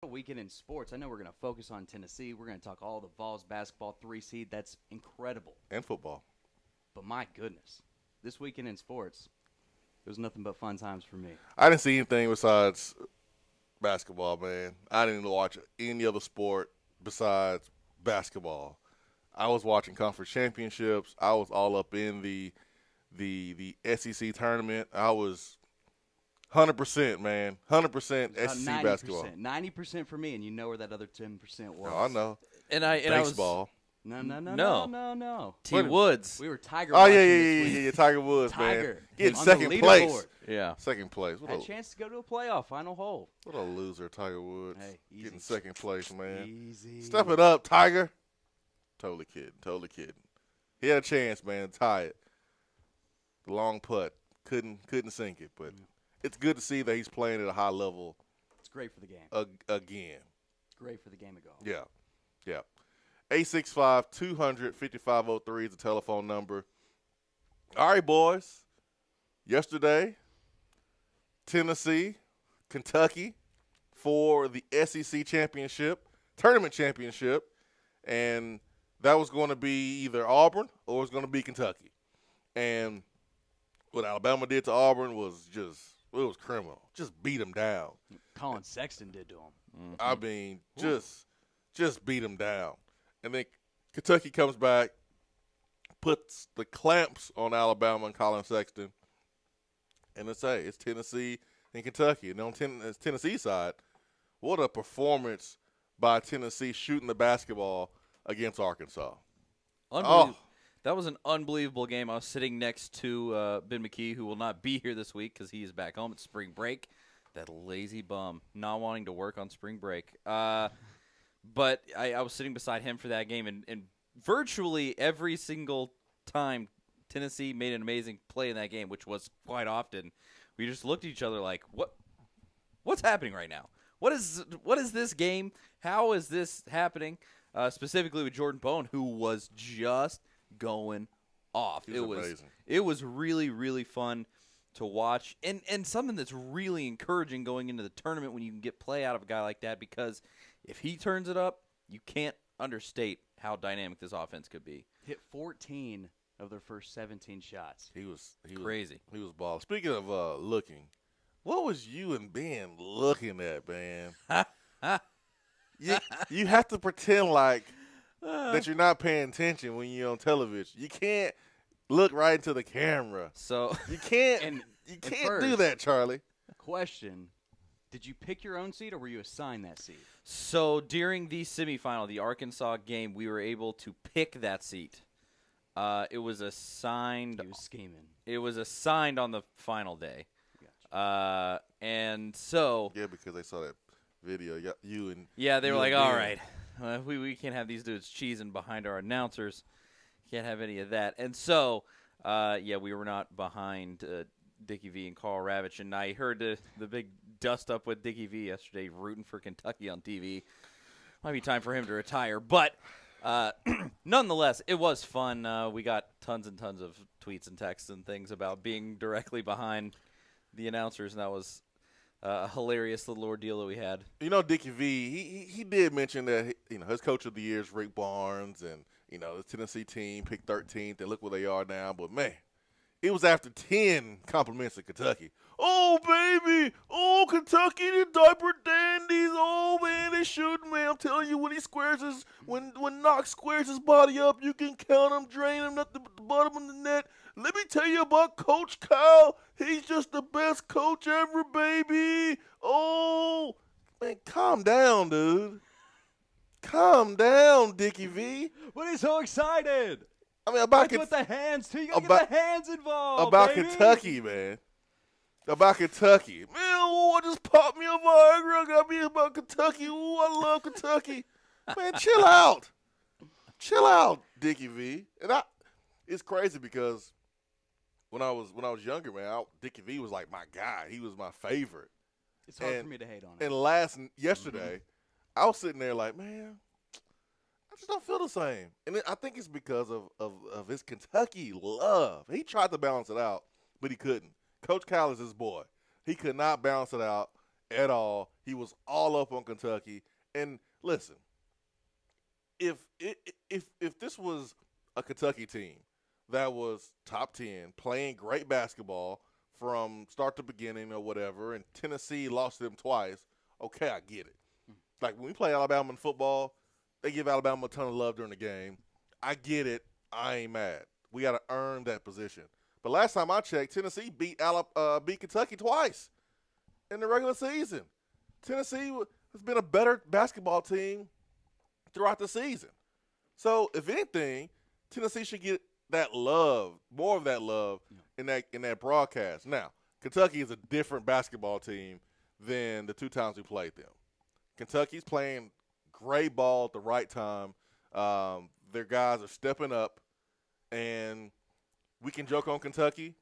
Weekend in sports. I know we're going to focus on Tennessee. We're going to talk all the Vols basketball 3 seed. That's incredible. And football. But my goodness, this weekend in sports, it was nothing but fun times for me. I didn't see anything besides basketball, man. I didn't watch any other sport besides basketball. I was watching conference championships. I was all up in the SEC tournament. I was 100%, man. 100% SEC basketball. 90% for me, and you know where that other 10% was. Oh, I know. And I Baseball. No. T. Woods. We were Tiger. Oh, watching yeah, this week. Tiger Woods, Tiger. man. Getting On second the place. leaderboard. Yeah. Second place. Had a chance to go to a playoff, final hole. What a loser, Tiger Woods. Hey, easy. Getting second place, man. Easy. Step it up, Tiger. Totally kidding. He had a chance, man, to tie it. The long putt. Couldn't sink it, but it's good to see that he's playing at a high level. It's great for the game. Again. It's great for the game of golf. Yeah. 865-200-5503 is the telephone number. All right, boys. Yesterday, Tennessee, Kentucky for the SEC championship, tournament championship, and that was going to be either Auburn or it was going to be Kentucky. And what Alabama did to Auburn was it was criminal. Just beat them down. Colin Sexton did to him. Mm-hmm. I mean, just beat them down. And then Kentucky comes back, puts the clamps on Alabama and Colin Sexton. And it's Tennessee and Kentucky. And on Tennessee's side, what a performance by Tennessee shooting the basketball against Arkansas. Unbelievable. That was an unbelievable game. I was sitting next to Ben McKee, who will not be here this week because he is back home at spring break. That lazy bum, not wanting to work on spring break. But I was sitting beside him for that game, and virtually every single time Tennessee made an amazing play in that game, which was quite often, we just looked at each other like, what's happening right now? What is this game? How is this happening? Specifically with Jordan Bone, who was just going off. It was really, really fun to watch, and something that's really encouraging going into the tournament when you can get play out of a guy like that, because if he turns it up, you can't understate how dynamic this offense could be. Hit 14 of their first 17 shots. He was crazy. He was balling. Speaking of looking, what was you and Ben looking at, man? You have to pretend like that you're not paying attention when you're on television. You can't look right into the camera. So you can't do that, Charlie. Question: did you pick your own seat, or were you assigned that seat? So during the semifinal, the Arkansas game, we were able to pick that seat. It was assigned. He was scheming. It was assigned on the final day. Gotcha. And so. Yeah, because they saw that video. You and they were like, all right, we can't have these dudes cheesing behind our announcers. Can't have any of that. And so, we were not behind Dickie V and Carl Ravitch, and I heard the big dust up with Dickie V yesterday, rooting for Kentucky on TV. Might be time for him to retire, but nonetheless, it was fun. We got tons and tons of tweets and texts and things about being directly behind the announcers, and that was a hilarious little ordeal that we had. You know, Dickie V, he did mention that his coach of the year is Rick Barnes, and the Tennessee team picked 13th, and look where they are now. But man, it was after 10 compliments of Kentucky. Oh, baby. Oh, Kentucky, the diaper dandies. Oh, man, they shooting, man. I'm telling you, when Knox squares his body up, you can count him, drain him at the bottom of the net. Let me tell you about Coach Kyle. He's just the best coach ever, baby. Oh, man, calm down, dude. Calm down, Dickie V. What is so excited? I mean, about with the hands, too. You got to get the hands involved, About baby. Kentucky, man. About Kentucky. Man, I just popped me a Viagra. I got me about Kentucky. Ooh, I love Kentucky. Man, chill out. Chill out, Dickie V. And it's crazy because when I was younger, man, Dickie V was like my guy. He was my favorite. It's hard for me to hate on him. And yesterday, I was sitting there like, man, I just don't feel the same. And I think it's because of his Kentucky love. He tried to balance it out, but he couldn't. Coach Cal is his boy. He could not balance it out, at all. He was all up on Kentucky. And listen, if this was a Kentucky team that was top 10, playing great basketball from start to beginning or whatever, and Tennessee lost them twice, okay, I get it. Like when we play Alabama in football, they give Alabama a ton of love during the game. I get it. I ain't mad. We got to earn that position. But last time I checked, Tennessee beat Kentucky twice in the regular season. Tennessee has been a better basketball team throughout the season. So, if anything, Tennessee should get that love, more of that love in that broadcast. Now, Kentucky is a different basketball team than the 2 times we played them. Kentucky's playing great ball at the right time. Their guys are stepping up, and we can joke on Kentucky,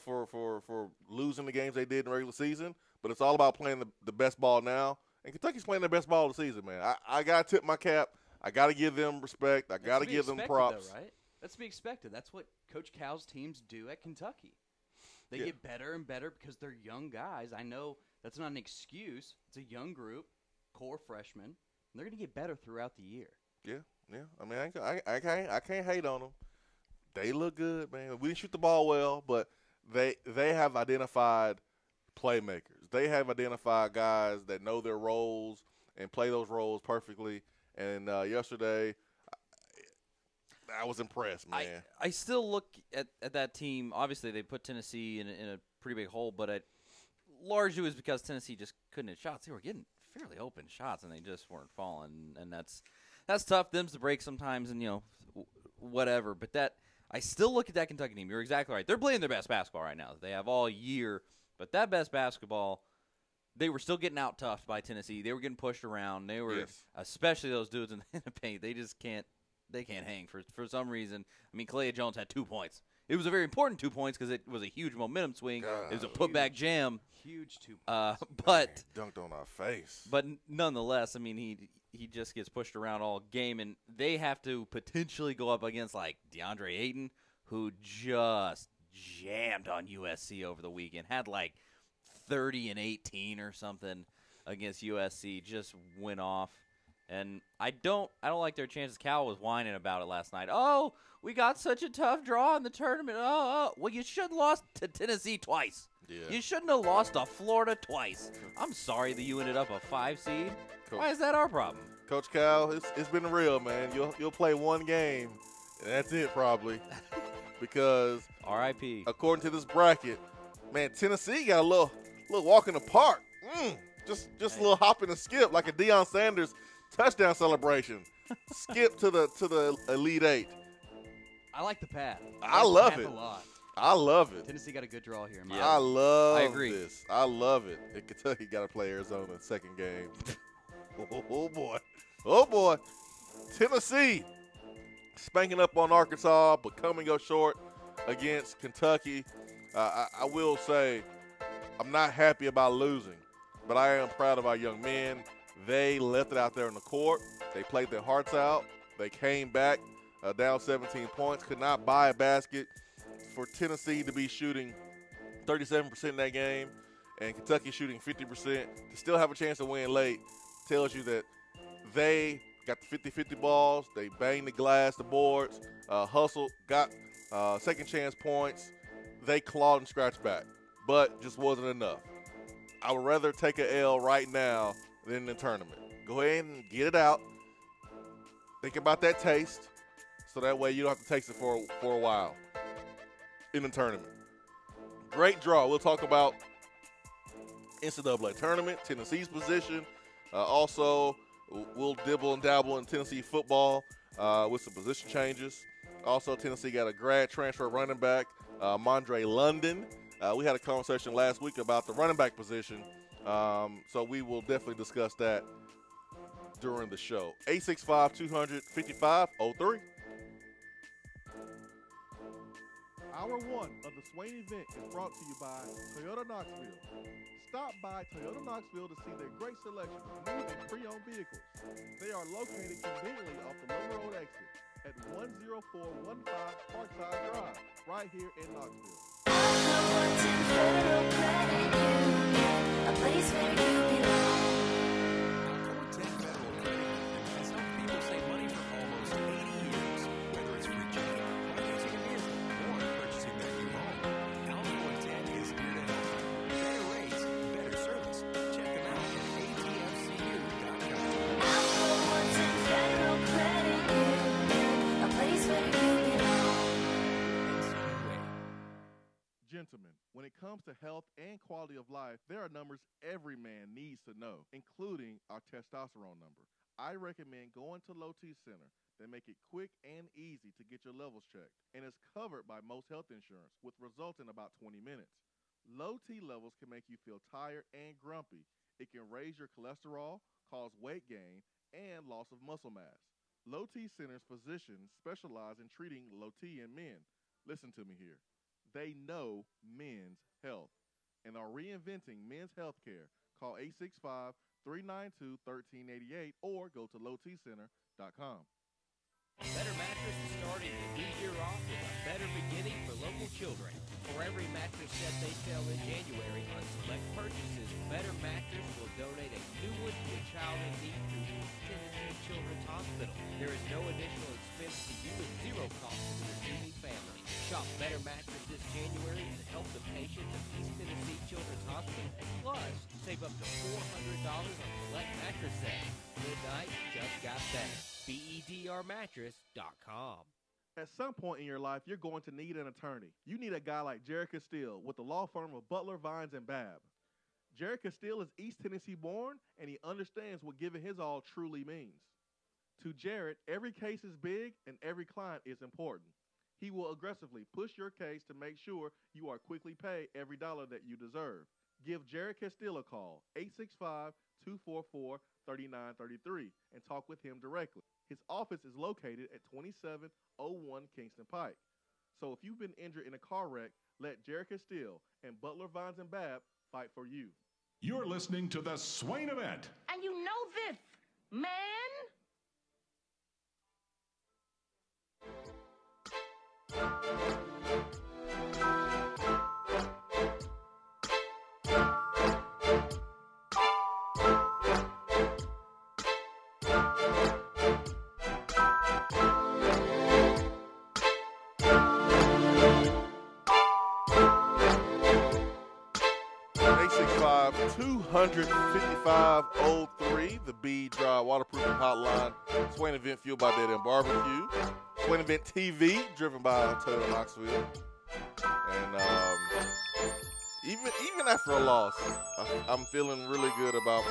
for losing the games they did in the regular season, but it's all about playing the best ball now. And Kentucky's playing the best ball of the season, man. I got to tip my cap. I got to give them respect. I got to give them props. Though, right? That's to be expected. That's what Coach Cal's teams do at Kentucky. They get better and better because they're young guys. I know that's not an excuse. It's a young group, core freshmen. And they're going to get better throughout the year. Yeah. I mean, I can't hate on them. They look good, man. We didn't shoot the ball well, but they have identified playmakers. They have identified guys that know their roles and play those roles perfectly. And yesterday, I was impressed, man. I still look at that team. Obviously, they put Tennessee in a pretty big hole, but largely it was because Tennessee just couldn't hit shots. They were getting fairly open shots, and they just weren't falling. And that's tough. Them's the break sometimes, and whatever. But I still look at that Kentucky team. You're exactly right. They're playing their best basketball right now. They have all year, but that best basketball, they were still getting out toughed by Tennessee. They were getting pushed around. They were, especially those dudes in the paint. They just can't. They can't hang for some reason. I mean, Kalea Jones had 2 points. It was a very important 2 points because it was a huge momentum swing. It was a putback jam. Huge 2 points. But dunked on our face. But nonetheless, I mean, he just gets pushed around all game, and they have to potentially go up against like DeAndre Ayton, who just jammed on USC over the weekend. Had like 30 and 18 or something against USC. Just went off. And I don't like their chances. Cal was whining about it last night. Oh, we got such a tough draw in the tournament. Oh. Well, you should have lost to Tennessee twice. Yeah. You shouldn't have lost to Florida twice. I'm sorry that you ended up a 5 seed. Why is that our problem? Coach Cal, it's been real, man. You'll play one game, and that's it probably. Because R.I.P. according to this bracket, man, Tennessee got a little walk in the park. Just a little hop and a skip like a Deion Sanders touchdown celebration. Skip to the Elite Eight. I like the path. I love the it. path a lot. I love it. Tennessee got a good draw here. I love I agree. this. I love it. And Kentucky got to play Arizona second game. Oh boy. Tennessee spanking up on Arkansas, but coming up short against Kentucky. I will say I'm not happy about losing, but I am proud of our young men. They left it out there on the court. They played their hearts out. They came back down 17 points, could not buy a basket. For Tennessee to be shooting 37% in that game and Kentucky shooting 50%, to still have a chance to win late tells you that they got the 50-50 balls. They banged the glass, the boards, hustled, got second chance points. They clawed and scratched back, but just wasn't enough. I would rather take a L right now than in the tournament. Go ahead and get it out. Think about that taste so that way you don't have to taste it for a while in the tournament. Great draw. We'll talk about NCAA tournament, Tennessee's position. Also, we'll dibble and dabble in Tennessee football with some position changes. Also, Tennessee got a grad transfer running back, Mondre London. We had a conversation last week about the running back position, so we will definitely discuss that during the show. 865-200-5503. Hour 1 of the Swain Event is brought to you by Toyota Knoxville. Stop by Toyota Knoxville to see their great selection of new and pre-owned vehicles. They are located conveniently off the Lower Road exit at 10415 Parkside Drive, right here in Knoxville. a place where you belong. Alcoa 10 Federal Credit Union has helped people save money for almost 80 years. Whether it's free checking, financing a vehicle, or purchasing their new home, Alcoa 10 is here to help you. Better rates, better service. Check them out at atfcu.com. Alcoa 10 Federal Credit Union, a place where you belong. Gentlemen, when it comes to health and quality of life, there are numbers every man needs to know, including our testosterone number. I recommend going to Low T Center. They make it quick and easy to get your levels checked, and is covered by most health insurance, with results in about 20 minutes. Low T levels can make you feel tired and grumpy. It can raise your cholesterol, cause weight gain, and loss of muscle mass. Low T Center's physicians specialize in treating low T in men. Listen to me here. They know men's health and are reinventing men's health care. Call 865-392-1388 or go to lowtcenter.com. Better Mattress is starting the new year off with a better beginning for local children. For every mattress set they sell in January on select purchases, Better Mattress will donate a new one to a child in need through East Tennessee Children's Hospital. There is no additional expense to you and zero cost to the receiving family. Shop Better Mattress this January and help the patients of East Tennessee Children's Hospital. Plus, save up to $400 on select mattress sets. Midnight just got better. BEDRmattress.com. At some point in your life, you're going to need an attorney. You need a guy like Jared Castile with the law firm of Butler, Vines, and Babb. Jared Castile is East Tennessee born, and he understands what giving his all truly means. To Jared, every case is big and every client is important. He will aggressively push your case to make sure you are quickly paid every dollar that you deserve. Give Jared Castile a call, 865-244-3933, and talk with him directly. His office is located at 2701 Kingston Pike. So if you've been injured in a car wreck, let Jared Castile and Butler, Vines, and Babb fight for you. You're listening to the Swain Event. And you know this, man. $255-03, the B Dry Waterproofing Hotline. Swain Event fueled by Dead End Barbecue. Swain Event TV driven by Toyota Knoxville. And even after a loss, I'm feeling really good about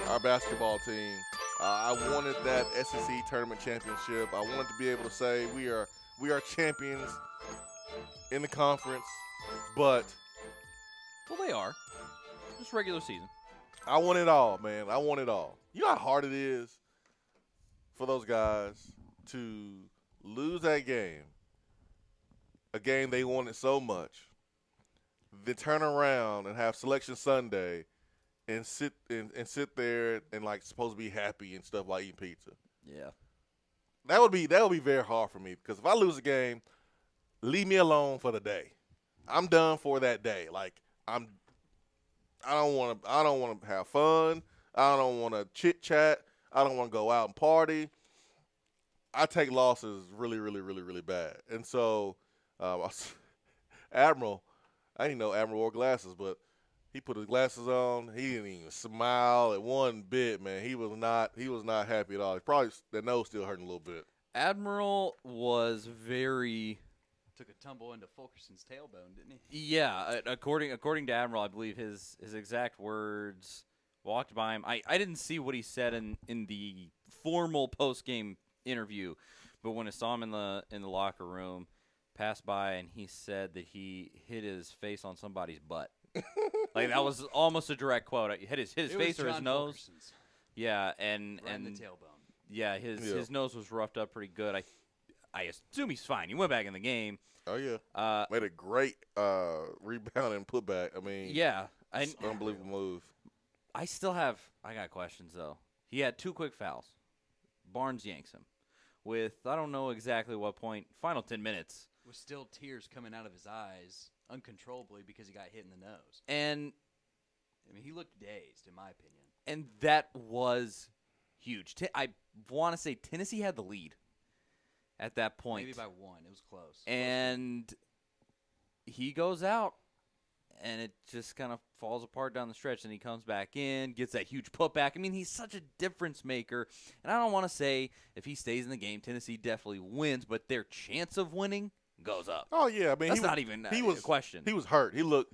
our basketball team. I wanted that SEC tournament championship. I wanted to be able to say we are champions in the conference, but Well, they are. Just regular season. I want it all, man. I want it all. You know how hard it is for those guys to lose that game, a game they wanted so much, then turn around and have Selection Sunday and sit there and like supposed to be happy and stuff like eating pizza. Yeah. That would be very hard for me because if I lose a game, leave me alone for the day. I'm done for that day. Like I don't want to have fun. I don't want to chit chat. I don't want to go out and party. I take losses really, really, really, really bad. And so, Admiral, I didn't know Admiral wore glasses, but he put his glasses on. He didn't even smile at one bit, man. He was not happy at all. He probably the nose still hurting a little bit. Admiral was very. Took a tumble into Fulkerson's tailbone, didn't he? Yeah, according to Admiral, I believe his exact words walked by him. I didn't see what he said in the formal post game interview, but when I saw him in the locker room, passed by and he said that he hit his face on somebody's butt. Like that was almost a direct quote. He hit his face or his nose. Fulkerson's. Yeah, and the tailbone. Yeah, his nose was roughed up pretty good. I assume he's fine. He went back in the game. Oh, yeah. Made a great rebound and putback. I mean, yeah. Unbelievable move. I got questions, though. He had 2 quick fouls. Barnes yanks him with, I don't know exactly what point, final 10 minutes. With still tears coming out of his eyes uncontrollably because he got hit in the nose. And I mean, he looked dazed, in my opinion. And that was huge. I want to say Tennessee had the lead at that point. Maybe by one. It was close. And he goes out, and it just kind of falls apart down the stretch. And he comes back in, gets that huge putback. I mean, he's such a difference maker. And I don't want to say if he stays in the game, Tennessee definitely wins, but their chance of winning goes up. Oh yeah, I mean that's not even a question. He was hurt. He was.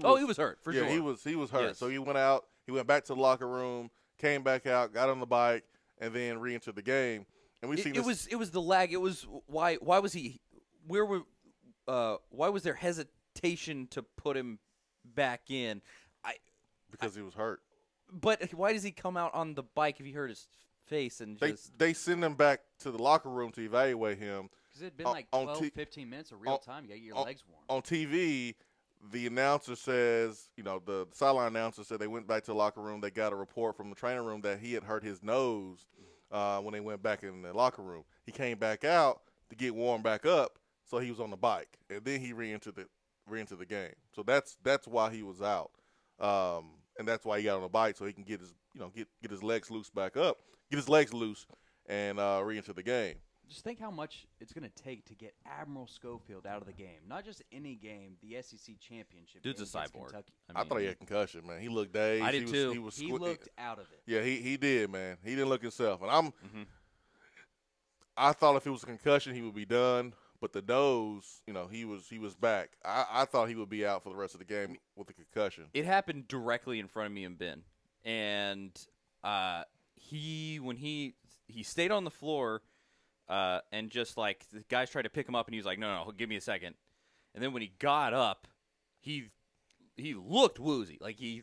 Oh, he was hurt for yeah, sure. He was hurt. Yes. So he went out. He went back to the locker room, came back out, got on the bike, and then re-entered the game. And we see it was the lag. It was why was he? Why was there hesitation to put him back in? Because he was hurt. But why does he come out on the bike if he hurt his face and they send him back to the locker room to evaluate him? Because it had been like 12, 15 minutes of real time. You got to get your legs warm. On TV, the announcer says, the sideline announcer said they went back to the locker room. They got a report from the training room that he had hurt his nose when they went back in the locker room. He came back out to get warmed back up, so he was on the bike, and then he re-entered the game. So that's why he was out, and that's why he got on the bike so he can get his get his legs loose back up, get his legs loose, and re-enter the game. Just think how much it's going to take to get Admiral Schofield out of the game. Not just any game, the SEC championship. Dude's a game against cyborg. Kentucky. I thought he had concussion, man. He looked dazed. I did too. He looked out of it. Yeah, he did, man. He didn't look himself. And I thought if it was a concussion, he would be done. But the nose, he was back. I thought he would be out for the rest of the game with the concussion. It happened directly in front of me and Ben, and when he stayed on the floor. And just like the guys tried to pick him up, and he was like, "No, give me a second." And then when he got up, he looked woozy, like he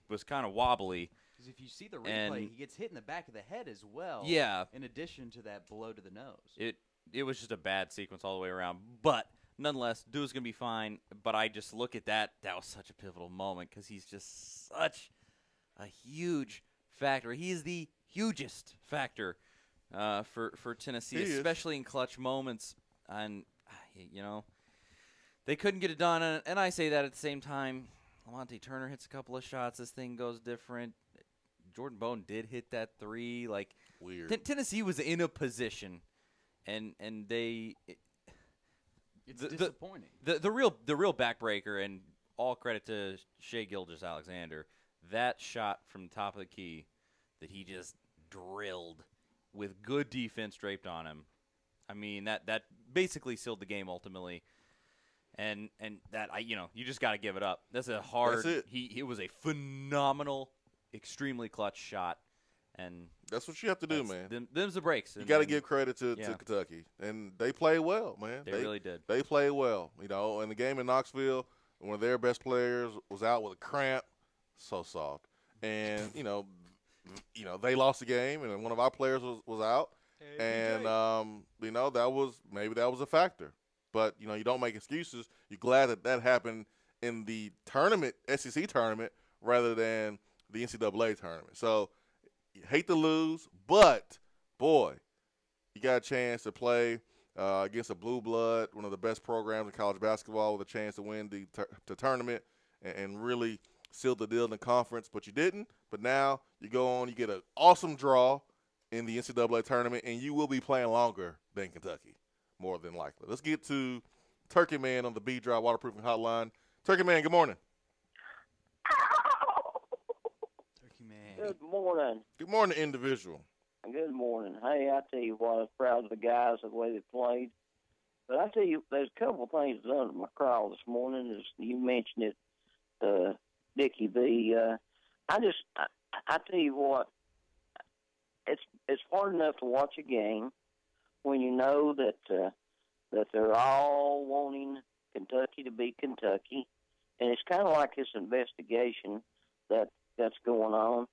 was kind of wobbly. Because if you see the replay, he gets hit in the back of the head as well. Yeah. In addition to that blow to the nose. It was just a bad sequence all the way around. But nonetheless, dude's gonna be fine. But I just look at that. That was such a pivotal moment because he's just such a huge factor. He is the hugest factor. For Tennessee, especially in clutch moments, and they couldn't get it done. And I say that at the same time, Lamonte Turner hits a couple of shots. This thing goes different. Jordan Bone did hit that three. Like weird. Tennessee was in a position, and they. It's disappointing. The real backbreaker, and all credit to Shai Gilgeous-Alexander. That shot from the top of the key that he just drilled. With good defense draped on him, I mean that basically sealed the game ultimately, and that you just got to give it up. That's a hard. That's it. He was a phenomenal, extremely clutch shot, and that's what you have to do, man. Them's the breaks. You got to give credit to Kentucky, and they played well, man. They really did. They played well, in the game in Knoxville, one of their best players was out with a cramp, so soft, and they lost the game, and one of our players was out, and that was a factor. But you don't make excuses. You're glad that happened in the tournament, SEC tournament, rather than the NCAA tournament. So you hate to lose, but boy, you got a chance to play against a blue blood, one of the best programs in college basketball, with a chance to win the tournament and really seal the deal in the conference, but you didn't. But now you go on, you get an awesome draw in the NCAA tournament, and you will be playing longer than Kentucky, more than likely. Let's get to Turkey Man on the B-Dry Waterproofing Hotline. Turkey Man, good morning. Turkey Man. Good morning. Good morning, individual. Good morning. Hey, I tell you what, I was proud of the guys, the way they played. But I tell you, there's a couple of things under my crawl this morning. As you mentioned it, Dickie B. I tell you what, it's hard enough to watch a game when you know that they're all wanting Kentucky to be Kentucky, and it's kind of like this investigation that's going on.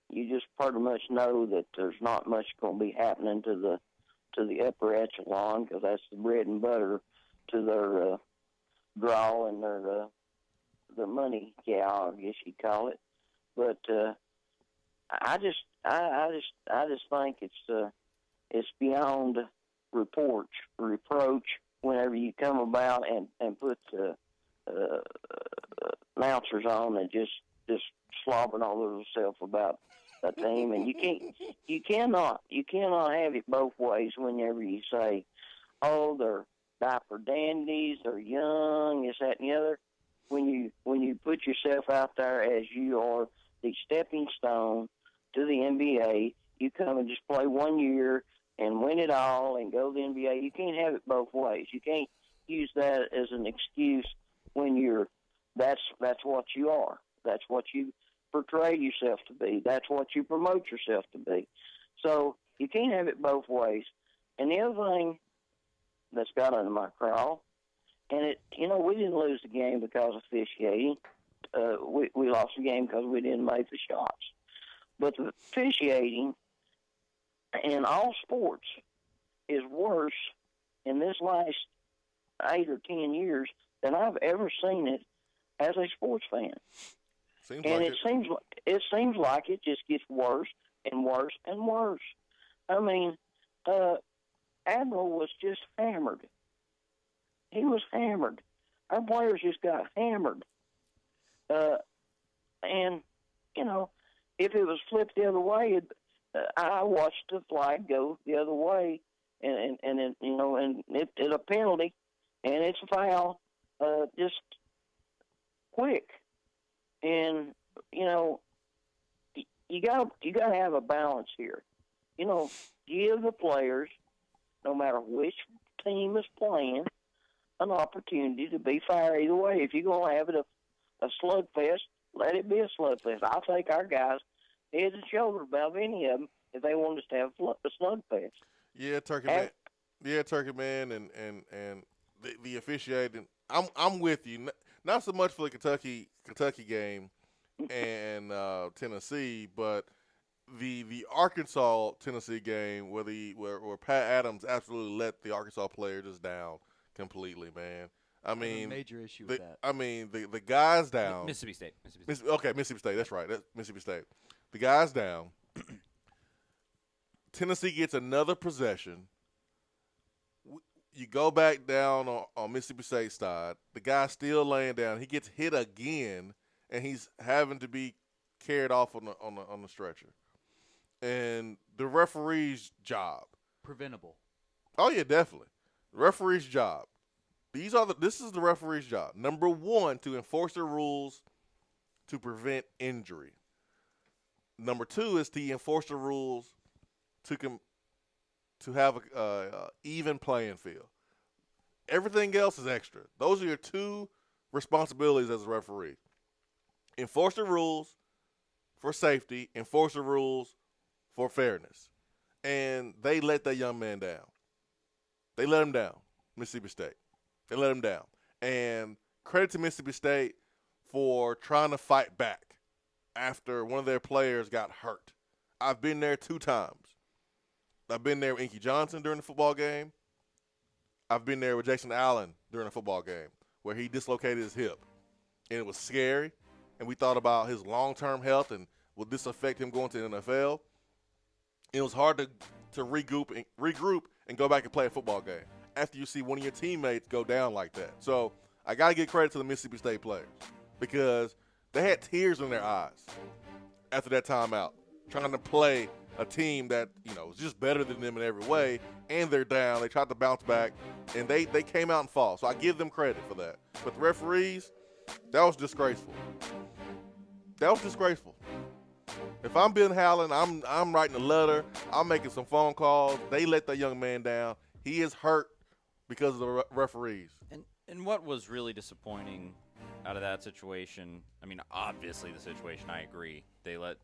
You just pretty much know that there's not much going to be happening to the upper echelon, because that's the bread and butter to their draw and their money cow, I guess you'd call it. But I just think it's beyond reproach whenever you come about and put announcers on and just slobbering all over themselves about a team, and you cannot have it both ways. Whenever you say, "Oh, they're diaper dandies, they're young, this, that, and the other," when you put yourself out there as you are the stepping stone to the NBA, you come and just play 1 year and win it all and go to the NBA. You can't have it both ways. You can't use that as an excuse when that's what you are. That's what you portray yourself to be. That's what you promote yourself to be. So you can't have it both ways. And the other thing that's got under my craw, and we didn't lose the game because of officiating. We lost the game because we didn't make the shots. But the officiating in all sports is worse in this last 8 or 10 years than I've ever seen it as a sports fan. It seems like it just gets worse and worse and worse. I mean, Admiral was just hammered. He was hammered. Our players just got hammered. And if it was flipped the other way, I watched the flag go the other way, and it's a penalty, and it's a foul, just quick. And you gotta have a balance here. Give the players, no matter which team is playing, an opportunity to be fair either way. If you're gonna have it a slugfest, let it be a slugfest. I'll take our guys head and shoulder above any of them if they want us to have a slugfest. Yeah, Turkey Man. Yeah, Turkey Man, and the officiating. I'm with you. Not so much for the Kentucky game and Tennessee, but the Arkansas Tennessee game where Pat Adams absolutely let the Arkansas players just down completely, man. I mean, a major issue with that. I mean, the guys down. Mississippi State. Mississippi State. That's right. That's Mississippi State. The guys down. Tennessee gets another possession. You go back down on Mississippi State's side. The guy's still laying down. He gets hit again, and he's having to be carried off on the stretcher. And the referee's job. Preventable. Oh yeah, definitely. The referee's job. This is the referee's job. Number one, to enforce the rules to prevent injury. Number two is to enforce the rules to have a even playing field. Everything else is extra. Those are your two responsibilities as a referee. Enforce the rules for safety, enforce the rules for fairness. And they let that young man down. They let him down, Mississippi State. They let him down. And credit to Mississippi State for trying to fight back after one of their players got hurt. I've been there 2 times. I've been there with Inky Johnson during the football game. I've been there with Jason Allen during a football game where he dislocated his hip. And it was scary. And we thought about his long-term health and would this affect him going to the NFL. It was hard to regroup and go back and play a football game after you see one of your teammates go down like that. So I got to give credit to the Mississippi State players because they had tears in their eyes after that timeout, trying to play a team that, was just better than them in every way, and they're down. They tried to bounce back, and they came out and fought. So I give them credit for that. But the referees, that was disgraceful. That was disgraceful. If I'm Ben Howland, I'm writing a letter. I'm making some phone calls. They let that young man down. He is hurt because of the referees. And what was really disappointing out of that situation, I mean, obviously the situation, I agree. They let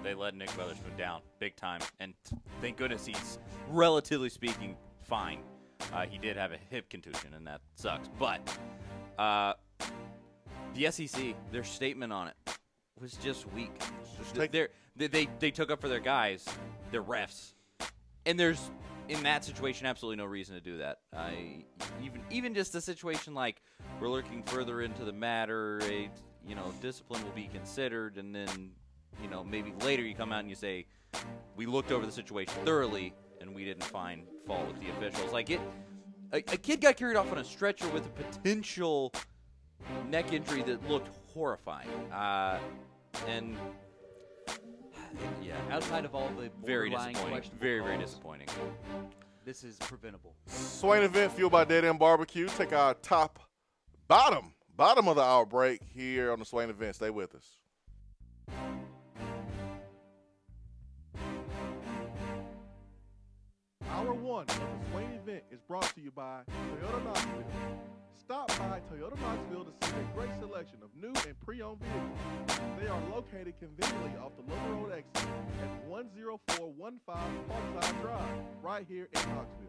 Nick Weatherspoon down big time, and thank goodness he's, relatively speaking, fine. He did have a hip contusion, and that sucks. But the SEC, their statement on it was just weak. They took up for their guys, their refs, and there's, in that situation, absolutely no reason to do that. Even just a situation like we're looking further into the matter, discipline will be considered, and then maybe later you come out and you say we looked over the situation thoroughly and we didn't find fault with the officials. Like a kid got carried off on a stretcher with a potential neck injury that looked horrifying. And yeah, Outside of all the very borderline disappointing. questionable Very, very calls, disappointing. This is preventable. Swain Event fueled by Dead End Barbecue. Take our bottom of the hour break here on the Swain Event. Stay with us. Hour one of the Swain Event is brought to you by Toyota Knoxville. Stop by Toyota Knoxville to see a great selection of new and pre-owned vehicles. They are located conveniently off the Lower Road exit at 10415 Parkside Drive, right here in Knoxville.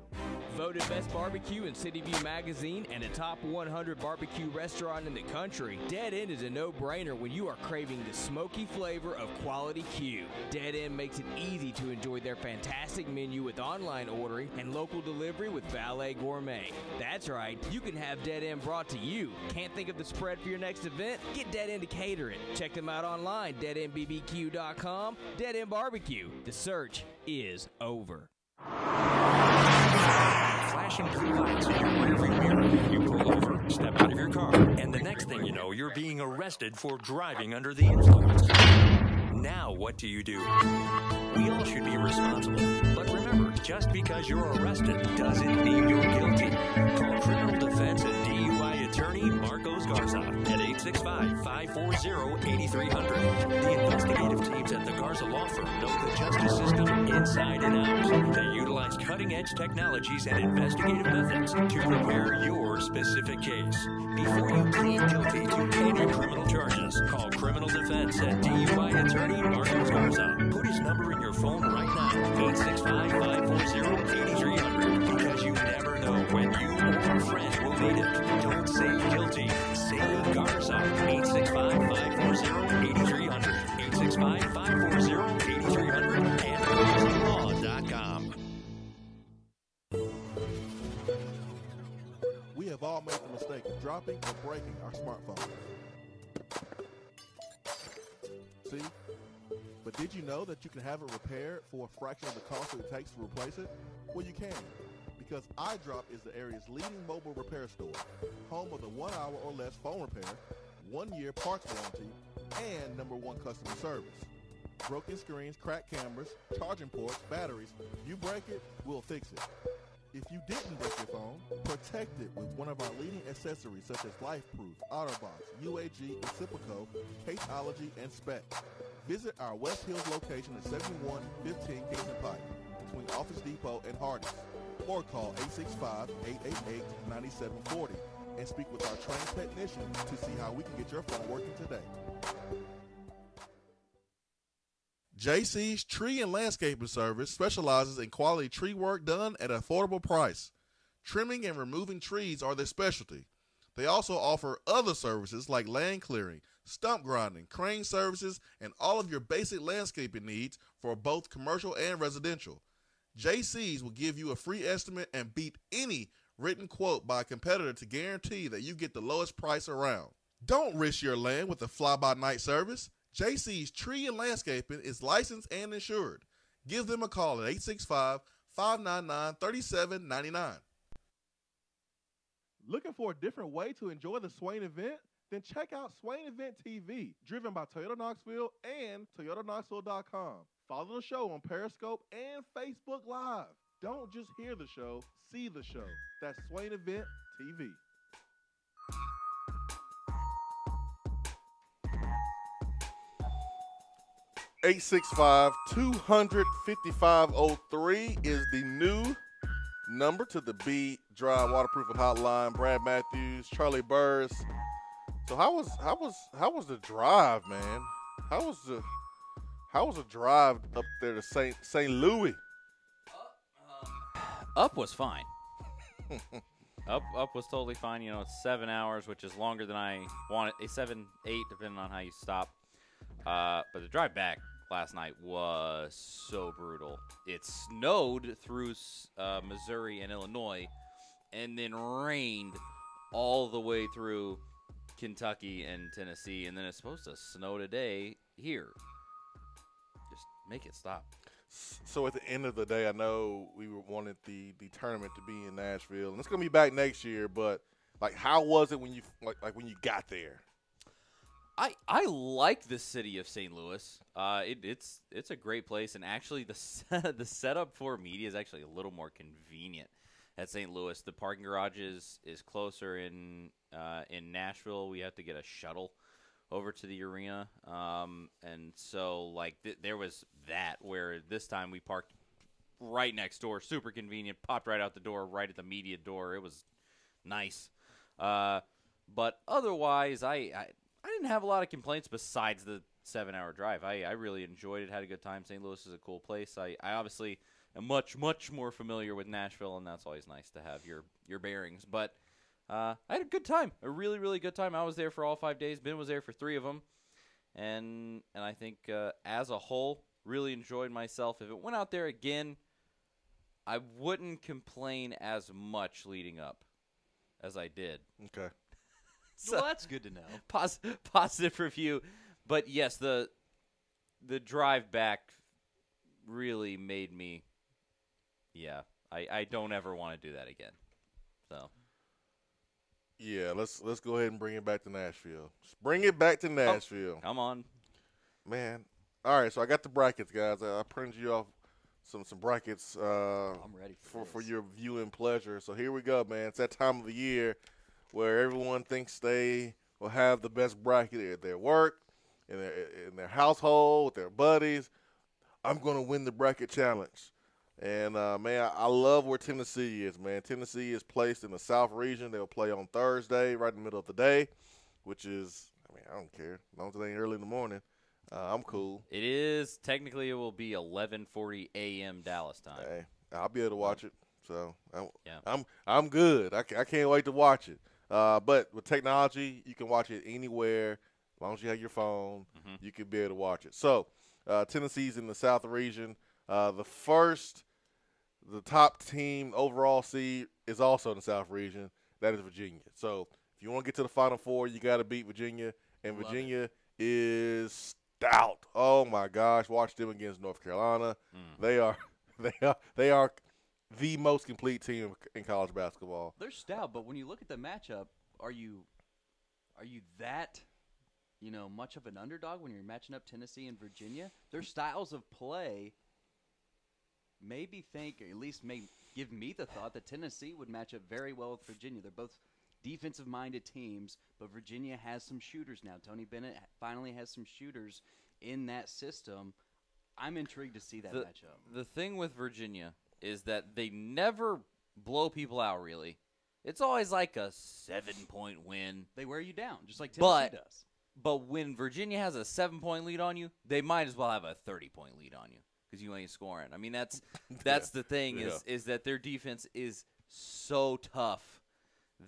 Voted Best Barbecue in City View Magazine and a top 100 barbecue restaurant in the country, Dead End is a no-brainer when you are craving the smoky flavor of quality Q. Dead End makes it easy to enjoy their fantastic menu with online ordering and local delivery with Valet Gourmet. That's right, you can have Dead End brought to you. Can't think of the spread for your next event? Get Dead End to cater it. Check them out online, deadendbbq.com. Dead End Barbecue. The search is over. Flashing blue lights in your rearview mirror. You pull over, step out of your car, and the next thing you know, you're being arrested for driving under the influence. Now what do? We all should be responsible. But remember, just because you're arrested doesn't mean you're guilty. Call Criminal Defense and DUI attorney Marcos Garza at 865-540-8300. The investigative teams at the Garza Law Firm know the justice system inside and out. They utilize cutting-edge technologies and investigative methods to prepare your specific case. Before you plead guilty to any criminal charges, call Criminal Defense and DUI attorney Marcos Garza. Put his number in your phone right now, 865-540-8300, because you never know when you or a friend will need it. Don't say guilty, say Garza. 865-540-8300, 865-540-8300, and GarzaLaw.com. We have all made the mistake of dropping or breaking our smartphones. See? But did you know that you can have it repaired for a fraction of the cost that it takes to replace it? Well, you can, because iDrop is the area's leading mobile repair store, home of the 1 hour or less phone repair, 1 year parts warranty, and #1 customer service. Broken screens, cracked cameras, charging ports, batteries, you break it, we'll fix it. If you didn't break your phone, protect it with one of our leading accessories such as LifeProof, OtterBox, UAG, Reciproco, Caseology, and Spec. Visit our West Hills location at 7115 Kingston Pike, between Office Depot and Hardee's, or call 865-888-9740 and speak with our trained technician to see how we can get your phone working today. JC's Tree and Landscaping Service specializes in quality tree work done at an affordable price. Trimming and removing trees are their specialty. They also offer other services like land clearing, stump grinding, crane services, and all of your basic landscaping needs for both commercial and residential. JC's will give you a free estimate and beat any written quote by a competitor to guarantee that you get the lowest price around. Don't risk your land with a fly-by-night service. JC's Tree and Landscaping is licensed and insured. Give them a call at 865-599-3799. Looking for a different way to enjoy the Swain Event? Then check out Swain Event TV, driven by Toyota Knoxville and ToyotaKnoxville.com. Follow the show on Periscope and Facebook Live. Don't just hear the show, see the show. That's Swain Event TV. Eight 865-200-5503 is the new number to the B Dry Waterproofing Hotline. Brad Matthews, Charlie Burris. So how was the drive, man? How was the drive up there to St. Louis? Up was fine. Up was totally fine. You know, it's 7 hours, which is longer than I wanted. 7, 8, depending on how you stop. But the drive back last night was so brutal. It snowed through Missouri and Illinois, and then rained all the way through Kentucky and Tennessee, and then it's supposed to snow today here. Just make it stop. So at the end of the day, I know we wanted the tournament to be in Nashville, and it's going to be back next year, but like, how was it when you when you got there? I like the city of St. Louis. It's a great place, and actually the setup for media is actually a little more convenient at St. Louis. The parking garage is closer in Nashville. We have to get a shuttle over to the arena, and so like there was that where this time we parked right next door, super convenient, popped right out the door, right at the media door. It was nice, but otherwise I didn't have a lot of complaints besides the 7-hour drive. I really enjoyed it, had a good time. St. Louis is a cool place. I obviously am much more familiar with Nashville, and that's always nice to have your bearings. But I had a good time, a really good time. I was there for all 5 days. Ben was there for 3 of them, and I think as a whole, really enjoyed myself. If it went out there again, I wouldn't complain as much leading up as I did. Okay. So, well, that's good to know. Positive review. But, yes, the drive back really made me, I don't ever want to do that again. So. Yeah, let's go ahead and bring it back to Nashville. Just bring it back to Nashville. Come on. Man. All right, so I got the brackets, guys. I printed you off some brackets I'm ready for your viewing pleasure. So here we go, man. It's that time of the year where everyone thinks they will have the best bracket at their work, in their household, with their buddies. I'm going to win the bracket challenge. And, man, I love where Tennessee is, man. Tennessee is placed in the South region. They'll play on Thursday, right in the middle of the day, which is, I don't care. As long as it ain't early in the morning, I'm cool. It is. Technically, it will be 11:40 a.m. Dallas time. Hey, I'll be able to watch it. So, I'm good. I can't wait to watch it. But with technology, you can watch it anywhere. As long as you have your phone, you can be able to watch it. So, Tennessee's in the South region. The top team overall seed is also in the South region. That is Virginia. So, if you want to get to the Final Four, you got to beat Virginia. And Virginia is stout. Oh, my gosh. Watch them against North Carolina. They are the most complete team in college basketball. They're stout, but when you look at the matchup, are you that, much of an underdog when you're matching up Tennessee and Virginia? Their styles of play give me the thought that Tennessee would match up very well with Virginia. They're both defensive-minded teams, but Virginia has some shooters now. Tony Bennett finally has some shooters in that system. I'm intrigued to see that matchup. The thing with Virginia is that they never blow people out, really. It's always like a 7-point win. They wear you down, just like Tennessee does. But when Virginia has a 7-point lead on you, they might as well have a 30-point lead on you because you ain't scoring. I mean, that's the thing is that their defense is so tough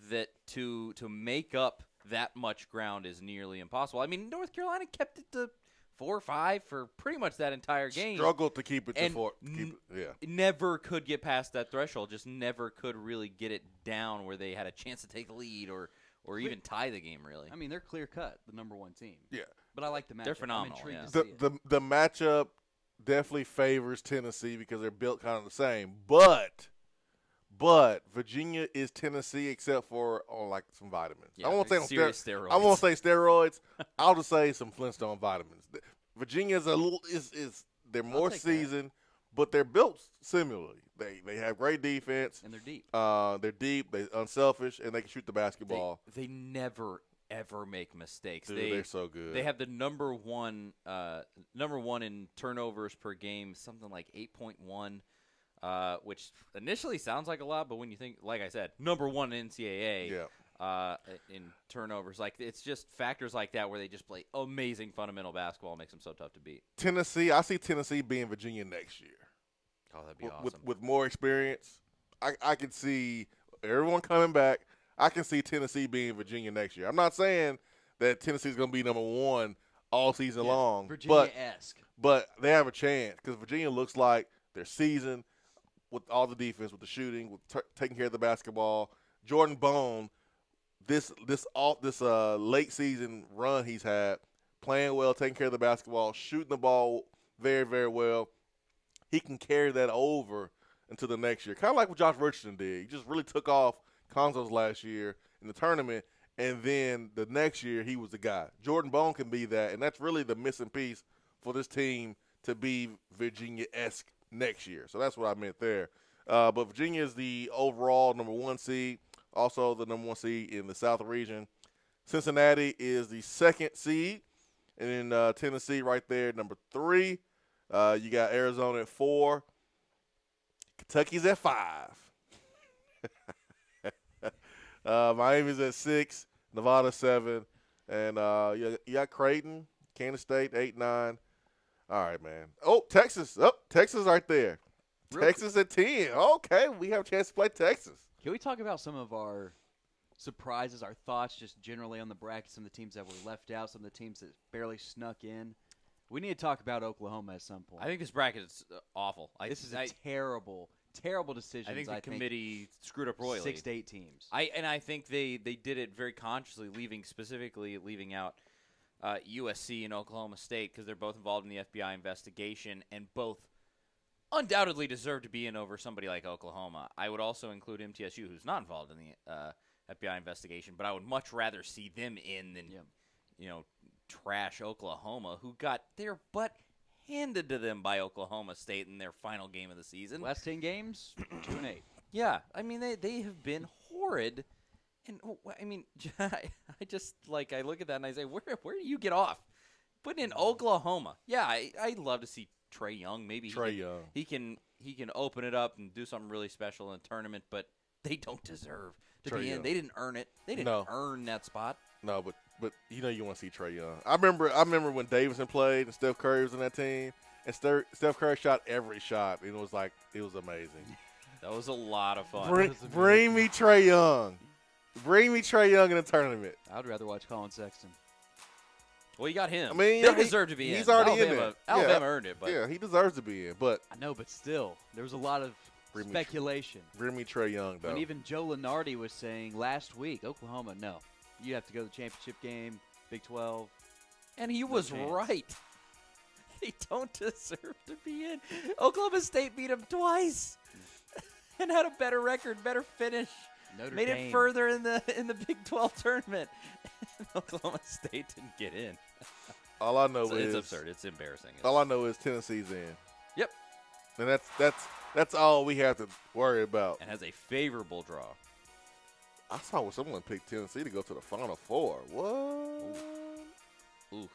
that to make up that much ground is nearly impossible. I mean, North Carolina kept it to 4 or 5 for pretty much that entire game. Struggled to keep it to 4. Never could get past that threshold. Just never could really get it down where they had a chance to take the lead or even tie the game, really. I mean, they're clear-cut, the number 1 team. Yeah. But I like the matchup. They're phenomenal. I'm intrigued to see it. The matchup definitely favors Tennessee because they're built kind of the same. But Virginia is Tennessee except for on like some vitamins. Yeah, I won't say steroids. I won't say steroids. I'll just say some Flintstone vitamins. Virginia is they're more seasoned, but they're built similarly. They have great defense and they're deep. They're deep. They're unselfish and they can shoot the basketball. They never ever make mistakes. Dude, they're so good. They have the number one in turnovers per game, something like 8.1. Which initially sounds like a lot, but when you think, like I said, number 1 in NCAA in turnovers, like it's just factors like that where they just play amazing fundamental basketball, makes them so tough to beat. Tennessee, I see Tennessee being Virginia next year. Oh, that'd be awesome. With more experience, I can see everyone coming back. I can see Tennessee being Virginia next year. I'm not saying that Tennessee's going to be number 1 all season long, Virginia-esque. But they have a chance because Virginia looks like they're seasoned with all the defense, with the shooting, with taking care of the basketball. Jordan Bone, this late season run he's had, playing well, taking care of the basketball, shooting the ball very, very well. He can carry that over into the next year, kind of like what Josh Richardson did. He just really took off consoles last year in the tournament, and then the next year he was the guy. Jordan Bone can be that, and that's really the missing piece for this team to be Virginia-esque next year. So that's what I meant there. But Virginia is the overall number 1 seed, also the number 1 seed in the South region. Cincinnati is the 2nd seed, and then Tennessee right there, number 3. You got Arizona at 4. Kentucky's at 5. Miami's at 6. Nevada 7. And you got Creighton, Kansas State 8, 9. All right, man. Oh, Texas. Oh, Texas right there. Texas at 10. Okay, we have a chance to play Texas. Can we talk about some of our surprises, our thoughts just generally on the bracket, some of the teams that were left out, some of the teams that barely snuck in? We need to talk about Oklahoma at some point. I think this bracket is awful. This is a terrible decision. I think the committee screwed up royally. 6 to 8 teams. I think they did it very consciously, leaving out USC and Oklahoma State because they're both involved in the FBI investigation and both undoubtedly deserve to be in over somebody like Oklahoma. I would also include MTSU, who's not involved in the FBI investigation, but I would much rather see them in than trash Oklahoma, who got their butt handed to them by Oklahoma State in their final game of the season. Last 10 games, 2-8. Yeah, I mean they have been horrid, and I mean I look at that and I say, where do you get off? Put in Oklahoma. Yeah, I'd love to see Trae Young. Maybe he can open it up and do something really special in a tournament, but they don't deserve to be in. They didn't earn it. They didn't earn that spot. No, but you want to see Trae Young. I remember when Davidson played and Steph Curry was in that team, and Steph Curry shot every shot. And it was amazing. That was a lot of fun. Bring me Trae Young. Bring me Trae Young in a tournament. I would rather watch Colin Sexton. Well, you got him. I mean, they deserve to be in. He's already in there. Alabama earned it, but yeah, he deserves to be in. But I know, but still, there was a lot of speculation. Bring me Trae Young, though. And even Joe Lunardi was saying last week, Oklahoma, no, you have to go to the championship game, Big 12. And he was right. They don't deserve to be in. Oklahoma State beat them twice and had a better record, better finish. Made it further in the Big 12 tournament. Oklahoma State didn't get in. All I know is it's absurd. It's embarrassing. All I know is Tennessee's in. Yep. And that's all we have to worry about. And has a favorable draw. I saw where someone picked Tennessee to go to the Final Four. What? Ooh.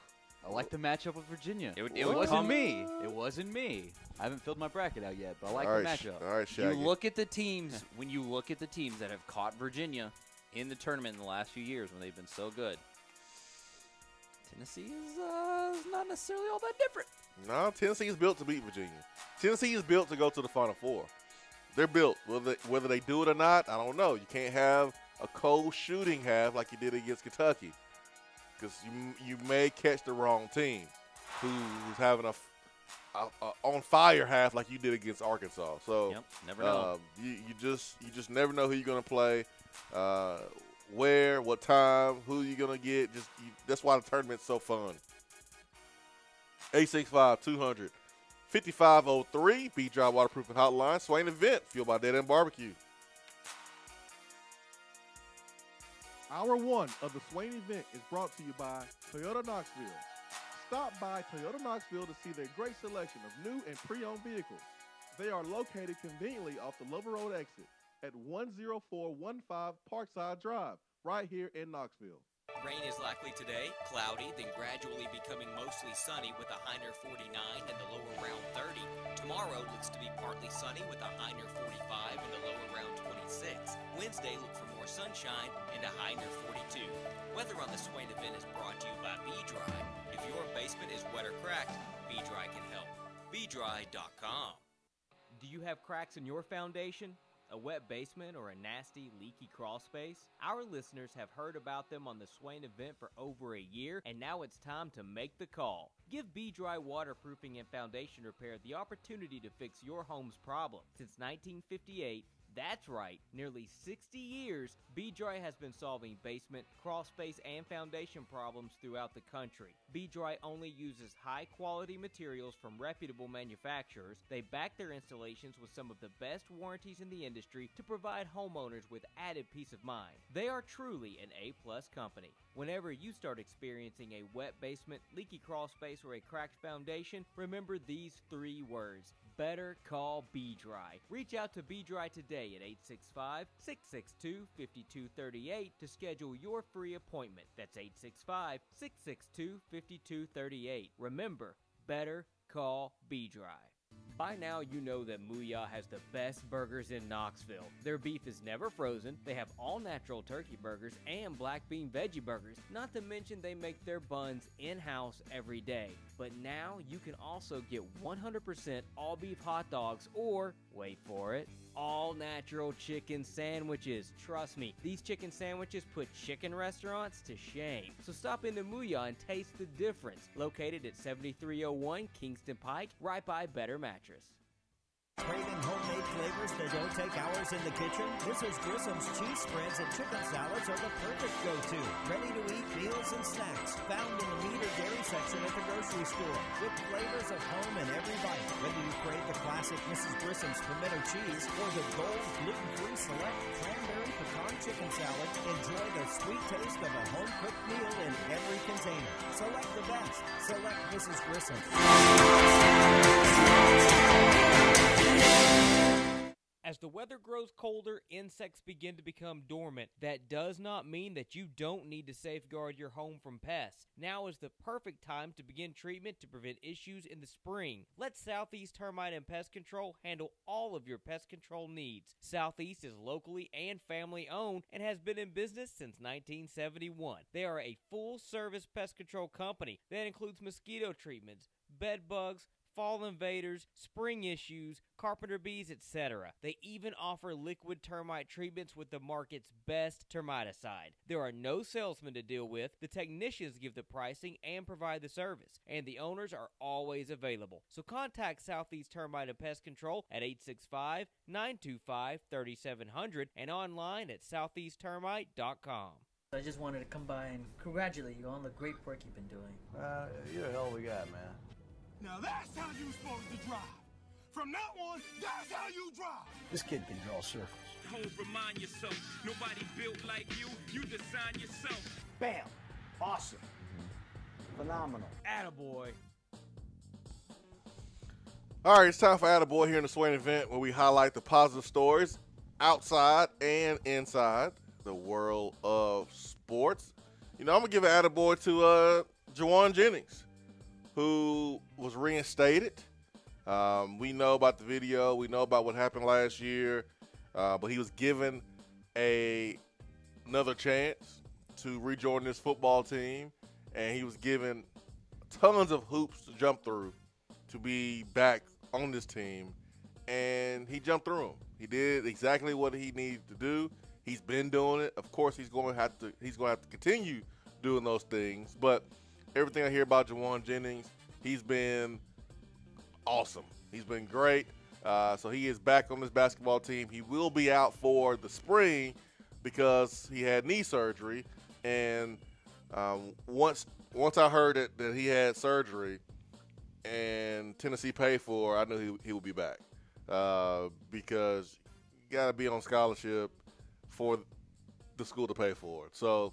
I like the matchup with Virginia. It wasn't me. It wasn't me. I haven't filled my bracket out yet, but I like the matchup. All right, Shaggy. You look at the teams, when you look at the teams that have caught Virginia in the tournament in the last few years when they've been so good, Tennessee is not necessarily all that different. No, Tennessee is built to beat Virginia. Tennessee is built to go to the Final Four. They're built. Whether they do it or not, I don't know. You can't have a cold shooting half like you did against Kentucky, because you may catch the wrong team who's having a on fire half like you did against Arkansas. So never know. You just never know who you're gonna play, where, what time, who you're gonna get. That's why the tournament's so fun. 865-200 5503 B-Dry Waterproofing Hotline. Swain Event, fueled by Dead End Barbecue. Hour 1 of the Swain Event is brought to you by Toyota Knoxville. Stop by Toyota Knoxville to see their great selection of new and pre-owned vehicles. They are located conveniently off the Lover Road exit at 10415 Parkside Drive, right here in Knoxville. Rain is likely today, cloudy, then gradually becoming mostly sunny with a high near 49 and the lower around 30. Tomorrow looks to be partly sunny with a high near 45 and the lower around 26. Wednesday, look for more sunshine and a high near 42. Weather on the Swain Event is brought to you by B-Dry. If your basement is wet or cracked, B-Dry can help. BDry.com. Do you have cracks in your foundation? A wet basement or a nasty, leaky crawl space? Our listeners have heard about them on the Swain Event for over a year, and now it's time to make the call. Give B-Dry Waterproofing and Foundation Repair the opportunity to fix your home's problem. Since 1958, That's right, nearly 60 years, B-Dry has been solving basement, crawl space, and foundation problems throughout the country. B-Dry only uses high-quality materials from reputable manufacturers. They back their installations with some of the best warranties in the industry to provide homeowners with added peace of mind. They are truly an A-plus company. Whenever you start experiencing a wet basement, leaky crawl space, or a cracked foundation, remember these 3 words. Better call B-Dry. Reach out to B-Dry today at 865-662-5238 to schedule your free appointment. That's 865-662-5238. Remember, better call B-Dry. By now, you know that Mooyah has the best burgers in Knoxville. Their beef is never frozen, they have all-natural turkey burgers and black bean veggie burgers, not to mention they make their buns in-house every day. But now, you can also get 100% all-beef hot dogs or, wait for it, all-natural chicken sandwiches. Trust me, these chicken sandwiches put chicken restaurants to shame. So stop into Mooyah and taste the difference. Located at 7301 Kingston Pike, right by Better Mattress. Craving homemade flavors that don't take hours in the kitchen? Mrs. Grissom's cheese spreads and chicken salads are the perfect go-to. Ready-to-eat meals and snacks found in the meat or dairy section at the grocery store with flavors of home in every bite. Whether you crave the classic Mrs. Grissom's pimento cheese or the gold gluten-free select cranberry pecan chicken salad, enjoy the sweet taste of a home-cooked meal in every container. Select the best. Select Mrs. Grissom's. As the weather grows colder, insects begin to become dormant. That does not mean that you don't need to safeguard your home from pests. Now is the perfect time to begin treatment to prevent issues in the spring. Let Southeast Termite and Pest Control handle all of your pest control needs. Southeast is locally and family owned and has been in business since 1971. They are a full-service pest control company that includes mosquito treatments, bed bugs, fall invaders, spring issues, carpenter bees, etc. They even offer liquid termite treatments with the market's best termiticide. There are no salesmen to deal with. The technicians give the pricing and provide the service, and the owners are always available. So contact Southeast Termite and Pest Control at 865-925-3700 and online at southeasttermite.com. I just wanted to come by and congratulate you on the great work you've been doing. You're a hell of a guy, man. Now that's how you supposed to drive. From now on, that's how you drive. This kid can draw circles. Hold, remind yourself, nobody built like you. You design yourself. Bam! Awesome. Phenomenal. Attaboy. All right, it's time for Attaboy here in the Swain Event, where we highlight the positive stories outside and inside the world of sports. You know, I'm going to give an Attaboy to Juwan Jennings, who was reinstated. We know about the video. We know about what happened last year. But he was given another chance to rejoin this football team. And he was given tons of hoops to jump through to be back on this team. And he jumped through them. He did exactly what he needed to do. He's been doing it. Of course, he's going to have to continue doing those things. But everything I hear about Juwan Jennings, he's been awesome. He's been great. So he is back on this basketball team. He will be out for the spring because he had knee surgery. And once I heard that he had surgery and Tennessee paid for it, I knew he would be back because you got to be on scholarship for the school to pay for it. So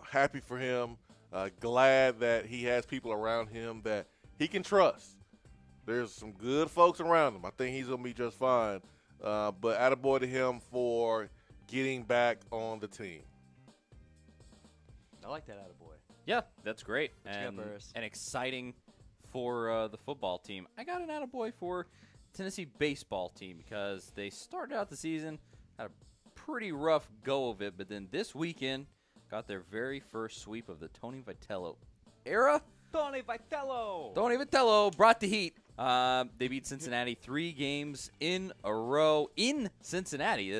happy for him. Glad that he has people around him that he can trust. There's some good folks around him. I think he's going to be just fine. But attaboy to him for getting back on the team. I like that attaboy. Yeah, that's great. And exciting for the football team. I got an attaboy for Tennessee baseball team because they started out the season, had a pretty rough go of it, but then this weekend got their very first sweep of the Tony Vitello era. Tony Vitello brought the heat. They beat Cincinnati 3 games in a row in Cincinnati.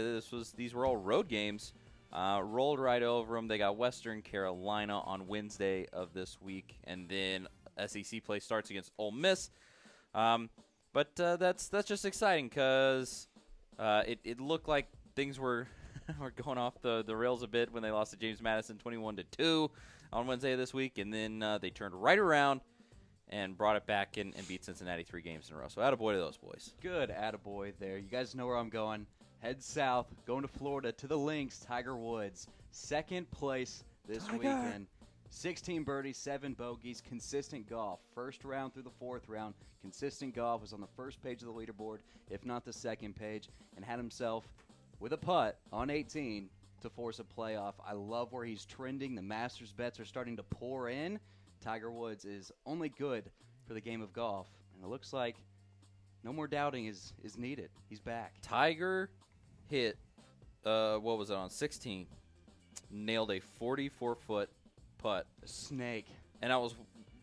These were all road games. Rolled right over them. They got Western Carolina on Wednesday of this week, and then SEC play starts against Ole Miss. But that's just exciting because It looked like things were were going off the rails a bit when they lost to James Madison 21-2 on Wednesday of this week, and then they turned right around and brought it back and beat Cincinnati 3 games in a row. So attaboy to those boys. Good attaboy there. You guys know where I'm going. Head south, going to Florida, to the Lynx, Tiger Woods. Second place this weekend. 16 birdies, 7 bogeys, consistent golf. First round through the fourth round, consistent golf. Was on the first page of the leaderboard, if not the second page, and had himself with a putt on 18 to force a playoff. I love where he's trending. The Masters bets are starting to pour in. Tiger Woods is only good for the game of golf, and it looks like no more doubting is needed. He's back. Tiger hit, what was it, on 16? Nailed a 44-foot putt. A snake. And I was,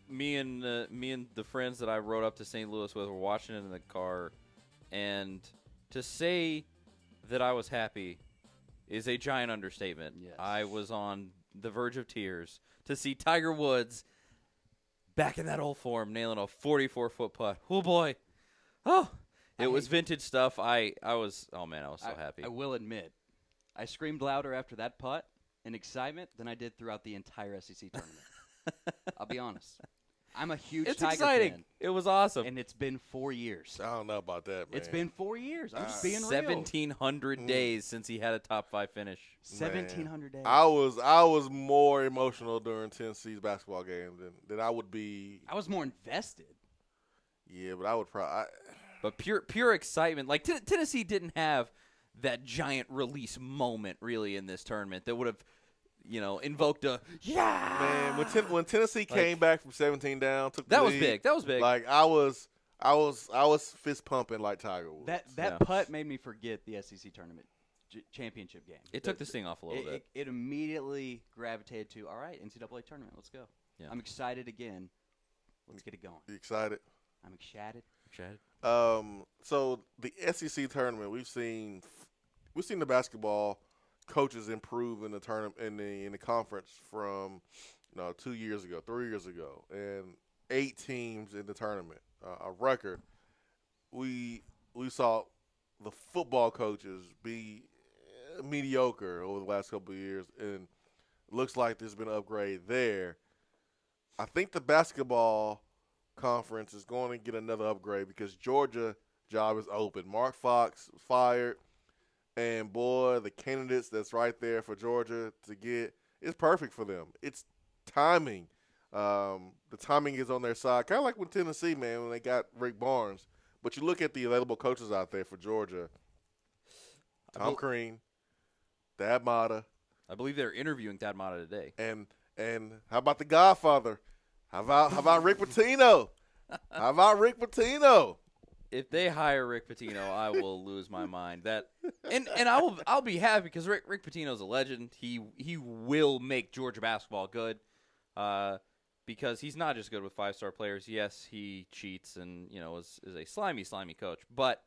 me and the friends that I rode up to St. Louis with were watching it in the car, and to say that I was happy is a giant understatement. Yes. I was on the verge of tears to see Tiger Woods back in that old form, nailing a 44-foot putt. Oh, boy. Oh, it was vintage stuff. I was so happy. I will admit, I screamed louder after that putt in excitement than I did throughout the entire SEC tournament. I'll be honest. I'm a huge Tiger exciting. fan. It was awesome. And it's been 4 years. I don't know about that, man. It's been 4 years. I'm just being real. 1,700 days since he had a top 5 finish. 1,700 days. I was more emotional during Tennessee's basketball game than I would be. I was more invested. Yeah, but I would probably. But pure excitement. Like Tennessee didn't have that giant release moment really in this tournament that would have, invoked a Man, when Tennessee came back from 17 down, took the that lead, was big. That was big. Like I was fist pumping like Tiger Woods. That putt made me forget the SEC tournament championship game. It took the sting off a little bit. It immediately gravitated to, all right, NCAA tournament, let's go. Yeah. I'm excited again. Let's get it going. You excited? I'm excited. So the SEC tournament, we've seen the basketball coaches improve in the tournament in the conference from 2 years ago, 3 years ago, and 8 teams in the tournament, a record. We saw the football coaches be mediocre over the last couple of years, and it looks like there's been an upgrade there. I think the basketball conference is going to get another upgrade because Georgia job is open. Mark Fox was fired, and boy, the candidates that's right there for Georgia to get, it's perfect for them. It's timing. The timing is on their side, kind of like with Tennessee, man, when they got Rick Barnes. But you look at the available coaches out there for Georgia: Tom Crean, Thad Matta. I believe they're interviewing Thad Matta today. And how about the Godfather? How about Rick Pitino? How about Rick Pitino? If they hire Rick Pitino, I will lose my mind. And I'll be happy because Rick Pitino's a legend. He will make Georgia basketball good, because he's not just good with 5-star players. Yes, he cheats and is a slimy coach, but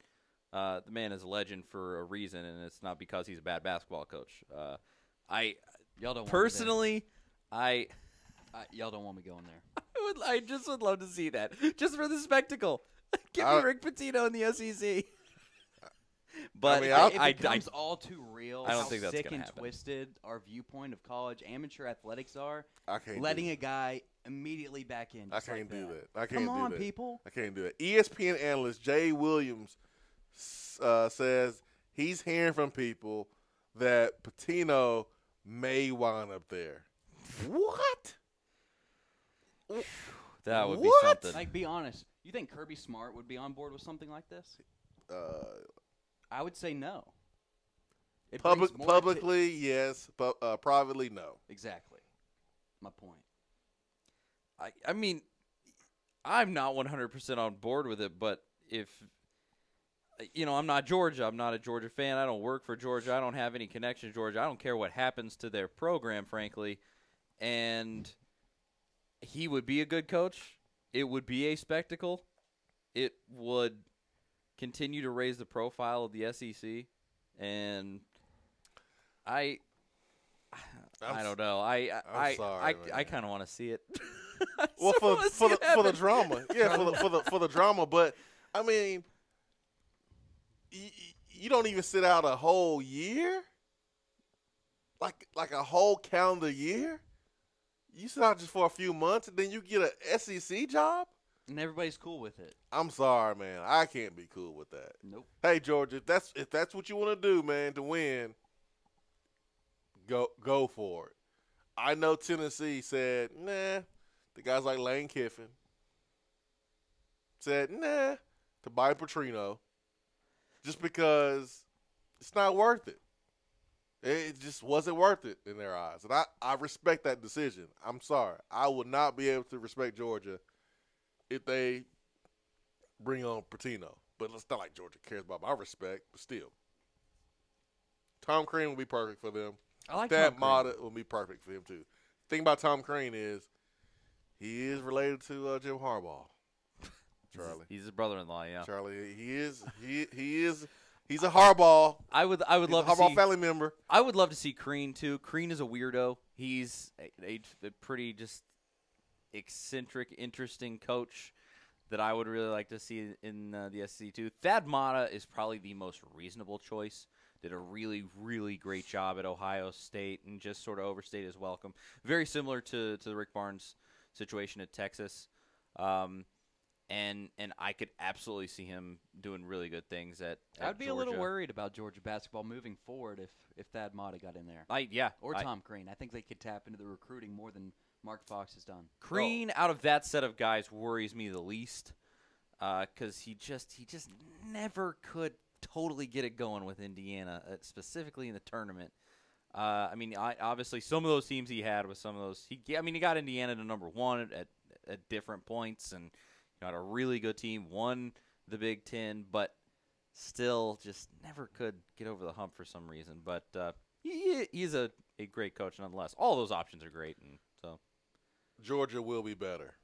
the man is a legend for a reason, and it's not because he's a bad basketball coach. Y'all don't personally, y'all don't want me going there. I just would love to see that, just for the spectacle. Give me Rick Pitino in the SEC. But it becomes all too real. I don't think that's sick gonna and happen. Twisted our viewpoint of college amateur athletics are. I can't letting a guy immediately back in. I can't do that. I can't Come do on, that. people. I can't do that. ESPN analyst Jay Williams says he's hearing from people that Pitino may wind up there. What? That would be something. Like, be honest. You think Kirby Smart would be on board with something like this? I would say no. Publicly, yes. But privately, no. Exactly. My point. I mean, I'm not 100% on board with it, but if I'm not Georgia. I'm not a Georgia fan. I don't work for Georgia. I don't have any connection to Georgia. I don't care what happens to their program, frankly. And he would be a good coach. It would be a spectacle. It would continue to raise the profile of the SEC. And I don't know. I'm sorry, I kind of want to see it. Well, for the drama, yeah, for the drama. But I mean, you don't even sit out a whole year? Like a whole calendar year? You sit out just for a few months and then you get a SEC job? And everybody's cool with it. I'm sorry, man. I can't be cool with that. Nope. Hey, Georgia, if that's what you want to do, man, to win, go for it. I know Tennessee said, nah, the guys like Lane Kiffin said, nah, to buy Petrino just because it's not worth it. It just wasn't worth it in their eyes. And I respect that decision. I'm sorry. I would not be able to respect Georgia if they bring on Patino. But it's not like Georgia cares about my respect, but still. Tom Crean will be perfect for them. I like that Tom Mata will be perfect for him too. The thing about Tom Crean is he is related to Jim Harbaugh. Charlie, he's his brother-in-law. Yeah, Charlie, he is. He's a Harbaugh. I would love a Harbaugh to see, family member. I would love to see Crean too. Crean is a weirdo. He's a pretty just eccentric, interesting coach that I would really like to see in the SEC too. Thad Matta is probably the most reasonable choice. Did a really, really great job at Ohio State and just sort of overstayed his welcome. Very similar to the Rick Barnes situation at Texas. And I could absolutely see him doing really good things at I'd be Georgia. a little worried about Georgia basketball moving forward if Thad Matta got in there. Or Tom Crean. I think they could tap into the recruiting more than Mark Fox has done. Crean, out of that set of guys, worries me the least because he just never could totally get it going with Indiana, specifically in the tournament. I mean, obviously, some of those teams he had with some of those. He got Indiana to number 1 at different points and got a really good team, won the Big Ten, but still just never could get over the hump for some reason. But he's a great coach nonetheless. All those options are great, and so Georgia will be better.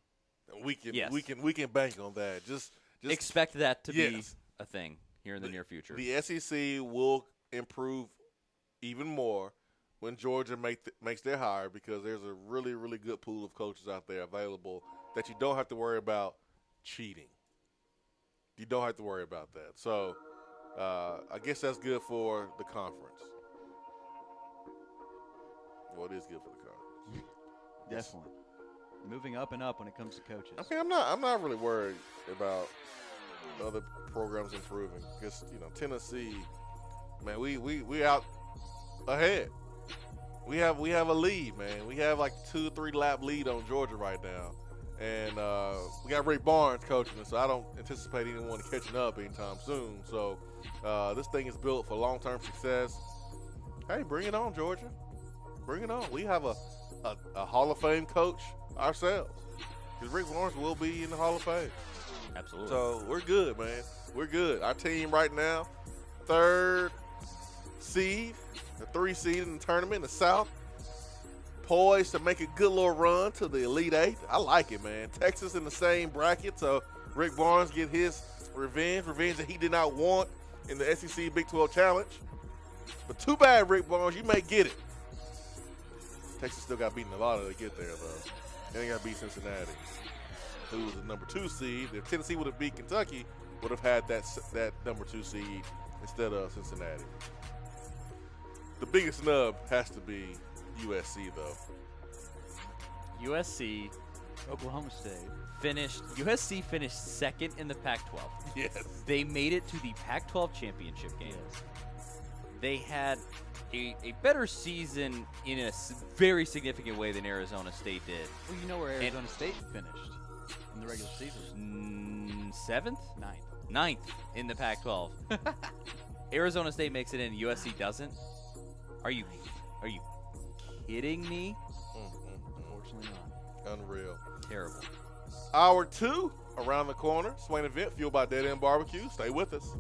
We can bank on that. Just expect that to be a thing here in the near future. The SEC will improve even more when Georgia makes their hire because there's a really, really good pool of coaches out there available that you don't have to worry about cheating. You don't have to worry about that. So I guess that's good for the conference. Well, it is good for the conference. Definitely. Moving up and up when it comes to coaches. I mean, I'm not really worried about other programs improving because Tennessee, man, we out ahead. We have a lead, man. We have like 2-3 lap lead on Georgia right now, and we got Rick Barnes coaching us, so I don't anticipate anyone catching up anytime soon. So this thing is built for long-term success. Hey, bring it on, Georgia. Bring it on. We have a Hall of Fame coach ourselves because Rick Barnes will be in the Hall of Fame. Absolutely. So we're good, man. We're good. Our team right now, 3rd seed, the 3 seed in the tournament in the South, poised to make a good little run to the Elite 8. I like it, man. Texas in the same bracket, so Rick Barnes get his revenge that he did not want in the SEC Big 12 Challenge. But too bad, Rick Barnes, you may get it. Texas still got beaten a lot to get there, though. And they got beat Cincinnati, who was the number 2 seed. If Tennessee would have beat Kentucky, would have had that number 2 seed instead of Cincinnati. The biggest snub has to be USC, though. USC, Oklahoma State. USC finished 2nd in the Pac-12. Yes. They made it to the Pac-12 championship game. Yes. They had a better season in a very significant way than Arizona State did. Well, you know where Arizona State finished in the regular season? 7th? 9th in the Pac-12. Arizona State makes it in, USC doesn't. Are you kidding me? Unfortunately not. Unreal. Terrible. Hour 2 around the corner. Swain Event fueled by Dead End Barbecue. Stay with us.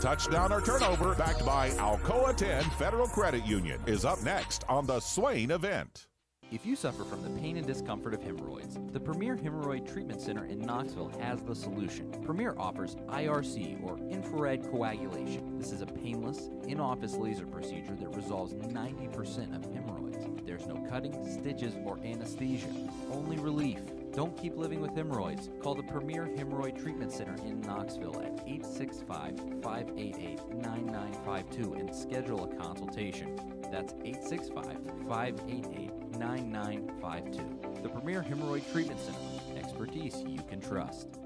Touchdown or turnover backed by Alcoa 10 Federal Credit Union is up next on the Swain Event. If you suffer from the pain and discomfort of hemorrhoids, the Premier Hemorrhoid Treatment Center in Knoxville has the solution. Premier offers IRC, or infrared coagulation. This is a painless, in-office laser procedure that resolves 90% of hemorrhoids. There's no cutting, stitches, or anesthesia. Only relief. Don't keep living with hemorrhoids. Call the Premier Hemorrhoid Treatment Center in Knoxville at 865-588-9952 and schedule a consultation. That's 865-588-9952. The Premier Hemorrhoid Treatment Center. Expertise you can trust.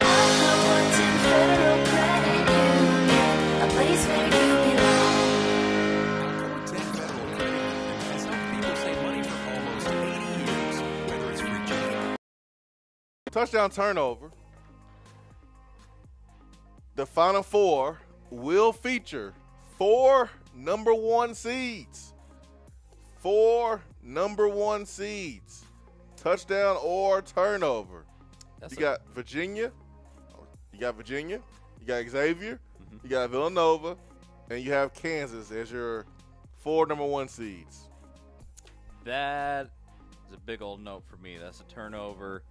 Federal Credit Union, a place where you belong. Alcoa 10 Federal Credit Union has helped people save money for almost 80 years, whether it's free checking. Touchdown turnover. The Final Four will feature 4 number 1 seeds. 4 number 1 seeds. Touchdown or turnover. You got Virginia. You got Xavier. You got Villanova. And you have Kansas as your 4 number 1 seeds. That is a big old note for me. That's a turnover.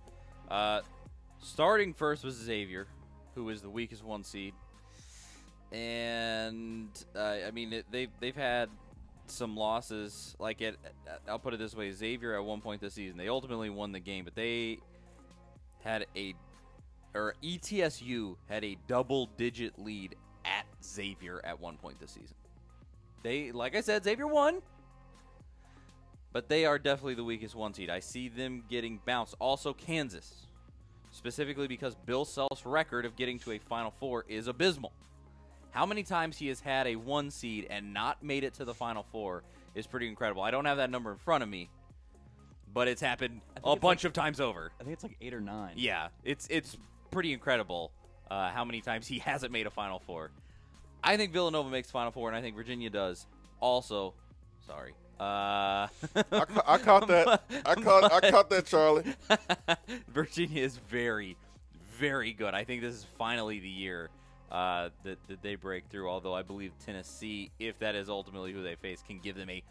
Starting first was Xavier, who is the weakest 1 seed. And, I mean, they've had some losses. Like, I'll put it this way. Xavier at one point this season, they ultimately won the game, but they had ETSU had a double-digit lead at Xavier at one point this season. They, like I said, Xavier won, but they are definitely the weakest 1 seed. I see them getting bounced. Also, Kansas, specifically because Bill Self's record of getting to a Final Four is abysmal. How many times he has had a 1 seed and not made it to the Final Four is pretty incredible. I don't have that number in front of me, but it's happened a bunch of times over. I think it's like 8 or 9. Yeah, it's pretty incredible how many times he hasn't made a Final Four. I think Villanova makes Final Four, and I think Virginia does. Also, sorry. I caught that. I caught that, Charlie. Virginia is very, very good. I think this is finally the year that they break through, although I believe Tennessee, if that is ultimately who they face, can give them a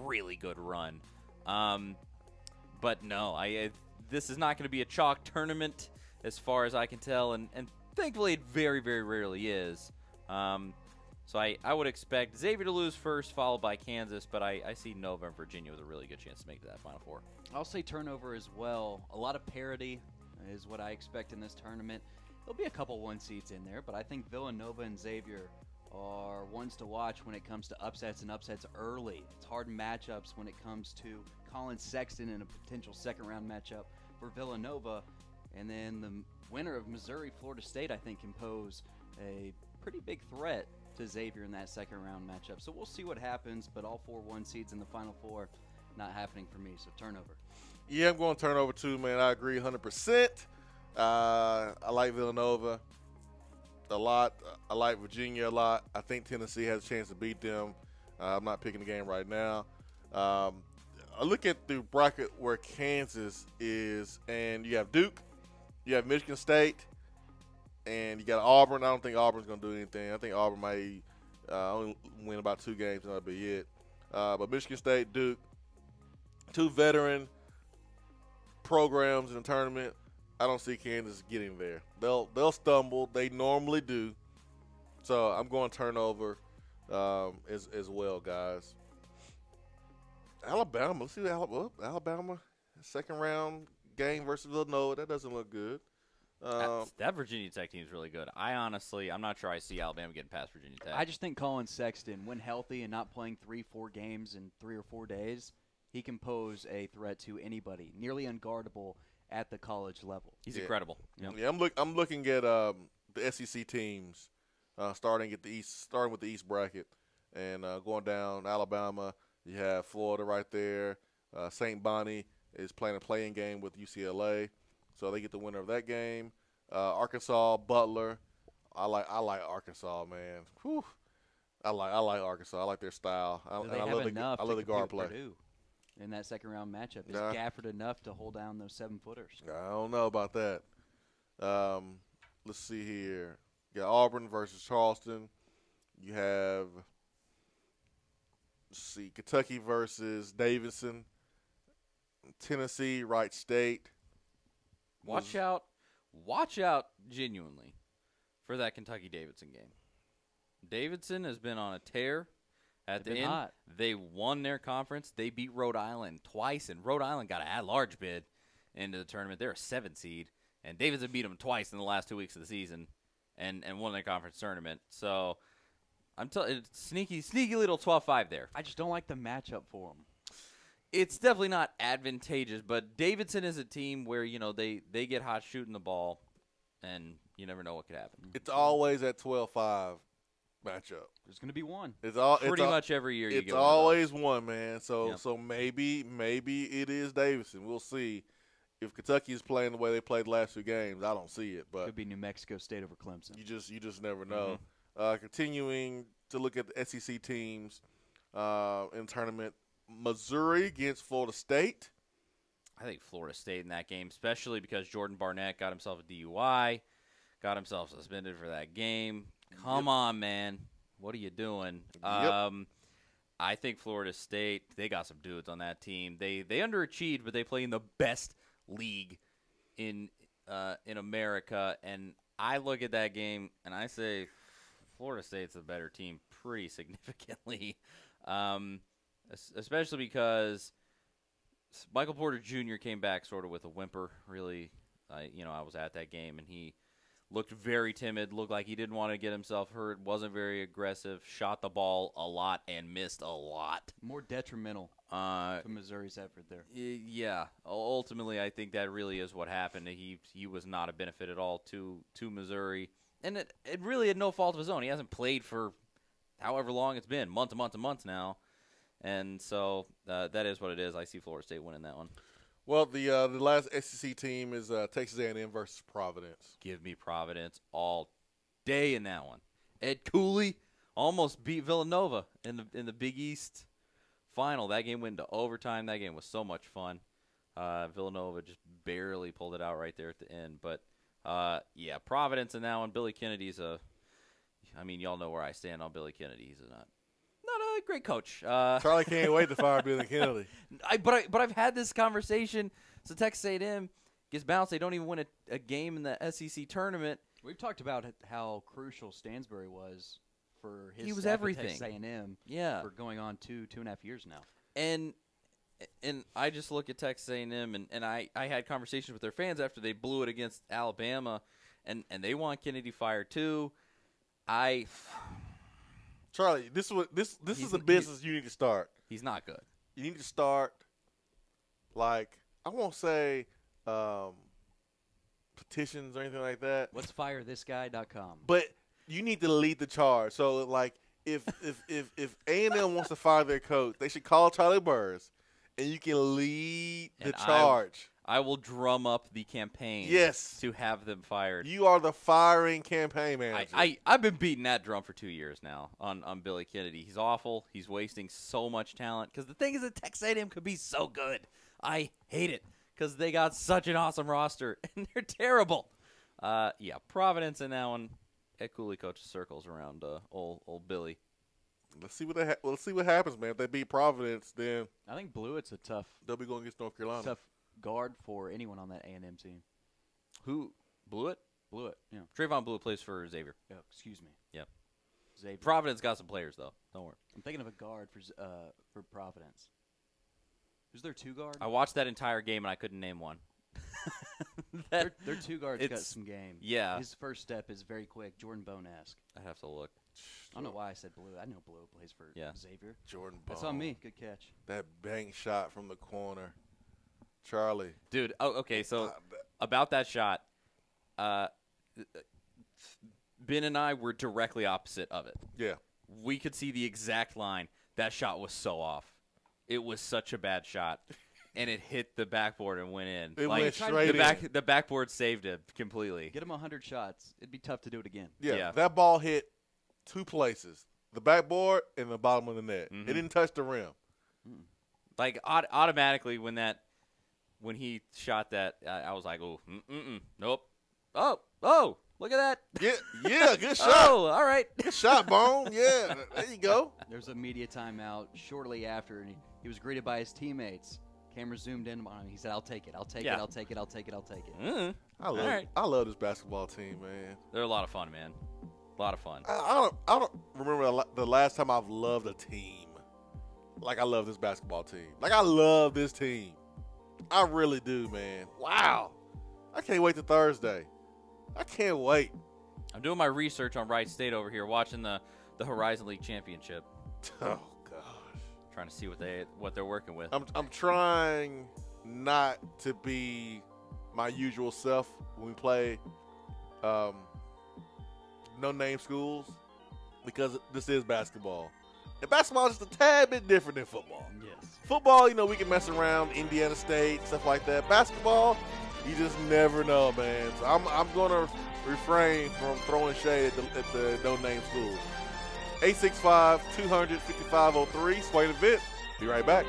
really good run. But no, this is not going to be a chalk tournament as far as I can tell, and thankfully it very, very rarely is. So I would expect Xavier to lose first, followed by Kansas, but I see Nova and Virginia with a really good chance to make it to that Final Four. I'll say turnover as well. A lot of parity is what I expect in this tournament. There'll be a couple 1 seeds in there, but I think Villanova and Xavier are ones to watch when it comes to upsets and upsets early. It's hard matchups when it comes to Colin Sexton in a potential second-round matchup for Villanova. And then the winner of Missouri-Florida State, I think, can pose a pretty big threat to Xavier in that second-round matchup. So we'll see what happens, but all 4 1 seeds in the Final Four, not happening for me, so turnover. Yeah, I'm going turnover too, man. I agree 100%. I like Villanova a lot. I like Virginia a lot. I think Tennessee has a chance to beat them. I'm not picking the game right now. I look at the bracket where Kansas is, and you have Duke, you have Michigan State, and you got Auburn. I don't think Auburn's going to do anything. I think Auburn might only win about 2 games, and that'll be it. But Michigan State, Duke, 2 veteran programs in the tournament. I don't see Kansas getting there. They'll stumble. They normally do. So I'm going turnover as well, guys. Alabama. Let's see Alabama second round game versus Villanova. That doesn't look good. That Virginia Tech team is really good. I'm not sure I see Alabama getting past Virginia Tech. I just think Colin Sexton, when healthy and not playing 3-4 games in 3 or 4 days, he can pose a threat to anybody. Nearly unguardable at the college level. He's incredible. Yep. Yeah, I'm looking at the SEC teams starting with the East bracket and going down Alabama. You have Florida right there. St. Bonnie is playing a playing game with UCLA, so they get the winner of that game. Arkansas, Butler. I like Arkansas, man. Whew. I like Arkansas. I like their style. I love the guard play. Purdue in that second round matchup. Is Gafford enough to hold down those 7-footers? I don't know about that. Let's see here. You got Auburn versus Charleston. You have, Kentucky versus Davidson. Tennessee, Wright State. Watch out genuinely for that Kentucky-Davidson game. Davidson has been on a tear at the end. Hot. They won their conference. They beat Rhode Island twice, and Rhode Island got an at-large bid into the tournament. They're a 7 seed, and Davidson beat them twice in the last 2 weeks of the season and won their conference tournament. So I'm telling you, sneaky little 12-5 there. I just don't like the matchup for them. It's definitely not advantageous, but Davidson is a team where, they get hot shooting the ball, and you never know what could happen. It's always at 12-5 matchup. There's going to be one. Pretty much every year. It's always one, man. So maybe it is Davidson. We'll see. If Kentucky is playing the way they played the last 2 games, I don't see it. But could be New Mexico State over Clemson. You just never know. Continuing to look at the SEC teams in the tournament. Missouri against Florida State. I think Florida State in that game, especially because Jordan Barnett got himself a DUI, got himself suspended for that game. Come on, man. What are you doing? I think Florida State, they got some dudes on that team. They underachieved, but they play in the best league in America. And I look at that game, and I say Florida State's a better team pretty significantly. Especially because Michael Porter Jr. came back sort of with a whimper. Really, I was at that game, and he looked very timid, looked like he didn't want to get himself hurt, wasn't very aggressive, shot the ball a lot and missed a lot. More detrimental to Missouri's effort there. Yeah. Ultimately, I think that really is what happened. He was not a benefit at all to Missouri. And it really had no fault of his own. He hasn't played for however long it's been, months and months and months now. And so that is what it is. I see Florida State winning that one. Well, the last SEC team is Texas A&M versus Providence. Give me Providence all day in that one. Ed Cooley almost beat Villanova in the Big East final. That game went into overtime. That game was so much fun. Villanova just barely pulled it out right there at the end. But, Providence in that one. Billy Kennedy's y'all know where I stand on Billy Kennedy. He's not a great coach. Charlie can't wait to fire Billy Kennedy. But I've had this conversation. So Texas A&M gets bounced. They don't even win a game in the SEC tournament. We've talked about how crucial Stansbury was for his he was staff everything. at Texas A&M. Yeah. For going on 2.5 years now. And I just look at Texas A&M, and I had conversations with their fans after they blew it against Alabama, and they want Kennedy fired too. Charlie, this is a business you need to start. He's not good. You need to start, I won't say petitions or anything like that. Let's firethisguy.com. But you need to lead the charge. So, if A&M wants to fire their coach, they should call Charlie Burrs, and you can lead the charge. I will drum up the campaign to have them fired. You are the firing campaign manager. I've been beating that drum for 2 years now on Billy Kennedy. He's awful. He's wasting so much talent. Because the thing is that Texas A&M could be so good. I hate it because they got such an awesome roster, and they're terrible. Providence in that one. Ed Cooley coaches circles around old Billy. Let's see what happens, man. If they beat Providence, then I think Blewett's a tough. They'll be going against North Carolina. Tough guard for anyone on that A&M team. Who? Blewett? Blewett, yeah. Trayvon Blewett plays for Xavier. Yeah, excuse me. Yep. Xavier. Providence got some players, though. Don't worry. I'm thinking of a guard for Providence. Who's their 2 guard? I watched that entire game, and I couldn't name one. Their 2 guards got some game. Yeah. His first step is very quick, Jordan Bone-esque. I have to look. I don't know why I said Blue. I know Blue plays for Xavier. Jordan Bone. That's on me. Good catch. That bank shot from the corner. Charlie. Dude, okay, so about that shot, Ben and I were directly opposite of it. Yeah. We could see the exact line. That shot was so off. It was such a bad shot. And it hit the backboard and went in. It went straight in. The backboard saved it completely. Get him 100 shots. It'd be tough to do it again. Yeah, that ball hit 2 places. The backboard and the bottom of the net. Mm-hmm. It didn't touch the rim. Automatically when he shot that, I was like, oh, nope. Oh, look at that. Yeah, good shot. Oh, all right. Good shot, Bone. Yeah, there you go. There's a media timeout shortly after, and he was greeted by his teammates. Camera zoomed in on him. He said, "I'll take it. I'll take it. Yeah. I'll take it. I'll take it. I'll take it." Mm. I love this basketball team, man. They're a lot of fun, man. A lot of fun. I don't remember the last time I've loved a team like I love this basketball team. Like, I love this team. I really do, man. Wow. I can't wait to Thursday. I can't wait. I'm doing my research on Wright State over here, watching the Horizon League Championship. Oh gosh. Trying to see what they're working with. I'm trying not to be my usual self when we play no-name schools, because this is basketball. And basketball is just a tad bit different than football. Yes. Football, we can mess around, Indiana State, stuff like that. Basketball, you just never know, man. So I'm going to refrain from throwing shade at the no-name schools. 865-200-5503, Swain Event. Be right back.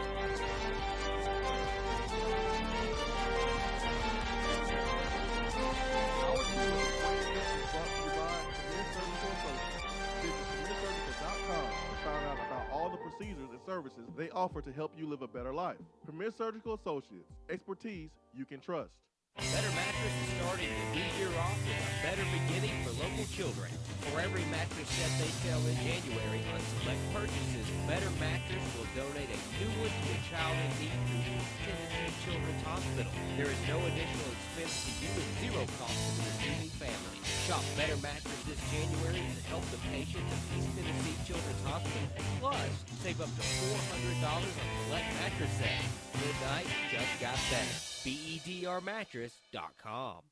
Procedures and services they offer to help you live a better life. Premier Surgical Associates, expertise you can trust. Better Mattress is starting the new year off with a better beginning for local children. For every mattress set they sell in January on select purchases, Better Mattress will donate a new one to a child in need through Tennessee Children's Hospital. There is no additional expense to you and zero cost to the receiving family. Shop Better Mattress this January to help the patients of East Tennessee Children's Hospital. Plus, save up to $400 on select mattress sets. Midnight just got better. BEDRmattress.com.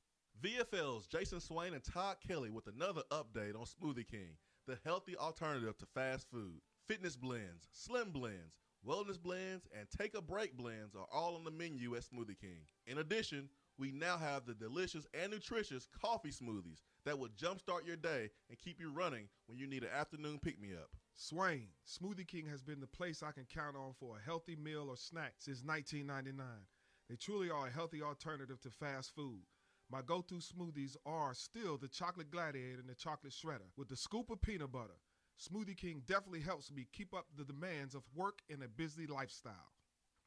VFL's Jason Swain and Todd Kelly with another update on Smoothie King, the healthy alternative to fast food. Fitness blends, slim blends, wellness blends, and take a break blends are all on the menu at Smoothie King. In addition, we now have the delicious and nutritious coffee smoothies that will jumpstart your day and keep you running when you need an afternoon pick-me-up. Swain, Smoothie King has been the place I can count on for a healthy meal or snack since 1999. They truly are a healthy alternative to fast food. My go-to smoothies are still the Chocolate Gladiator and the Chocolate Shredder with the scoop of peanut butter. Smoothie King definitely helps me keep up the demands of work and a busy lifestyle.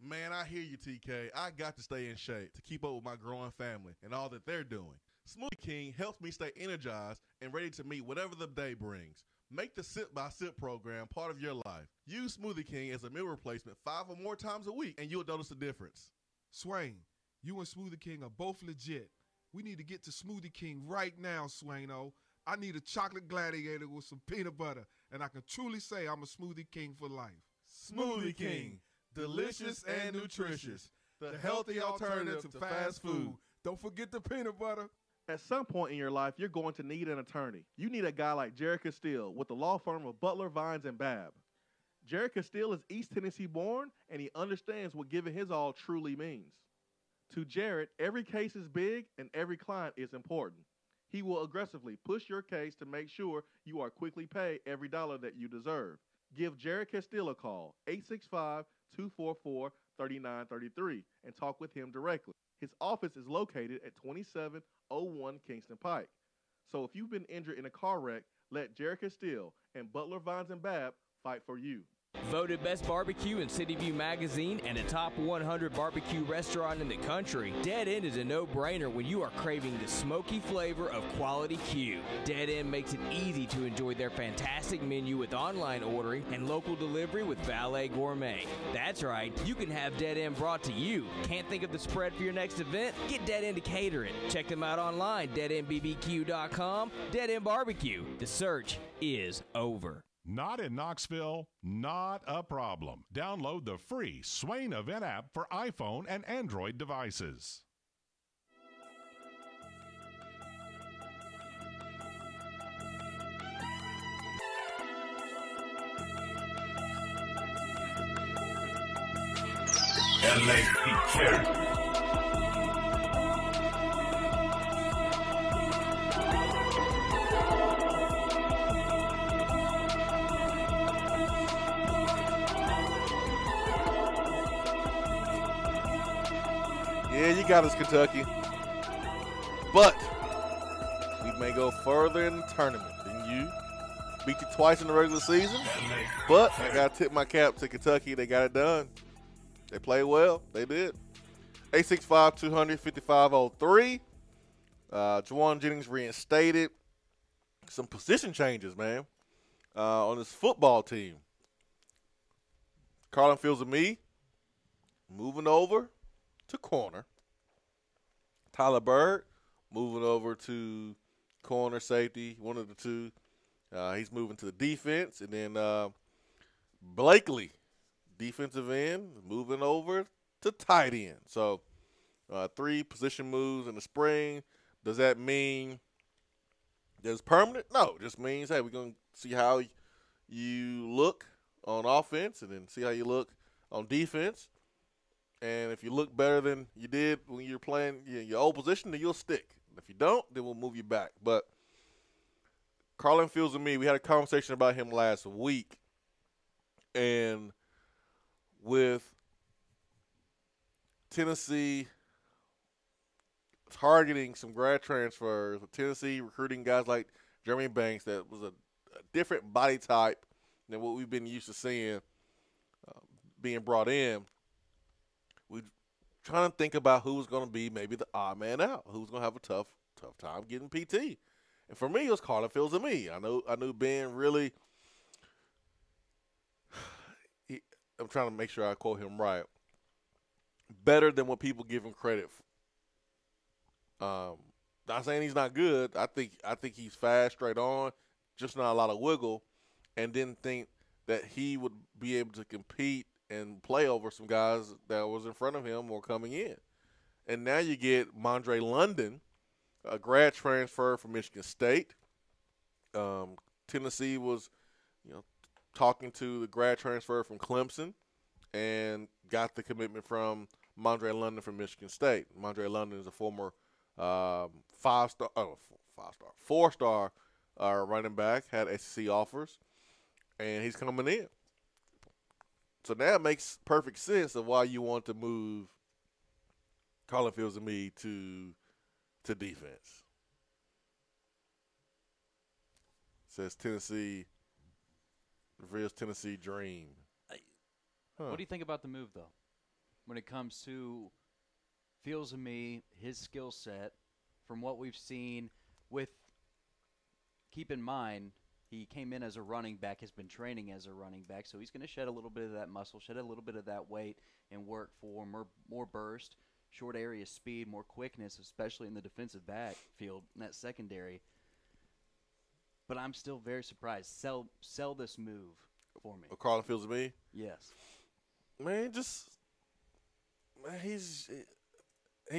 Man, I hear you, TK. I got to stay in shape to keep up with my growing family and all that they're doing. Smoothie King helps me stay energized and ready to meet whatever the day brings. Make the Sip by Sip program part of your life. Use Smoothie King as a meal replacement 5 or more times a week, and you'll notice a difference. Swain, you and Smoothie King are both legit. We need to get to Smoothie King right now, Swaino. I need a Chocolate Gladiator with some peanut butter, and I can truly say I'm a Smoothie King for life. Smoothie King, delicious and nutritious, the healthy alternative to fast food. Don't forget the peanut butter. At some point in your life, you're going to need an attorney. You need a guy like Jared Castile with the law firm of Butler, Vines, and Babb. Jared Castile is East Tennessee born, and he understands what giving his all truly means. To Jared, every case is big and every client is important. He will aggressively push your case to make sure you are quickly paid every dollar that you deserve. Give Jared Castile a call, 865-244-3933, and talk with him directly. His office is located at 2701 Kingston Pike. So if you've been injured in a car wreck, let Jared Castile and Butler, Vines, and Babb fight for you. Voted Best Barbecue in City View Magazine and a top 100 barbecue restaurant in the country, Dead End is a no-brainer when you are craving the smoky flavor of quality Q. Dead End makes it easy to enjoy their fantastic menu with online ordering and local delivery with Valet Gourmet. That's right, you can have Dead End brought to you. Can't think of the spread for your next event? Get Dead End to cater it. Check them out online, deadendbbq.com. Dead End Barbecue. The search is over. Not in Knoxville? Not a problem. Download the free Swain Event app for iPhone and Android devices. Yeah, you got us, Kentucky. But we may go further in the tournament than you. Beat you twice in the regular season. But I got to tip my cap to Kentucky. They got it done. They played well. They did. 865-200-5503. Juwan Jennings reinstated. Some position changes, man, on this football team. Carlin Fields and me moving over to corner. Tyler Bird moving over to corner safety, one of the two. He's moving to the defense. And then Blakely, defensive end, moving over to tight end. So 3 position moves in the spring. Does that mean that it's permanent? No, it just means, hey, we're going to see how you look on offense and then see how you look on defense. And if you look better than you did when you're playing your old position, then you'll stick. If you don't, then we'll move you back. But Carlin Fields and me, we had a conversation about him last week. And with Tennessee targeting some grad transfers, with Tennessee recruiting guys like Jeremy Banks, that was a different body type than what we've been used to seeing being brought in. We're trying to think about who's going to be maybe the odd man out, who's going to have a tough time getting PT. And for me, it was Carlin Fields and me. I knew Ben really – I'm trying to make sure I quote him right. Better than what people give him credit for. Not saying he's not good. I think he's fast, straight on, just not a lot of wiggle, and didn't think that he would be able to compete and play over some guys that was in front of him or coming in. And now you get Mondre London, a grad transfer from Michigan State. Tennessee was, talking to the grad transfer from Clemson and got the commitment from Mondre London from Michigan State. Mondre London is a former four-star running back, had SEC offers, and he's coming in. So now it makes perfect sense of why you want to move Carlin Fields and me to defense. Says Tennessee. Real Tennessee dream. What do you think about the move, though, when it comes to Fields and me, his skill set, from what we've seen with – keep in mind, he came in as a running back, has been training as a running back, so he's going to shed a little bit of that muscle, shed a little bit of that weight, and work for more burst, short area speed, more quickness, especially in the defensive backfield, in that secondary. But I'm still very surprised. Sell this move for me. Carlin Fields and me? Yes. Man, he's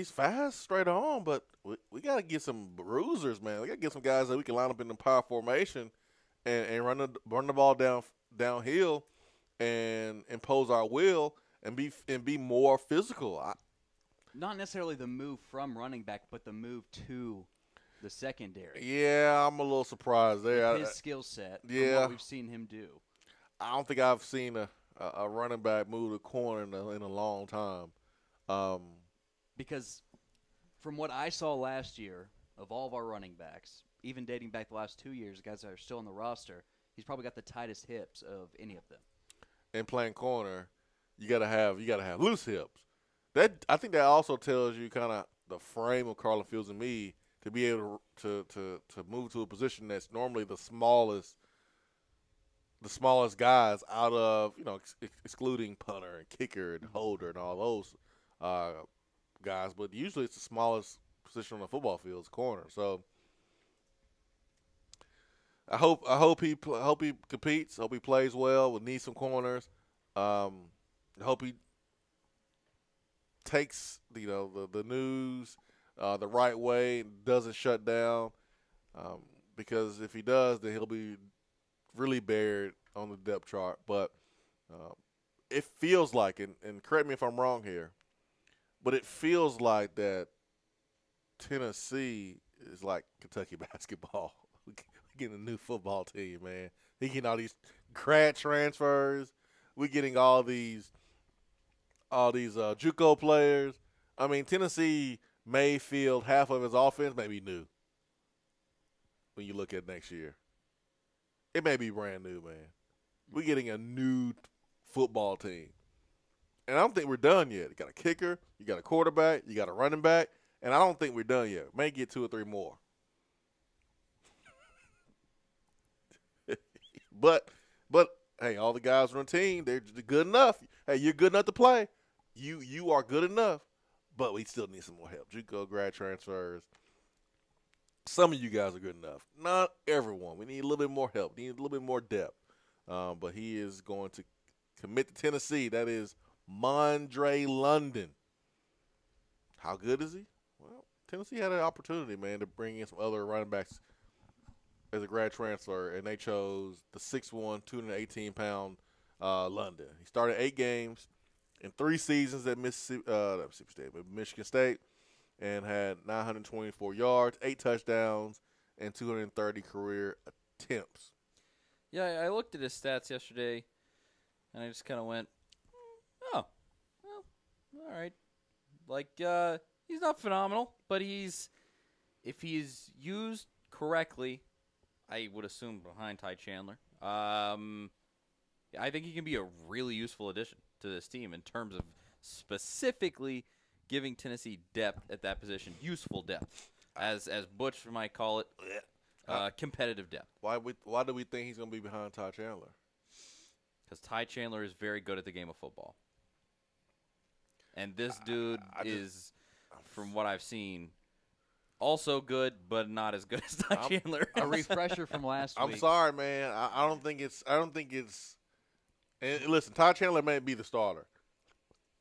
fast, straight on, but we got to get some bruisers, man. We got to get some guys that we can line up in the power formation and run the ball downhill and impose our will and be more physical. Not necessarily the move from running back, but the move to the secondary. Yeah, I'm a little surprised there. With his skill set, from what we've seen him do. I don't think I've seen a running back move the corner in a long time. Because from what I saw last year of all of our running backs, even dating back the last 2 years, guys that are still on the roster, he's probably got the tightest hips of any of them. And playing corner, you gotta have loose hips. I think that also tells you kind of the frame of Carlin Fields and me, to be able to move to a position that's normally the smallest guys out of, excluding punter and kicker and holder and all those guys. But usually it's the smallest position on the football field is corner. So I hope he competes. I hope he plays well. We need some corners. I hope he takes the news the right way, doesn't shut down, because if he does, then he'll be really buried on the depth chart. But it feels like, and correct me if I'm wrong here, but it feels like that Tennessee is like Kentucky basketball. We're getting a new football team, man. They're getting all these grad transfers. We're getting all these JUCO players. I mean, Tennessee may field half of his offense may be new when you look at next year. It may be brand new, man. We're getting a new football team. And I don't think we're done yet. You got a kicker, you got a quarterback, you got a running back, and I don't think we're done yet. May get 2 or 3 more. But hey, all the guys on the team, they're good enough. Hey, you're good enough to play. You are good enough, but we still need some more help. JUCO grad transfers. Some of you guys are good enough. Not everyone. We need a little bit more help. We need a little bit more depth. But he is going to commit to Tennessee. That is Mondre London. How good is he? Well, Tennessee had an opportunity, man, to bring in some other running backs as a grad transfer, and they chose the 6'1", 218-pound London. He started 8 games in 3 seasons at Mississippi State, Michigan State, and had 924 yards, 8 touchdowns, and 230 career attempts. Yeah, I looked at his stats yesterday, and I just kind of went, oh, well, all right. Like, he's not phenomenal, but if he's used correctly, I would assume behind Ty Chandler. I think he can be a really useful addition to this team in terms of specifically giving Tennessee depth at that position, useful depth, as Butch might call it, competitive depth. Why do we think he's going to be behind Ty Chandler? Because Ty Chandler is very good at the game of football. And this dude is, from what I've seen, also good, but not as good as Ty Chandler. A refresher from last week. I'm sorry, man. I don't think it's. And listen, Ty Chandler may be the starter,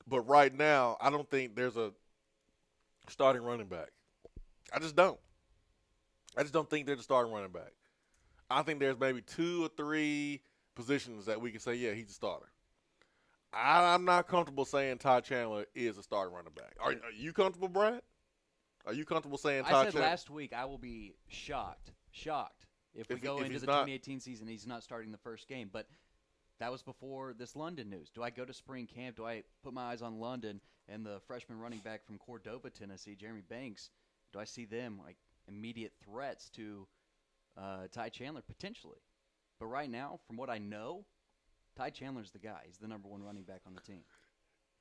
but right now, I don't think there's a starting running back. I just don't. I just don't think there's a starting running back. I think there's maybe 2 or 3 positions that we can say, yeah, he's a starter. I'm not comfortable saying Ty Chandler is a starting running back. Are you comfortable, Brad? Are you comfortable saying Ty Chandler? I said last week I will be shocked if we go into the 2018 season he's not starting the first game. But that was before this London news. Do I go to spring camp? Do I put my eyes on London and the freshman running back from Cordova, Tennessee, Jeremy Banks? Do I see them like immediate threats to Ty Chandler potentially? But right now, from what I know, Ty Chandler's the guy. He's the number 1 running back on the team.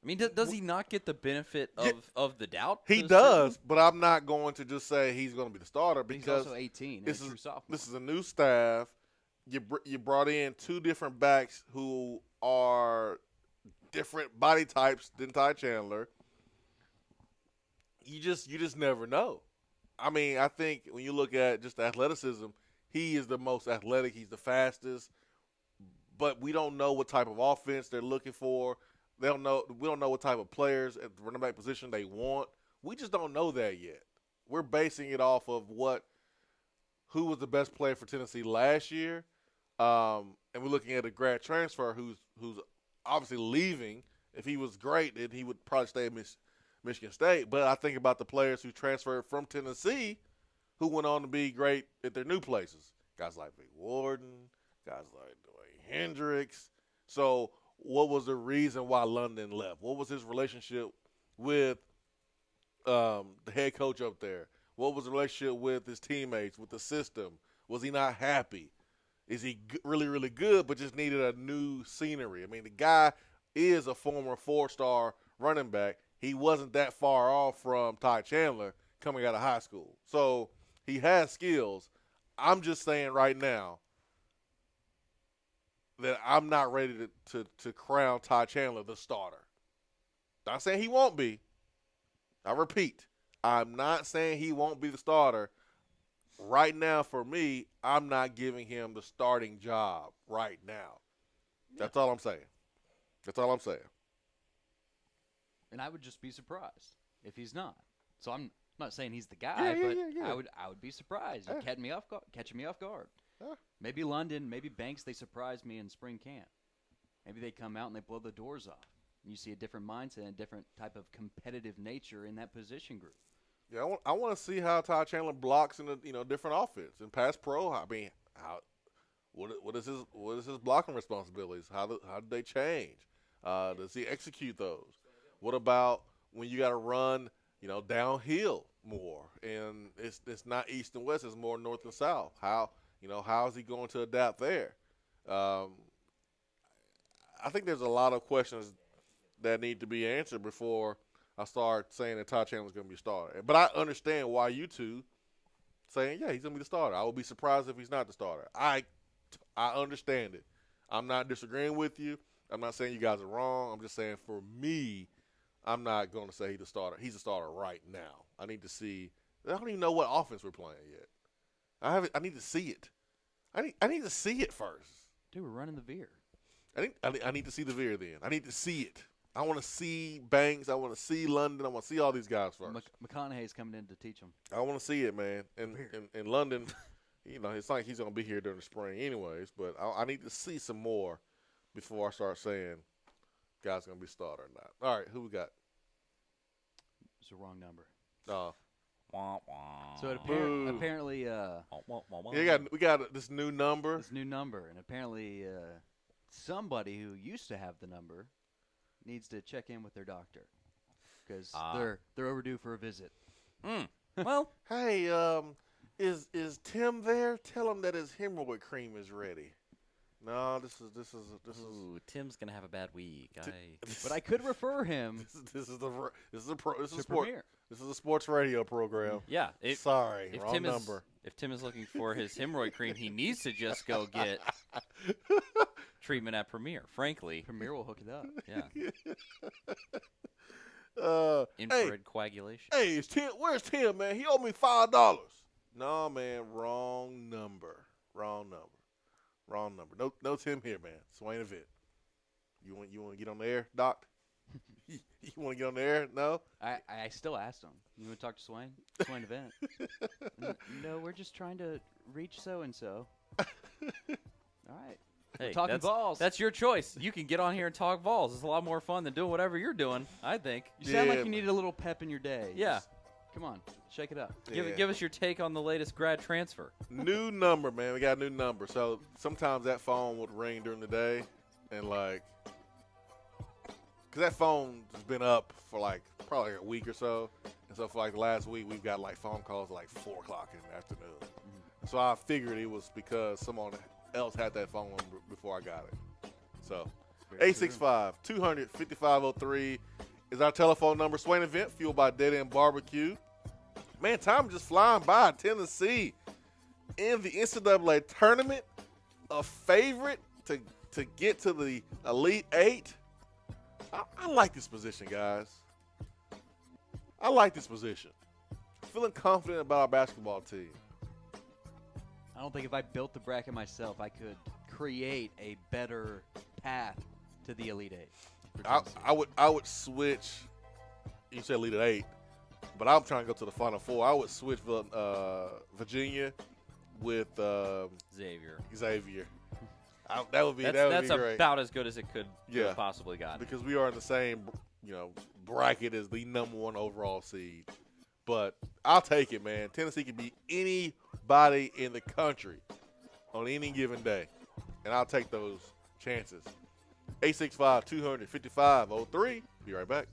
I mean, does he not get the benefit of the doubt? He does, but I'm not going to just say he's going to be the starter because he's also 18. This is a new staff. You brought in 2 different backs who are different body types than Ty Chandler. You just never know. I mean, I think when you look at just athleticism, he is the most athletic. He's the fastest. But we don't know what type of offense they're looking for. We don't know what type of players at the running back position they want. We just don't know that yet. We're basing it off of who was the best player for Tennessee last year, and we're looking at a grad transfer who's obviously leaving. If he was great, then he would probably stay at Michigan State. But I think about the players who transferred from Tennessee, who went on to be great at their new places. Guys like Vic Warden, guys like Dwayne Hendricks. So what was the reason why London left? What was his relationship with the head coach up there? What was the relationship with his teammates, with the system? Was he not happy? Is he really, really good but just needed a new scenery? I mean, the guy is a former 4-star running back. He wasn't that far off from Ty Chandler coming out of high school. So he has skills. I'm just saying right now that I'm not ready to crown Ty Chandler the starter. Not saying he won't be. I repeat, I'm not saying he won't be the starter. Right now, for me, I'm not giving him the starting job right now. That's all I'm saying. That's all I'm saying. And I would just be surprised if he's not. So I'm not saying he's the guy, but I would be surprised. You're catching me off guard. Maybe London, maybe Banks, they surprise me in spring camp. Maybe they come out and they blow the doors off. And you see a different mindset and a different type of competitive nature in that position group. Yeah, I want to see how Ty Chandler blocks in a different offense. In pass pro, I mean, what is his blocking responsibilities? How do they change? Does he execute those? What about when you got to run, downhill more, and it's not east and west, it's more north and south? How is he going to adapt there? I think there's a lot of questions that need to be answered before I start saying that Todd Chandler's going to be a starter. But I understand why you two saying, yeah, he's going to be the starter. I would be surprised if he's not the starter. I understand it. I'm not disagreeing with you. I'm not saying you guys are wrong. I'm just saying for me, I'm not going to say he's the starter. He's the starter right now. I need to see. I don't even know what offense we're playing yet. I need to see it. I need to see it first. Dude, we're running the veer. I need to see the veer then. I need to see it. I want to see Banks. I want to see London. I want to see all these guys first. McConaughey's coming in to teach them. I want to see it, man. And in London, you know, it's like he's going to be here during the spring anyways, but I need to see some more before I start saying guy's going to be starter or not. All right, who we got? It's the wrong number. So apparently, we got this new number. And apparently, somebody who used to have the number needs to check in with their doctor because they're overdue for a visit. Well, hey, is Tim there? Tell him that his hemorrhoid cream is ready. No, this is. Ooh, Tim's gonna have a bad week. But I could refer him. This is a sport. Premier. This is a sports radio program. Yeah. Sorry, if wrong Tim number. If Tim is looking for his hemorrhoid cream, he needs to just go get treatment at Premier. Frankly, Premier will hook it up. Yeah. Infrared coagulation. Hey, where's Tim, man? He owed me $5. No, man, wrong number. No Tim here, man. Swain Event. You want to get on the air, Doc? You want to get on the air? No? I still asked him. You want to talk to Swain? Swain Event. No, we're just trying to reach so-and-so. All right. Hey, talking balls. That's your choice. You can get on here and talk balls. It's a lot more fun than doing whatever you're doing, I think. You sound like you needed a little pep in your day. Yeah. Just, come on. Shake it up. Give us your take on the latest grad transfer. New number, man. We got a new number. So sometimes that phone would ring during the day and because that phone has been up for probably a week or so. And so for the last week, we've got phone calls at 4 o'clock in the afternoon. Mm-hmm. So I figured it was because someone else had that phone before I got it. So 865-200-5503 is our telephone number. Swain Event, fueled by Dead End Barbecue. Man, time just flying by. Tennessee in the NCAA tournament, a favorite to get to the Elite Eight. I like this position, guys. I like this position. Feeling confident about our basketball team. I don't think if I built the bracket myself, I could create a better path to the Elite Eight. I would switch. You said Elite Eight, but I'm trying to go to the Final Four. I would switch Virginia with Xavier. That would be great. That's about as good as it could have possibly gotten. Because we are in the same bracket as the #1 overall seed. But I'll take it, man. Tennessee can beat anybody in the country on any given day. And I'll take those chances. 865-200-5503. Be right back.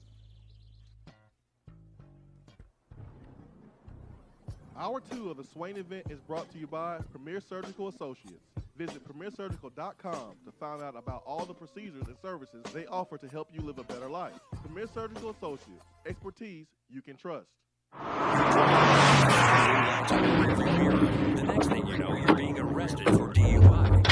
Hour 2 of the Swain Event is brought to you by Premier Surgical Associates. Visit premiersurgical.com to find out about all the procedures and services they offer to help you live a better life. Premier Surgical Associates. Expertise you can trust. The next thing you know, you're being arrested for DUI.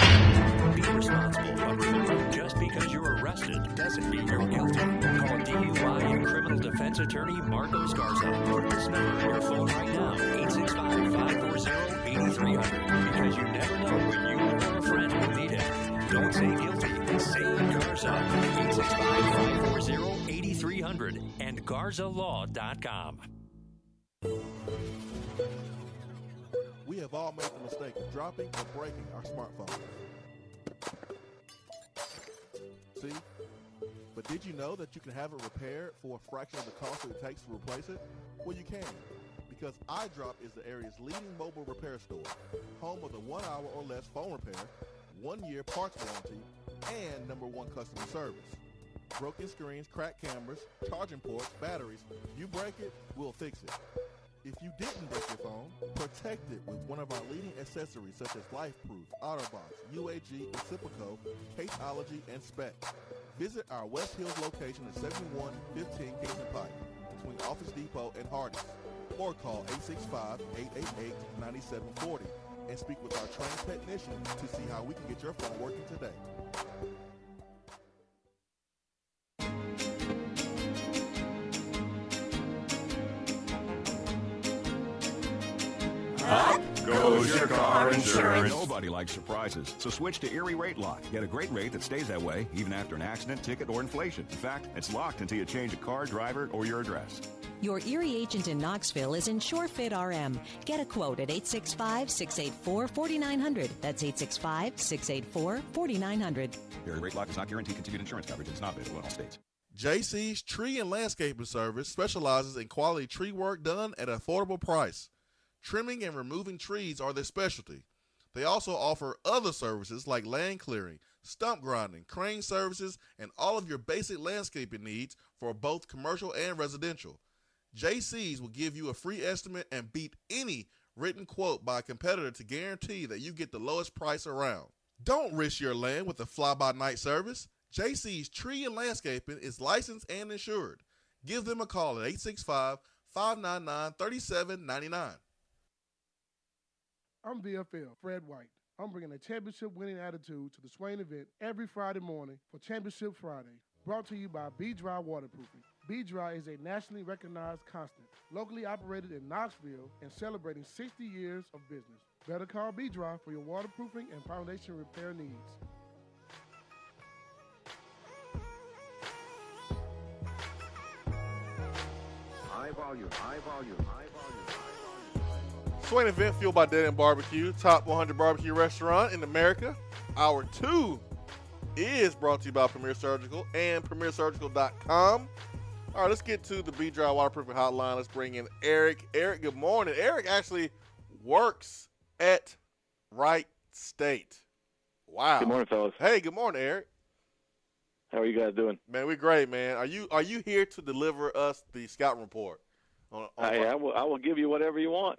Be responsible, but remember, just because you're arrested doesn't mean you're guilty. Call DUI and criminal defense attorney Marcos Garza. Put this number in your phone right now, 865-540-8300, because you never know when you or a friend will need it. Don't say guilty, say Garza. 865-540-8300 and GarzaLaw.com. We have all made the mistake of dropping or breaking our smartphone. See? But did you know that you can have it repaired for a fraction of the cost it takes to replace it? Well, you can. Because iDrop is the area's leading mobile repair store, home of the 1 hour or less phone repair, 1 year parts warranty, and #1 customer service. Broken screens, cracked cameras, charging ports, batteries. You break it, we'll fix it. If you didn't break your phone, protect it with one of our leading accessories such as LifeProof, OtterBox, UAG, Reciproco, Caseology, and Spec. Visit our West Hills location at 7115 Kingston Pike between Office Depot and Hardee's, or call 865-888-9740 and speak with our trained technician to see how we can get your phone working today. Goes your car insurance. Nobody likes surprises, so switch to Erie Rate Lock. Get a great rate that stays that way even after an accident, ticket, or inflation. In fact, it's locked until you change a car, driver, or your address. Your Erie agent in Knoxville is InsureFit RM. Get a quote at 865-684-4900. That's 865-684-4900. Erie Rate Lock does not guarantee continued insurance coverage. It's not available in all states. JC's Tree and Landscaping Service specializes in quality tree work done at an affordable price. Trimming and removing trees are their specialty. They also offer other services like land clearing, stump grinding, crane services, and all of your basic landscaping needs for both commercial and residential. JC's will give you a free estimate and beat any written quote by a competitor to guarantee that you get the lowest price around. Don't risk your land with a fly-by-night service. JC's Tree and Landscaping is licensed and insured. Give them a call at 865-599-3799. I'm VFL, Fred White. I'm bringing a championship-winning attitude to the Swain event every Friday morning for Championship Friday, brought to you by B-Dry Waterproofing. B-Dry is a nationally recognized constant, locally operated in Knoxville and celebrating 60 years of business. Better call B-Dry for your waterproofing and foundation repair needs. High volume, high volume, high volume, high volume. Swain Event fueled by Dead End Barbecue, top 100 barbecue restaurant in America. Hour 2 is brought to you by Premier Surgical and PremierSurgical.com. All right, let's get to the B-Dry Waterproofing Hotline. Let's bring in Eric. Eric, good morning. Eric actually works at Wright State. Wow. Good morning, fellas. Hey, good morning, Eric. How are you guys doing? Man, we're great, man. Are you here to deliver us the scouting report? I will give you whatever you want.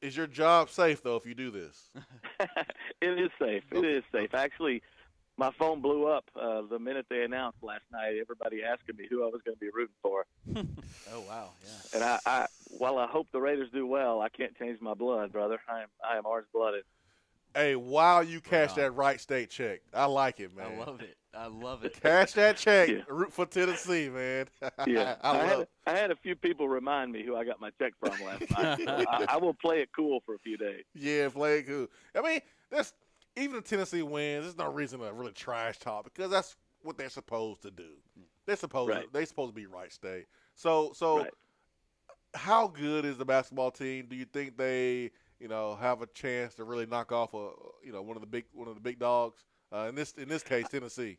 Is your job safe, though, if you do this? It is safe. Okay. It is safe. Actually, my phone blew up the minute they announced last night. Everybody asking me who I was going to be rooting for. Oh, wow, yeah. And I while I hope the Raiders do well, I can't change my blood, brother. I am orange-blooded. Hey, wow, you cashed that Wright State check. I like it, man. I love it. I love it. Cash that check. Yeah. Root for Tennessee, man. Yeah, I had a few people remind me who I got my check from last night. So I will play it cool for a few days. Yeah, play it cool. I mean, even if Tennessee wins, there's no reason to really trash talk because that's what they're supposed to do. They're supposed to be Wright State. So right. How good is the basketball team? Do you think they have a chance to really knock off one of the big dogs? In this case, Tennessee.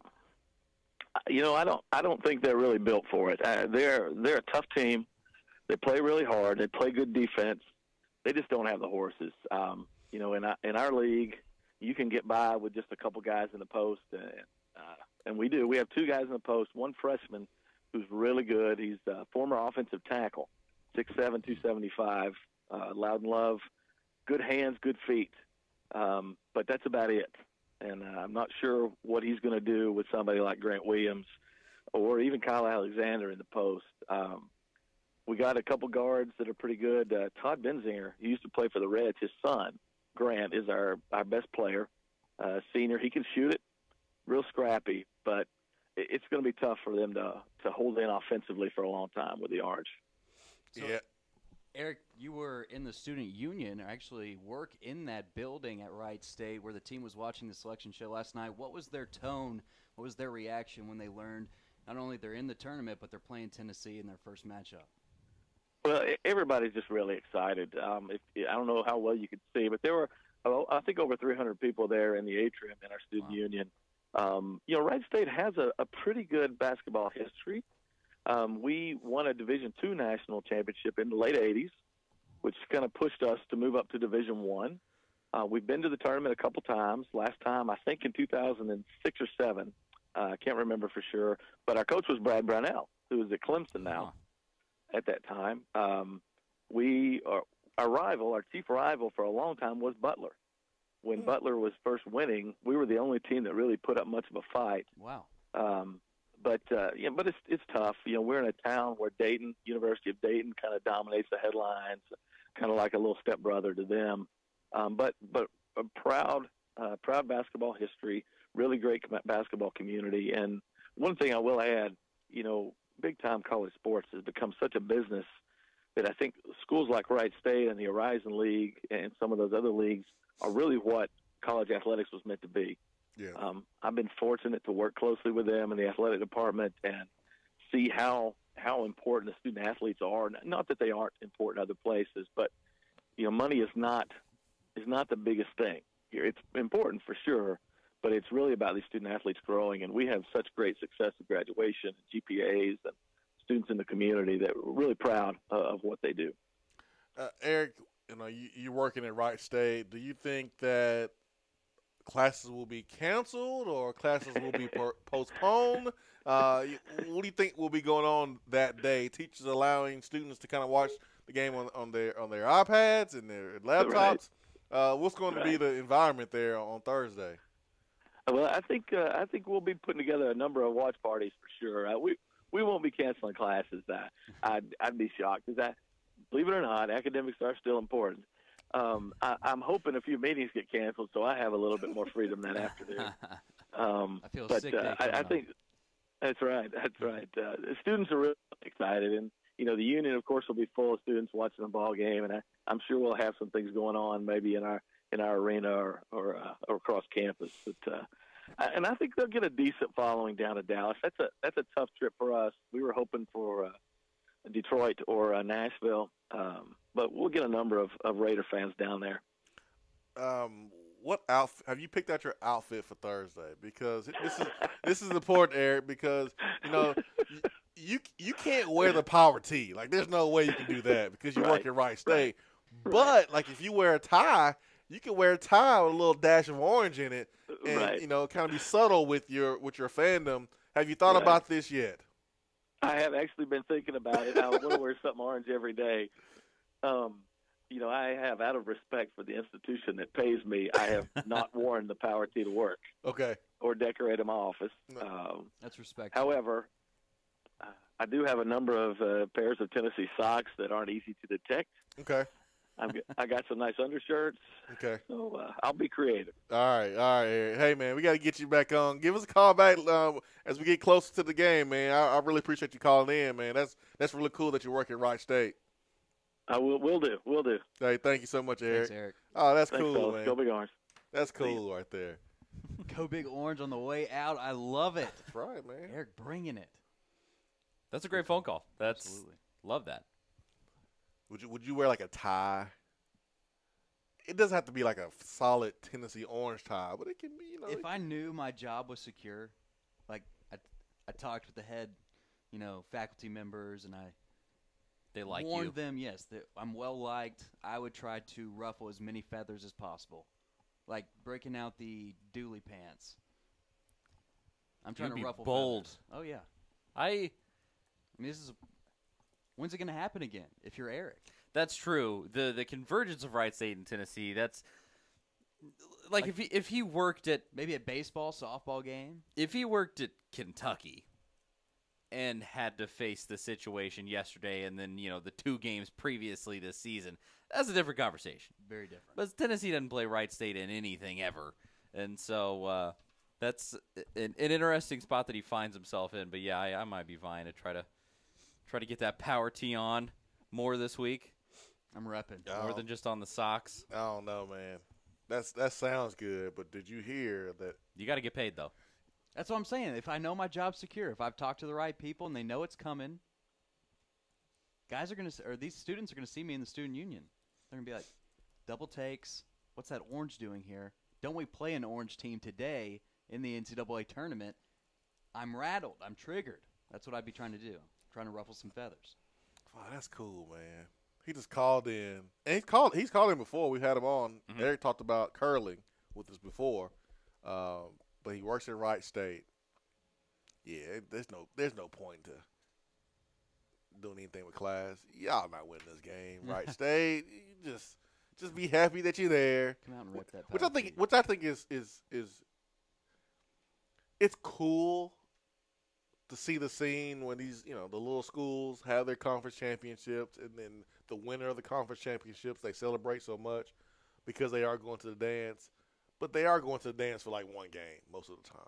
I don't think they're really built for it. They're a tough team. They play really hard. They play good defense. They just don't have the horses. In our league, you can get by with just a couple guys in the post, and we do. We have two guys in the post. One freshman who's really good. He's a former offensive tackle, 6'7", 275, Loudon Love. Good hands, good feet, but that's about it. And I'm not sure what he's going to do with somebody like Grant Williams or even Kyle Alexander in the post. We got a couple guards that are pretty good. Todd Benzinger, he used to play for the Reds. His son, Grant, is our best player, senior. He can shoot it, real scrappy, but it's going to be tough for them to hold in offensively for a long time with the Orange. So, Eric, you were in the student union, or actually work in that building at Wright State where the team was watching the selection show last night. What was their tone? What was their reaction when they learned not only they're in the tournament, but they're playing Tennessee in their first matchup? Well, everybody's just really excited. I don't know how well you could see, but there were, I think, over 300 people there in the atrium in our student union. Wright State has a pretty good basketball history. We won a Division II national championship in the late 80s, which kind of pushed us to move up to Division I. We've been to the tournament a couple times. Last time, I think in 2006 or 7. I can't remember for sure. But our coach was Brad Brownell, who is at Clemson now at that time. Our chief rival for a long time was Butler. When Butler was first winning, we were the only team that really put up much of a fight. Wow. But it's tough. We're in a town where Dayton, University of Dayton, kind of dominates the headlines, kind of like a little stepbrother to them. But a proud basketball history, really great basketball community. And one thing I will add, big time college sports has become such a business that I think schools like Wright State and the Horizon League and some of those other leagues are really what college athletics was meant to be. Yeah. I've been fortunate to work closely with them in the athletic department and see how important the student athletes are. Not that they aren't important other places, but money is not the biggest thing here. It's important for sure, but it's really about these student athletes growing, and we have such great success at graduation, GPAs, and students in the community that we're really proud of what they do. Eric, you're working at Wright State. Do you think that classes will be canceled or classes will be postponed? What do you think will be going on that day? Teachers allowing students to kind of watch the game on their iPads and their laptops. Right. What's going to be the environment there on Thursday? Well, I think we'll be putting together a number of watch parties for sure. We won't be canceling classes. I'd be shocked because believe it or not, academics are still important. I'm hoping a few meetings get canceled so I have a little bit more freedom that afternoon. I feel sick. I think that's right. That's right. The students are really excited, and the union, of course, will be full of students watching the ball game, and I'm sure we'll have some things going on maybe in our arena or across campus. But and I think they'll get a decent following down to Dallas. That's a tough trip for us. We were hoping for Detroit or Nashville, but we'll get a number of Raider fans down there. What outfit have you picked out your outfit for Thursday? Because this is important, Eric. Because you can't wear the power tee. Like there's no way you can do that because you work at Wright State. But like if you wear a tie, you can wear a tie with a little dash of orange in it, and kind of be subtle with your fandom. Have you thought about this yet? I have actually been thinking about it. I want to wear something orange every day. I have, out of respect for the institution that pays me, I have not worn the power tee to work. Okay. Or decorated my office. That's respect. However, I do have a number of pairs of Tennessee socks that aren't easy to detect. Okay. I got some nice undershirts. Okay. So I'll be creative. All right, Eric. Hey, man, we got to get you back on. Give us a call back as we get closer to the game, man. I really appreciate you calling in, man. That's really cool that you work at Wright State. I will do. Hey, thank you so much, Eric. Thanks, Eric. Oh, that's Thanks, cool, fellas. man. Go Big Orange. That's cool right there. Go Big Orange on the way out. I love it. That's right, man. Eric bringing it. That's a great phone call. Absolutely. Love that. Would you wear like a tie? It doesn't have to be like a solid Tennessee orange tie, but it can be, If I knew my job was secure, like I talked with the head, faculty members, and they like warned them, yes, that I'm well liked. I would try to ruffle as many feathers as possible, like breaking out the Dooley pants. I'm trying to ruffle bold. feathers. Oh yeah. I mean, when's it going to happen again? If you're Eric. That's true. The convergence of Wright State and Tennessee. That's like if he worked at maybe a baseball, softball game. If he worked at Kentucky and had to face the situation yesterday, and then the 2 games previously this season, that's a different conversation. Very different. But Tennessee doesn't play Wright State in anything ever, and so that's an interesting spot that he finds himself in. But yeah, I might be vying to try to get that power tee on more this week. I'm repping. More than just on the socks. I don't know, man. That sounds good, but did you hear that? You got to get paid, though. That's what I'm saying. If I know my job's secure, if I've talked to the right people and they know it's coming, these students are going to see me in the student union. They're going to be like, double takes. What's that orange doing here? Don't we play an orange team today in the NCAA tournament? I'm rattled. I'm triggered. That's what I'd be trying to do. Trying to ruffle some feathers. Oh, that's cool, man. He just called in, and he's called in before. We had him on. Mm-hmm. Eric talked about curling with us before, but he works at Wright State. Yeah, there's no point to doing anything with class. Y'all not winning this game, Wright State. You just be happy that you're there. Come out and rip that. Which I think is it's cool to see the scene when these, the little schools have their conference championships, and then the winner of the conference championships, they celebrate so much because they are going to the dance. But they are going to the dance for like one game most of the time.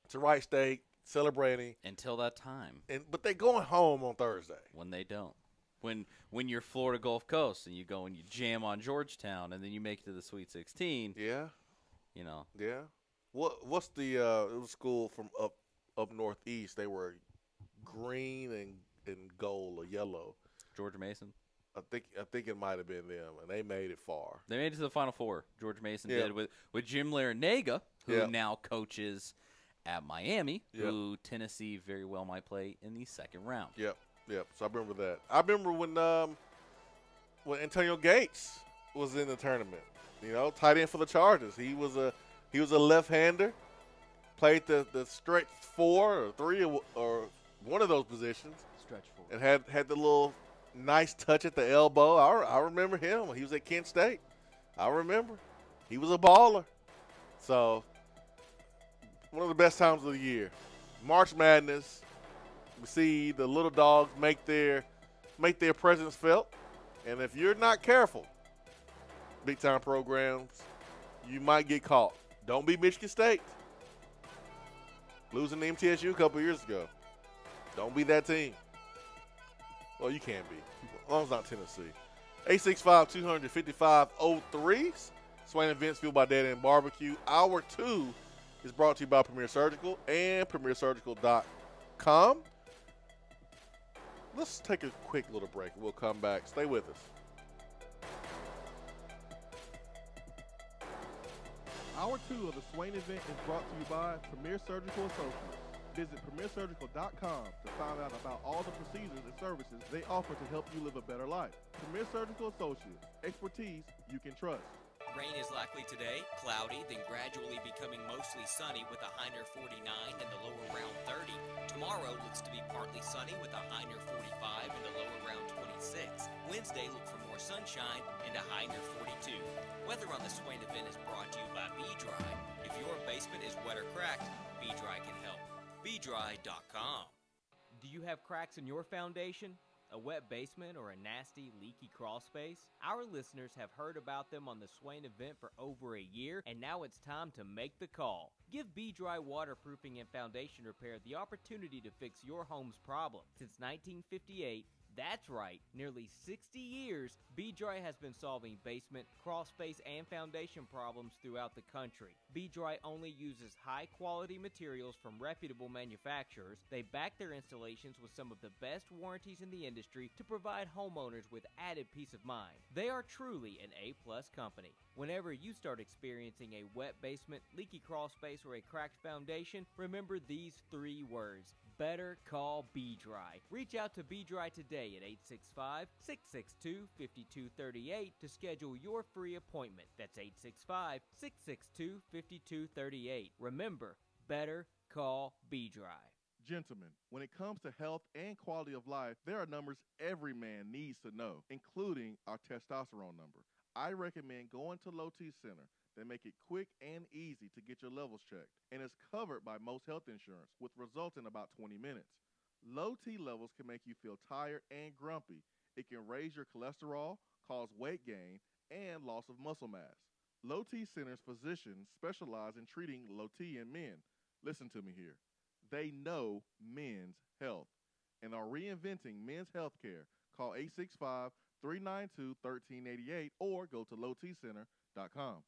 It's a right stake, celebrating. Until that time. But they're going home on Thursday. When they don't. When you're Florida Gulf Coast and you go and you jam on Georgetown and then you make it to the Sweet 16. Yeah. Yeah. What's the it was school from up northeast? They were green and gold or yellow. George Mason. I think it might have been them, and they made it far. They made it to the Final Four. George Mason did with Jim Larinaga, who now coaches at Miami, who Tennessee very well might play in the second round. Yep. So I remember that. I remember when Antonio Gates was in the tournament. Tight end for the Chargers. He was a left-hander. Played the stretch 4 or 3 or one of those positions. Stretch 4. And had the little nice touch at the elbow. I remember him. He was at Kent State. I remember. He was a baller. So, one of the best times of the year. March Madness. We see the little dogs make their presence felt. And if you're not careful, big-time programs, you might get caught. Don't be Michigan State. Losing to MTSU a couple years ago. Don't be that team. Well, you can be, as long as it's not Tennessee. 865-200-5503. Swain Events fueled by Dead End Barbecue. Hour 2 is brought to you by Premier Surgical and PremierSurgical.com. Let's take a quick little break. We'll come back. Stay with us. Hour 2 of the Swain event is brought to you by Premier Surgical Associates. Visit PremierSurgical.com to find out about all the procedures and services they offer to help you live a better life. Premier Surgical Associates. Expertise you can trust. Rain is likely today, cloudy, then gradually becoming mostly sunny with a high near 49 and the lower around 30. Tomorrow looks to be partly sunny with a high near 45 and the lower around 26. Wednesday, look for more sunshine and a high near 42. Weather on the Swain event is brought to you by B-Dry. If your basement is wet or cracked, B-Dry can help. BDry.com. Do you have cracks in your foundation? A wet basement or a nasty, leaky crawl space? Our listeners have heard about them on the Swain event for over a year, and now it's time to make the call. Give B-Dry Waterproofing and Foundation Repair the opportunity to fix your home's problem. Since 1958, that's right, nearly 60 years, B-Dry has been solving basement, crawl space, and foundation problems throughout the country. B-Dry only uses high-quality materials from reputable manufacturers. They back their installations with some of the best warranties in the industry to provide homeowners with added peace of mind. They are truly an A-plus company. Whenever you start experiencing a wet basement, leaky crawl space, or a cracked foundation, remember these 3 words. Better call B-Dry. Reach out to B-Dry today at 865-662-5238 to schedule your free appointment. That's 865-662-5238. Remember, better call B-Dry. Gentlemen, when it comes to health and quality of life, there are numbers every man needs to know, including our testosterone number. I recommend going to Low T Center. They make it quick and easy to get your levels checked, and is covered by most health insurance, with results in about 20 minutes. Low T levels can make you feel tired and grumpy. It can raise your cholesterol, cause weight gain, and loss of muscle mass. Low T Center's physicians specialize in treating low T in men. Listen to me here. They know men's health and are reinventing men's health care. Call 865-392-1388 or go to lowtcenter.com.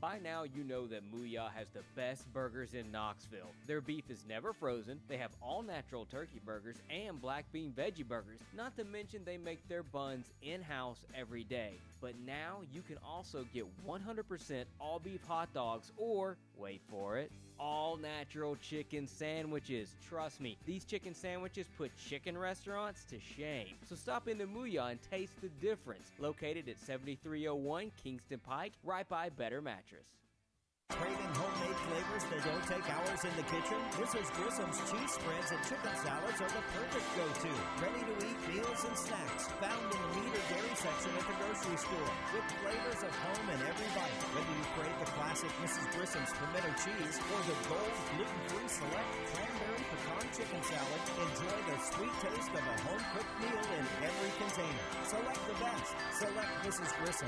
By now, you know that Mooyah has the best burgers in Knoxville. Their beef is never frozen, they have all-natural turkey burgers and black bean veggie burgers, not to mention they make their buns in-house every day. But now, you can also get 100% all-beef hot dogs or, wait for it, all-natural chicken sandwiches. Trust me, these chicken sandwiches put chicken restaurants to shame. So stop into Mooyah and taste the difference. Located at 7301 Kingston Pike, right by Better Mattress. Craving homemade flavors that don't take hours in the kitchen? Mrs. Grissom's cheese spreads and chicken salads are the perfect go-to. Ready-to-eat meals and snacks found in the meat or dairy section at the grocery store with flavors of home in every bite. Whether you crave the classic Mrs. Grissom's pimento cheese or the bold gluten-free select cranberry pecan chicken salad, enjoy the sweet taste of a home-cooked meal in every container. Select the best. Select Mrs. Grissom.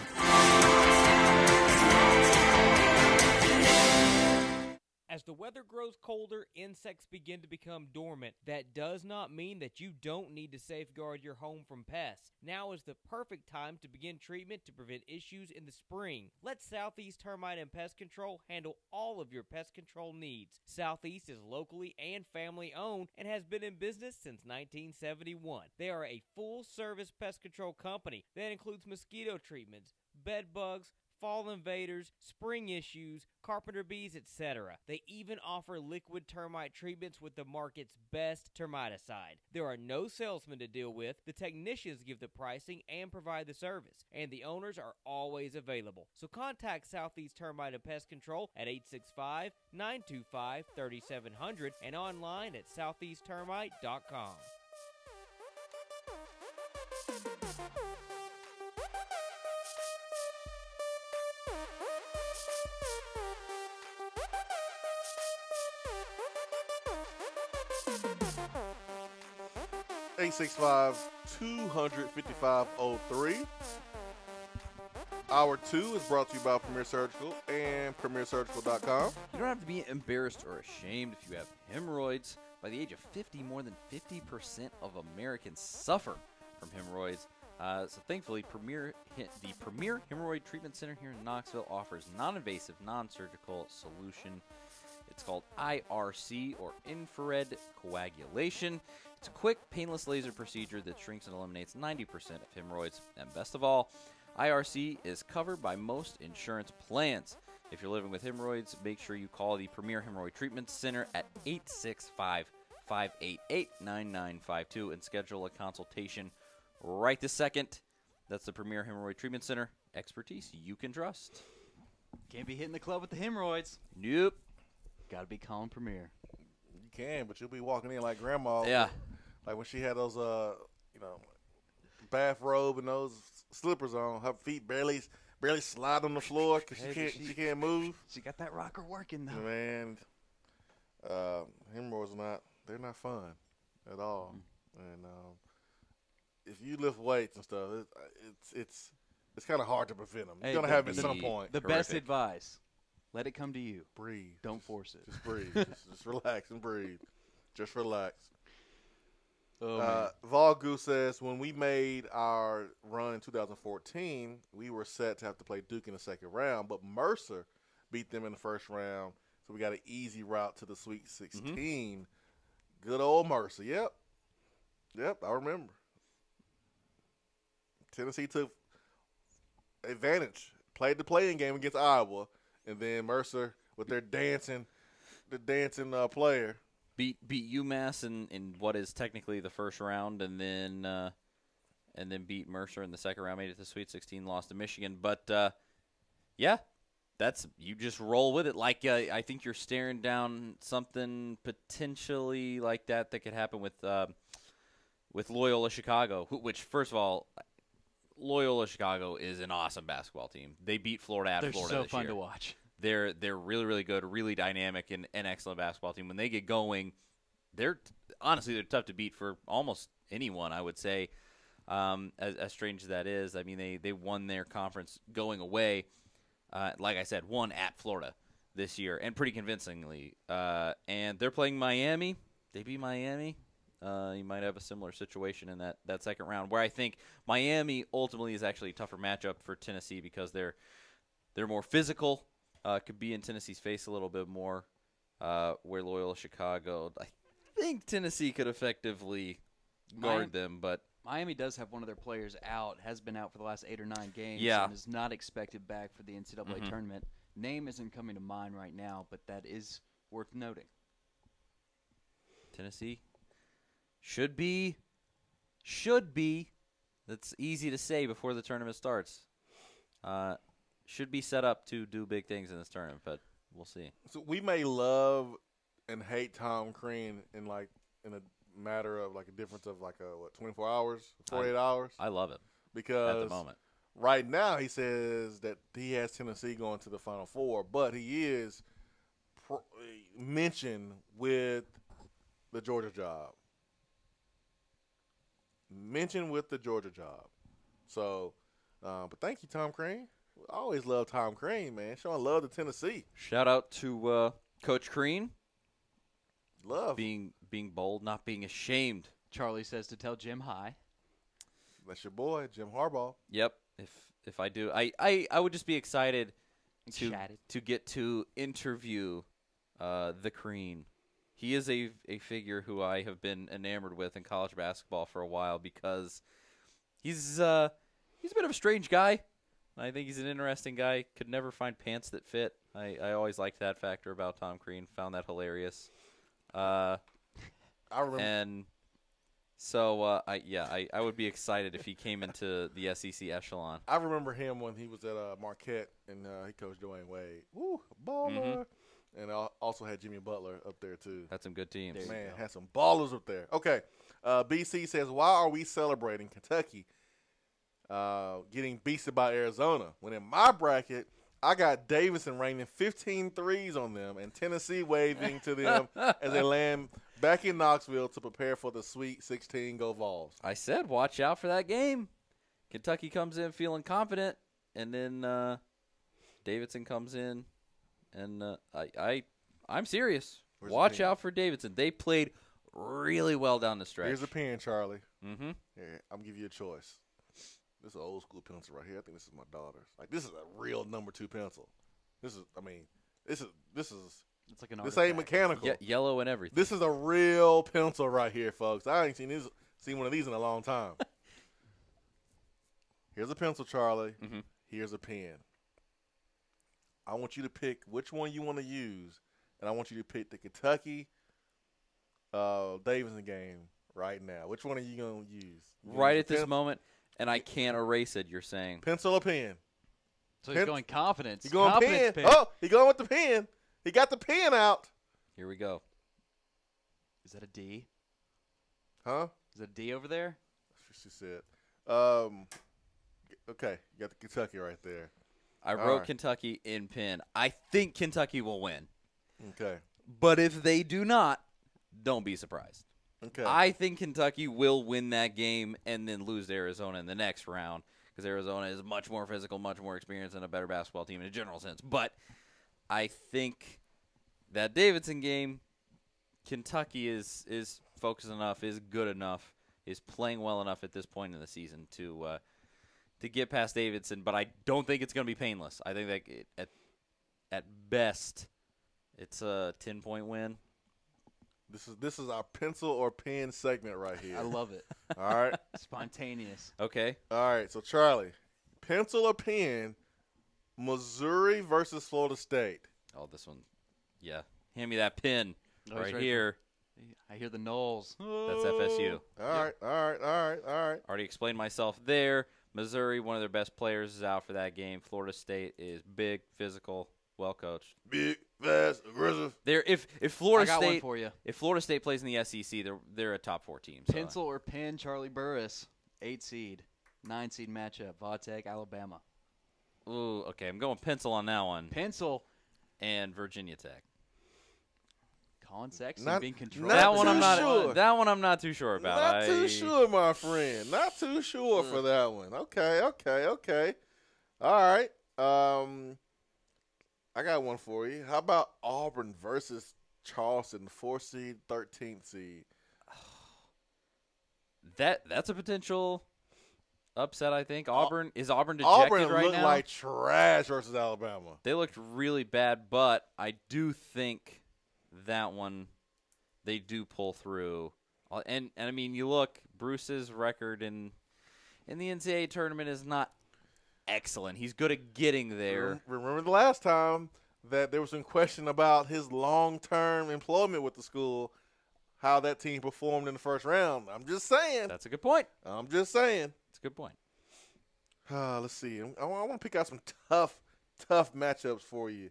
As the weather grows colder, insects begin to become dormant. That does not mean that you don't need to safeguard your home from pests. Now is the perfect time to begin treatment to prevent issues in the spring. Let Southeast Termite and Pest Control handle all of your pest control needs. Southeast is locally and family owned and has been in business since 1971. They are a full-service pest control company that includes mosquito treatments, bed bugs, fall invaders, spring issues, carpenter bees, etc. They even offer liquid termite treatments with the market's best termiticide. There are no salesmen to deal with. The technicians give the pricing and provide the service, and the owners are always available. So contact Southeast Termite and Pest Control at 865-925-3700 and online at southeasttermite.com. Eight 865-255-03. Hour 2 is brought to you by Premier Surgical and PremierSurgical.com. You don't have to be embarrassed or ashamed if you have hemorrhoids. By the age of 50, more than 50% of Americans suffer from hemorrhoids. So thankfully, the Premier Hemorrhoid Treatment Center here in Knoxville offers non-invasive, non-surgical solution. It's called IRC, or infrared coagulation. It's a quick, painless laser procedure that shrinks and eliminates 90% of hemorrhoids. And best of all, IRC is covered by most insurance plans. If you're living with hemorrhoids, make sure you call the Premier Hemorrhoid Treatment Center at 865-588-9952 and schedule a consultation right this second. That's the Premier Hemorrhoid Treatment Center. Expertise you can trust. Can't be hitting the club with the hemorrhoids. Nope. Got to be calling Premier. You can, but you'll be walking in like Grandma. Yeah. Like when she had those, bathrobe and those slippers on, her feet barely slide on the floor because she can't move. She got that rocker working though. Man, hemorrhoids they're not fun at all. And if you lift weights and stuff, it's kind of hard to prevent them. You're gonna have it at some point. The best advice: let it come to you. Breathe. Don't force it. Just breathe. just relax and breathe. Just relax. Oh, Volgu says, when we made our run in 2014, we were set to have to play Duke in the second round, but Mercer beat them in the first round, so we got an easy route to the Sweet 16. Mm-hmm. Good old Mercer. Yep, I remember. Tennessee took advantage, played the playing game against Iowa, and then Mercer with their dancing player. Beat UMass in what is technically the first round, and then beat Mercer in the second round, made it to Sweet 16, lost to Michigan. But you just roll with it. Like I think you're staring down something potentially like that could happen with Loyola Chicago. Which, first of all, Loyola Chicago is an awesome basketball team. They beat Florida at Florida. They're so this fun year. to watch. They're really, really good, really dynamic, and an excellent basketball team. When they get going, they're tough to beat for almost anyone, I would say, as strange as that is. I mean, they won their conference going away, like I said, won at Florida this year, and pretty convincingly. And they're playing Miami. They beat Miami. You might have a similar situation in that second round, where I think Miami ultimately is actually a tougher matchup for Tennessee because they're more physical. Could be in Tennessee's face a little bit more, where Loyola Chicago, I think Tennessee could effectively guard them, but Miami does have one of their players out, has been out for the last 8 or 9 games, and is not expected back for the NCAA tournament. Name isn't coming to mind right now, but that is worth noting. Tennessee should be. That's easy to say before the tournament starts. Should be set up to do big things in this tournament, but we'll see. So we may love and hate Tom Crean in a matter of a difference of 24 hours, 48 hours. I love it because at the moment. Right now he says that he has Tennessee going to the Final Four, but he is mentioned with the Georgia job. So, but thank you, Tom Crean. I always love Tom Crean, man. Showing love to Tennessee. Shout out to Coach Crean. Love being bold, not being ashamed. Charlie says to tell Jim hi. That's your boy, Jim Harbaugh. Yep. If I do, I would just be excited Excited. to get to interview the Crean. He is a figure who I have been enamored with in college basketball for a while because he's a bit of a strange guy. I think he's an interesting guy. Could never find pants that fit. I always liked that factor about Tom Crean. Found that hilarious. I remember. And so I would be excited if he came into the SEC echelon. I remember him when he was at Marquette and he coached Dwayne Wade. Woo, baller. Mm-hmm. And also had Jimmy Butler up there too. Had some good teams. Man, had some ballers up there. Okay, BC says, why are we celebrating Kentucky getting beasted by Arizona when in my bracket I got Davidson raining 15 threes on them and Tennessee waving to them as they land back in Knoxville to prepare for the Sweet 16. Go Vols. I said watch out for that game. Kentucky comes in feeling confident, and then Davidson comes in, and I'm serious. Watch out for Davidson. They played really well down the stretch. Here's a pen, Charlie. Mm-hmm. Here, I'm giving you a choice. This is an old school pencil right here. I think this is my daughter's. This is a real number 2 pencil. This is It's like an this ain't mechanical. Yellow and everything. This is a real pencil right here, folks. I ain't seen one of these in a long time. Here's a pencil, Charlie. Mm-hmm. Here's a pen. I want you to pick which one you want to use, and I want you to pick the Kentucky Davidson game right now. Which one are you going to use? Right at this moment, and I can't erase it, you're saying. Pencil or pen? So he's going confidence. He's going confidence pen. Oh, he's going with the pen. He got the pen out. Here we go. Is that a D? Huh? Is that a D over there? That's what she said. Okay, you got the Kentucky right there. I wrote Kentucky in pen. I think Kentucky will win. Okay. But if they do not, don't be surprised. Okay. I think Kentucky will win that game and then lose to Arizona in the next round because Arizona is much more physical, much more experienced, and a better basketball team in a general sense. But I think that Davidson game, Kentucky is focused enough, is good enough, is playing well enough at this point in the season to get past Davidson. But I don't think it's going to be painless. I think that at best it's a 10-point win. This is our pencil or pen segment right here. I love it. All right. Spontaneous. Okay. All right. So Charlie, pencil or pen, Missouri versus Florida State. Oh, this one. Yeah. Hand me that pin right here. I hear the Knowles. That's FSU. All right. Already explained myself there. Missouri, one of their best players, is out for that game. Florida State is big, physical, well coached. Big, fast, aggressive. If Florida I got State one for you. If Florida State plays in the SEC, they're a top 4 team. So. Pencil or pen, Charlie Burris, 8 seed, 9 seed matchup, Vautech, Alabama. Ooh, okay. I'm going pencil on that one. Pencil and Virginia Tech. Colin Sexton being controlled. That one I'm not sure. That one I'm not too sure about. Not too sure, my friend. Not too sure for that one. Okay. All right. I got one for you. How about Auburn versus Charleston, 4 seed, 13th seed? That's a potential upset, I think. Is Auburn dejected right now? Auburn looked like trash versus Alabama. They looked really bad, but I do think that one they do pull through. And I mean, you look, Bruce's record in the NCAA tournament is not excellent. He's good at getting there. Remember the last time that there was some question about his long-term employment with the school, how that team performed in the first round. I'm just saying. That's a good point. I'm just saying. It's a good point. Let's see. I want to pick out some tough matchups for you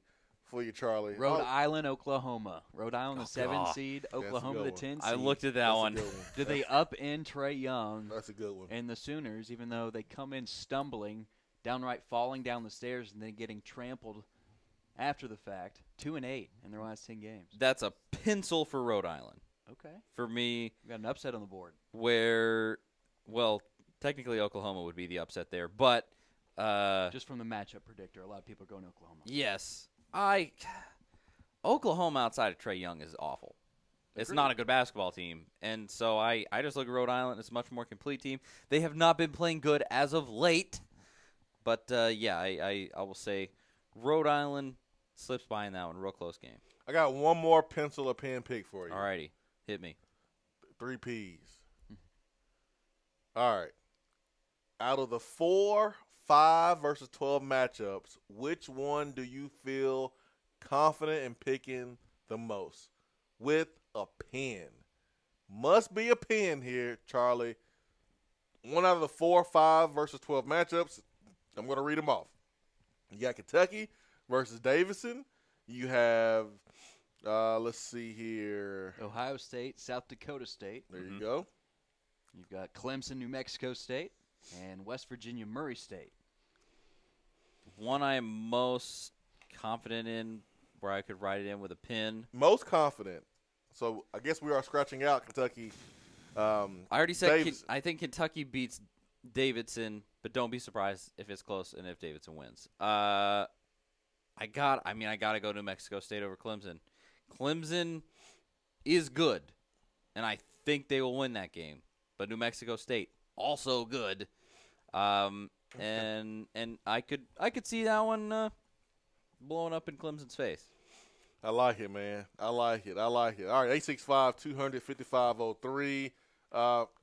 for you, Charlie. Rhode Island, Oklahoma. Rhode Island, the 7 seed. That's a Oklahoma, good the one. 10 seed. I looked at that one. Did they up in Trae Young? That's a good one. And the Sooners, even though they come in stumbling, downright falling down the stairs, and then getting trampled after the fact. 2-8 in their last 10 games. That's a pencil for Rhode Island. Okay. For me, we got an upset on the board. Where, well, technically Oklahoma would be the upset there, but just from the matchup predictor, a lot of people are going to Oklahoma. Yes, Oklahoma outside of Trae Young is awful. It's Agreed. not a good basketball team, and so I just look at Rhode Island as a much more complete team. They have not been playing good as of late, but yeah, I will say Rhode Island slips by in that one. Real close game. I got one more pencil or pen pick for you. Alrighty, hit me. 3 Ps. All right. Out of the 4, 5 versus 12 matchups, which one do you feel confident in picking the most? With a pen. Must be a pen here, Charlie. 1 out of the 4, 5 versus 12 matchups. I'm going to read them off. You got Kentucky versus Davidson. You have, let's see here. Ohio State, South Dakota State. There you go. You've got Clemson, New Mexico State, and West Virginia, Murray State. One I am most confident in, where I could write it in with a pin. Most confident. So I guess we are scratching out Kentucky. I already said I think Kentucky beats Davidson, but don't be surprised if it's close and if Davidson wins. I got to go New Mexico State over Clemson. Clemson is good, and I think they will win that game. But New Mexico State also good, and I could see that one blowing up in Clemson's face. I like it, man. I like it. All right, 865-200-5503.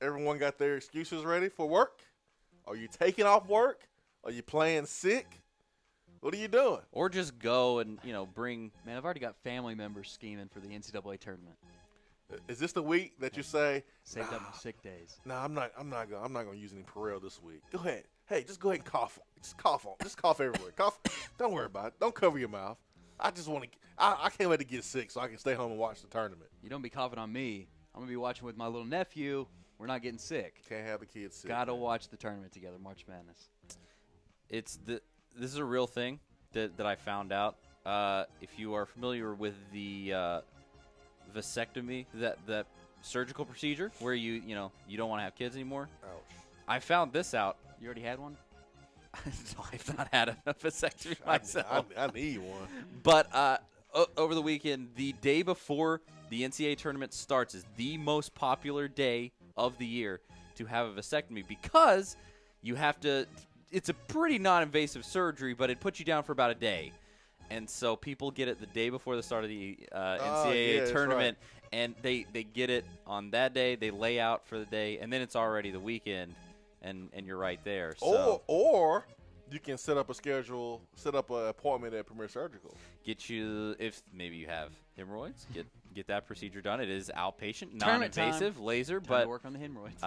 Everyone got their excuses ready for work? Are you taking off work? Are you playing sick? What are you doing? Or just go and bring. Man, I've already got family members scheming for the NCAA tournament. Is this the week that you say saved up my sick days? No, I'm not gonna use any Perel this week. Go ahead. Hey, just go ahead and cough. Just cough everywhere. Cough. Don't worry about it. Don't cover your mouth. I just want to. I can't let it get sick so I can stay home and watch the tournament. You don't be coughing on me. I'm gonna be watching with my little nephew. We're not getting sick. Can't have the kids sick. Gotta watch the tournament together. March Madness. This is a real thing that I found out. If you are familiar with the vasectomy, that surgical procedure where you don't want to have kids anymore. Ouch. I found this out. You already had one? No, I've not had a vasectomy myself. I need one. But over the weekend, the day before the NCAA tournament starts is the most popular day of the year to have a vasectomy because you have to – it's a pretty non-invasive surgery, but it puts you down for about a day. And so people get it the day before the start of the NCAA tournament, and they get it on that day. They lay out for the day, and then it's already the weekend, and you're right there. So. Or you can set up an appointment at Premier Surgical. Get you, if maybe you have hemorrhoids, get that procedure done. It is outpatient, non-invasive, laser, time but to work on the hemorrhoids.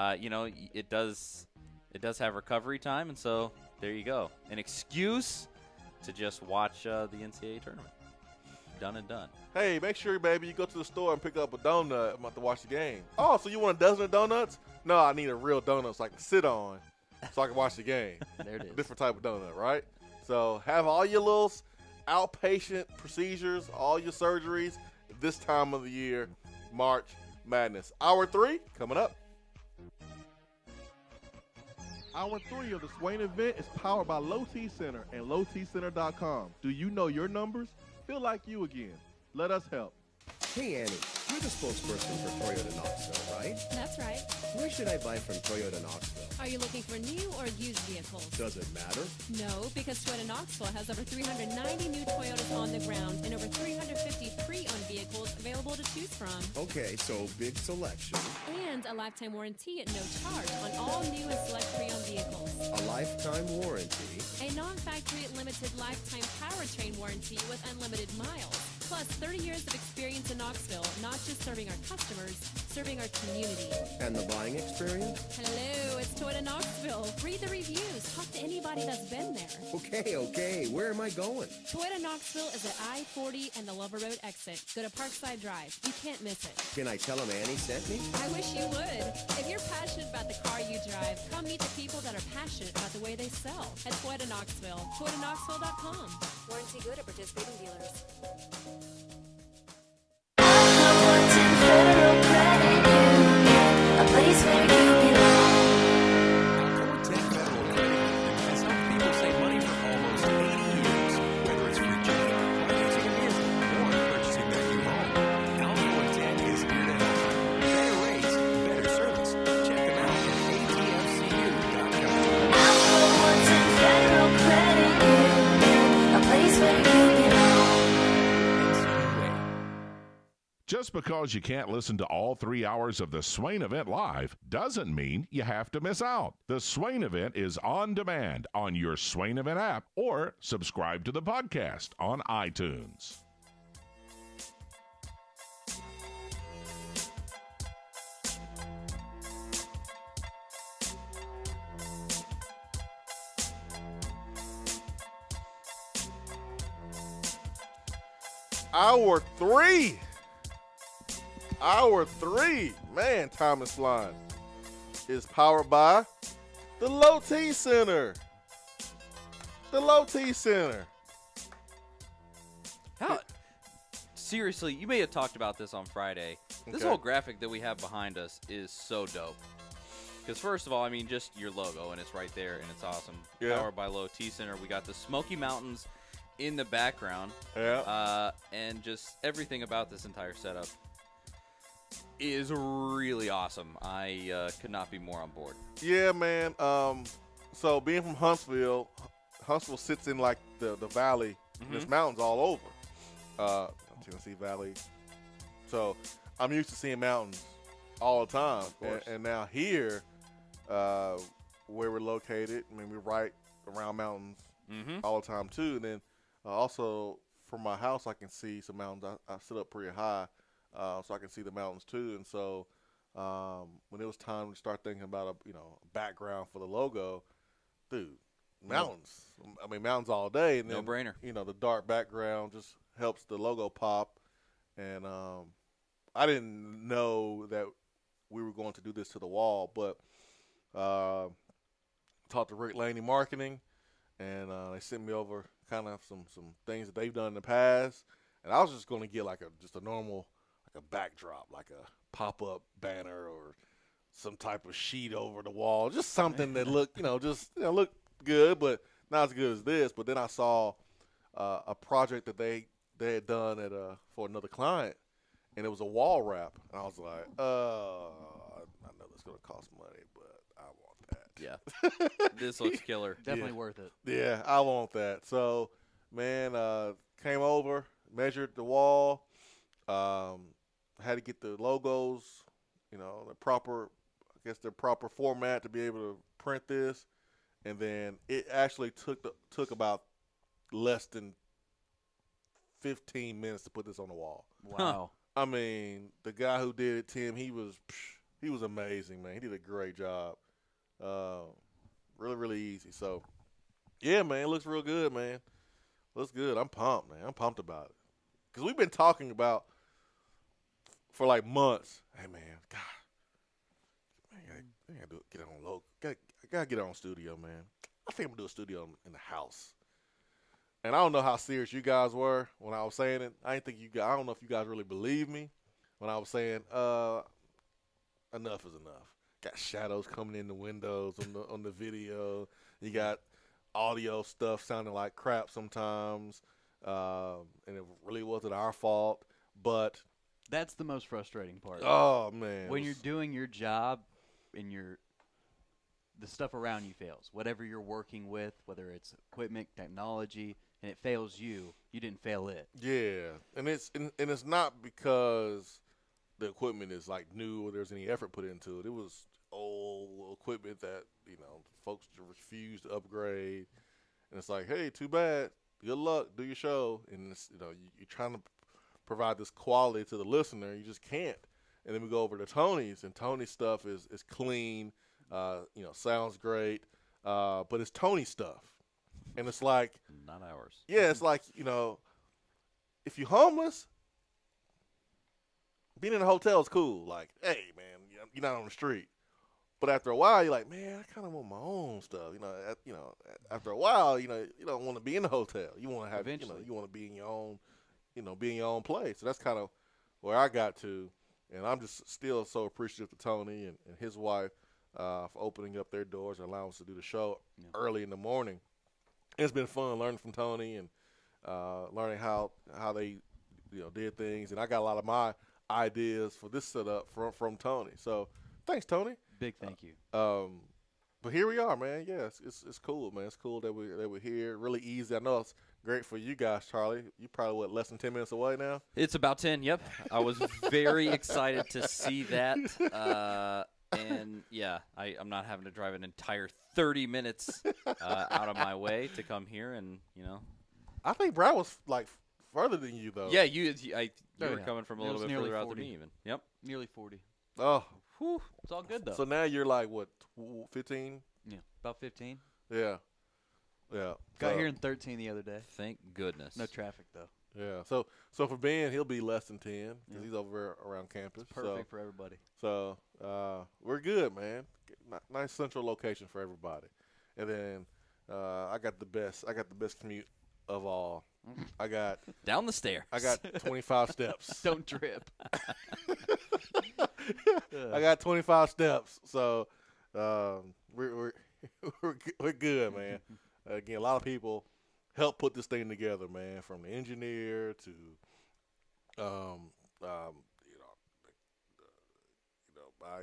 It does have recovery time, and so there you go. An excuse to just watch the NCAA tournament. Done and done. Hey, make sure, baby, you go to the store and pick up a donut. I'm about to watch the game. Oh, so you want a dozen of donuts? No, I need a real donut so I can sit on so I can watch the game. There it is. Different type of donut, right? So have all your little outpatient procedures, all your surgeries this time of the year, March Madness. Hour 3 coming up. Hour 3 of the Swain event is powered by Low T Center and lowtcenter.com. Do you know your numbers? Feel like you again. Let us help. Hey, Annie, you're the spokesperson for Toyota Knoxville, right? That's right. Where should I buy from Toyota Knoxville? Are you looking for new or used vehicles? Does it matter? No, because Toyota Knoxville has over 390 new Toyotas on the ground and over 350 pre-owned vehicles available to choose from. Okay, so big selection. And a lifetime warranty at no charge on all new and select pre-owned vehicles. A lifetime warranty. A non-factory limited lifetime powertrain warranty with unlimited miles. Plus 30 years of experience in Knoxville, not just serving our customers, serving our community. And the buying experience? Hello, it's Toyota Knoxville. Read the reviews. Talk to anybody that's been there. Okay. Where am I going? Toyota Knoxville is at I-40 and the Lover Road exit. Go to Parkside Drive. You can't miss it. Can I tell him Annie sent me? I wish you would. If you're passionate about the car you drive, come meet the people that are passionate about the way they sell at Toyota Knoxville. ToyotaKnoxville.com. Warranty good at participating dealers. A place where you belong. Alcoa 10 Federal Credit Union has helped people save money for almost 80 years. Whether it's free checking, financing a vehicle, or purchasing their new home, Alcoa 10 is here to help you. Better rates, better service. Check them out at atfcu.com. Alcoa 10 Federal Credit Union. A place where you belong. Just because you can't listen to all 3 hours of the Swain Event live doesn't mean you have to miss out. The Swain Event is on demand on your Swain Event app or subscribe to the podcast on iTunes. Hour three, man, time is flying, is powered by the Low T Center. The Low T Center. Seriously, you may have talked about this on Friday. This Okay. whole graphic that we have behind us is so dope. Because first of all, I mean, just your logo, and it's right there, and it's awesome. Yeah. Powered by Low T Center. We got the Smoky Mountains in the background. Yeah. And just everything about this entire setup is really awesome. I could not be more on board. Yeah, man. So being from Huntsville sits in like the valley. There's mountains all over. Tennessee Valley. So I'm used to seeing mountains all the time. And now here, where we're located, I mean, we're right around mountains all the time too. And then also from my house, I can see some mountains. I sit up pretty high. So I can see the mountains too, and so when it was time to start thinking about a background for the logo, dude, mountains. I mean, mountains all day, and then No-brainer. The dark background just helps the logo pop. And I didn't know that we were going to do this to the wall, but talked to Rick Laney Marketing, and they sent me over kind of some things that they've done in the past, and I was just going to get just a normal. Like a backdrop, like a pop-up banner or some type of sheet over the wall, just something that looked, looked good, but not as good as this. But then I saw a project that they had done for another client, and it was a wall wrap, and I was like, I know that's going to cost money, but I want that. Yeah, this looks killer. Definitely worth it. Yeah, I want that. So, man, came over, measured the wall. Had to get the logos, the proper format to be able to print this, and then it actually took about less than 15 minutes to put this on the wall. Wow. I mean, the guy who did it, Tim, he was amazing, man. He did a great job. Really, really easy. So, yeah, man, it looks real good, man. Looks good. I'm pumped, man. I'm pumped about it. Because we've been talking about for like months. Hey, man, God. I gotta get on low. I gotta get on studio, man. I think I'm gonna do a studio in the house. And I don't know how serious you guys were when I was saying it. I don't know if you guys really believe me when I was saying enough is enough. Got shadows coming in the windows on the video. You got audio stuff sounding like crap sometimes, and it really wasn't our fault. But that's the most frustrating part. Oh man! When you're doing your job and the stuff around you fails, whatever you're working with, whether it's equipment, technology, and it fails you didn't fail it. Yeah, and it's not because the equipment is like new or there's any effort put into it. It was old equipment that folks refused to upgrade, and it's like, hey, too bad. Good luck, do your show, and it's, you're trying to provide this quality to the listener, you just can't. And then we go over to Tony's, and Tony's stuff is clean, sounds great, but it's Tony's stuff. And it's like – not ours. Yeah, it's like, if you're homeless, being in a hotel is cool. Like, hey, man, you're not on the street. But after a while, you're like, man, I kind of want my own stuff. After a while, you don't want to be in the hotel. You want to have, you want to be in your own, be in your own place. So that's kind of where I got to. And I'm just still so appreciative to Tony and his wife for opening up their doors and allowing us to do the show early in the morning. It's been fun learning from Tony and learning how they, did things. And I got a lot of my ideas for this setup from Tony. So thanks, Tony. Big thank you. But here we are, man. Yeah, it's cool, man. It's cool that we're here. Really easy. I know it's great for you guys, Charlie. You probably less than 10 minutes away now. It's about 10. Yep. I was very excited to see that. And yeah, I'm not having to drive an entire 30 minutes out of my way to come here, and I think Brad was like further than you though. Yeah, you were coming from a little bit further 40. out than me even. Yep. Nearly 40. Oh. Whew. It's all good though. So now you're like what, 15? Yeah, about 15. Yeah. Yeah. Got here in 13 the other day. Thank goodness. No traffic though. Yeah. So for Ben, he'll be less than 10 because he's over around campus. It's perfect for everybody. So we're good, man. Nice central location for everybody. And then I got the best commute of all. I got down the stairs. I got 25 steps. Don't trip. I got 25 steps. So we're good, man. Again, a lot of people help put this thing together, man. From the engineer to by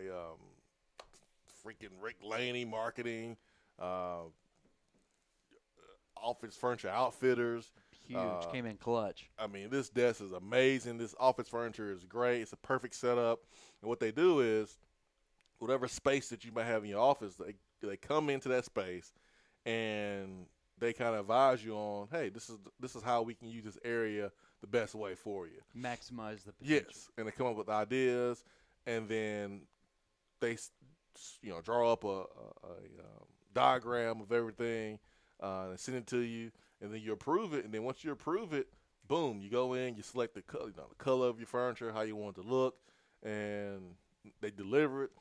freaking Rick Laney marketing, office furniture outfitters. Huge. Came in clutch. I mean, this desk is amazing. This office furniture is great. It's a perfect setup. And what they do is, whatever space that you might have in your office, they come into that space, and they kind of advise you on, hey, this is how we can use this area the best way for you. Maximize the potential. Yes, and they come up with ideas, and then they, draw up a diagram of everything, and send it to you. And then you approve it, and then once you approve it, boom, you go in, you select the color of your furniture, how you want it to look, and they deliver it.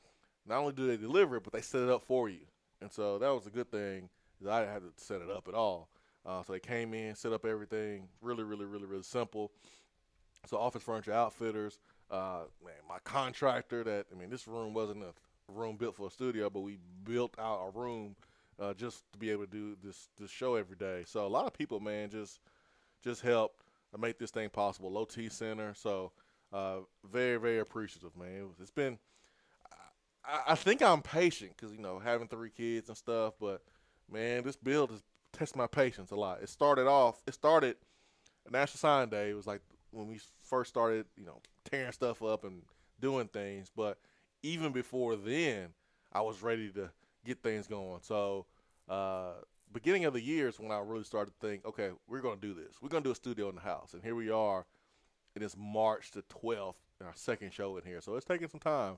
Not only do they deliver it, but they set it up for you. And so that was a good thing, because I didn't have to set it up at all. So they came in, set up everything, really, really, really, really simple. So Office Furniture Outfitters, my contractor this room wasn't a room built for a studio, but we built out a room just to be able to do this show every day. So a lot of people, man, just helped make this thing possible. Low T Center. So very, very appreciative, man. It's been, I think I'm patient because, having 3 kids and stuff, but, man, this build has tested my patience a lot. It started National Sign Day. It was like when we first started, tearing stuff up and doing things. But even before then, I was ready to get things going. So beginning of the year is when I really started to think, okay, we're going to do this. We're going to do a studio in the house. And here we are. It is March the 12th, our second show in here. So it's taking some time.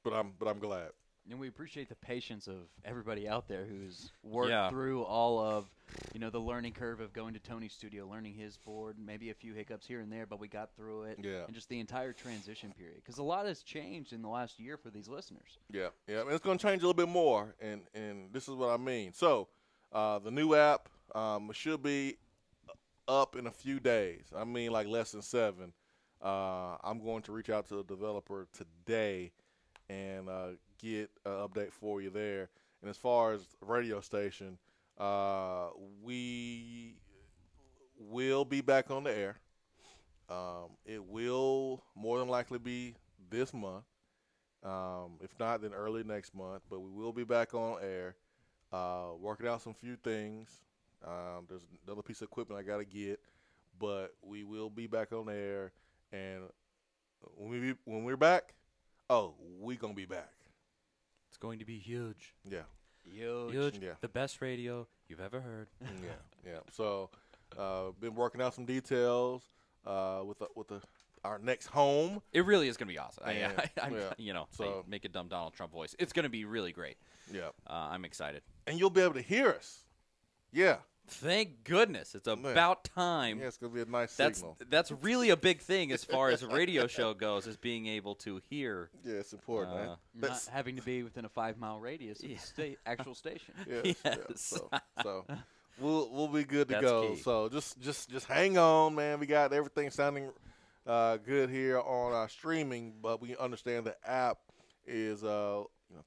But I'm glad. And we appreciate the patience of everybody out there who's worked through all of, the learning curve of going to Tony's studio, learning his board, maybe a few hiccups here and there, but we got through it. Yeah. And just the entire transition period. Because a lot has changed in the last year for these listeners. Yeah. And it's going to change a little bit more, and this is what I mean. So the new app should be up in a few days. I mean, like less than 7. I'm going to reach out to the developer today and get an update for you there. And as far as radio station, we will be back on the air. It will more than likely be this month. If not, then early next month. But we will be back on air, working out some few things. There's another piece of equipment I got to get. But we will be back on air. And when we're back, we're going to be back. It's going to be huge. Yeah. Huge. Yeah. The best radio you've ever heard. Yeah. So, been working out some details with the our next home. It really is going to be awesome. So make a dumb Donald Trump voice. It's going to be really great. Yeah. I'm excited. And you'll be able to hear us. Yeah. Thank goodness. It's about time. Yeah, it's going to be a nice signal. That's really a big thing as far as a radio show goes, is being able to hear. Yeah, it's important, man. Not having to be within a 5-mile radius of the actual station. Yes. Yeah. So we'll be good to That's go. key. So just hang on, man. We got everything sounding good here on our streaming, but we understand the app is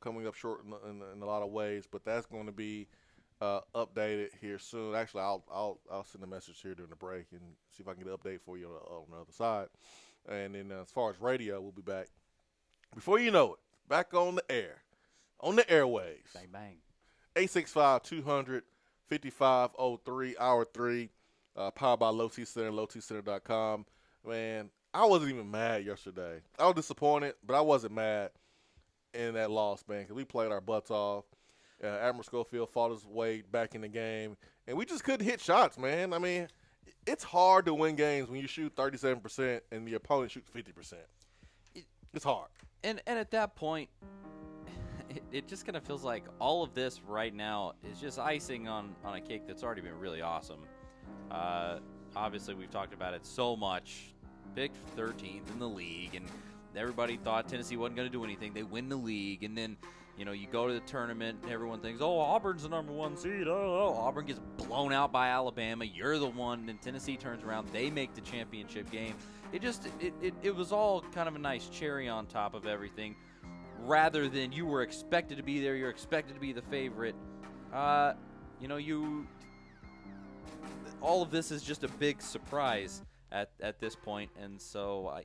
coming up short in a lot of ways, but that's going to be updated here soon. Actually, I'll send a message here during the break and see if I can get an update for you on the other side. And then as far as radio, we'll be back before you know it, back on the air, on the airwaves. Bang bang. 865-200-5503, hour 3, powered by Low T Center, lowtcenter.com. Man, I wasn't even mad yesterday. I was disappointed, but I wasn't mad in that loss, man, because we played our butts off. Admiral Schofield fought his way back in the game, and we just couldn't hit shots, man. I mean, it's hard to win games when you shoot 37% and the opponent shoots 50%. It's hard. And at that point, it just kind of feels like all of this right now is just icing on a cake that's already been really awesome. Obviously, we've talked about it so much. Picked 13th in the league, and everybody thought Tennessee wasn't going to do anything. They win the league, and then you go to the tournament, and everyone thinks, oh, Auburn's the number 1 seed. Oh, Auburn gets blown out by Alabama. You're the one, and Tennessee turns around. They make the championship game. It was all kind of a nice cherry on top of everything, rather than you were expected to be there. You're expected to be the favorite. All of this is just a big surprise at this point, and so, I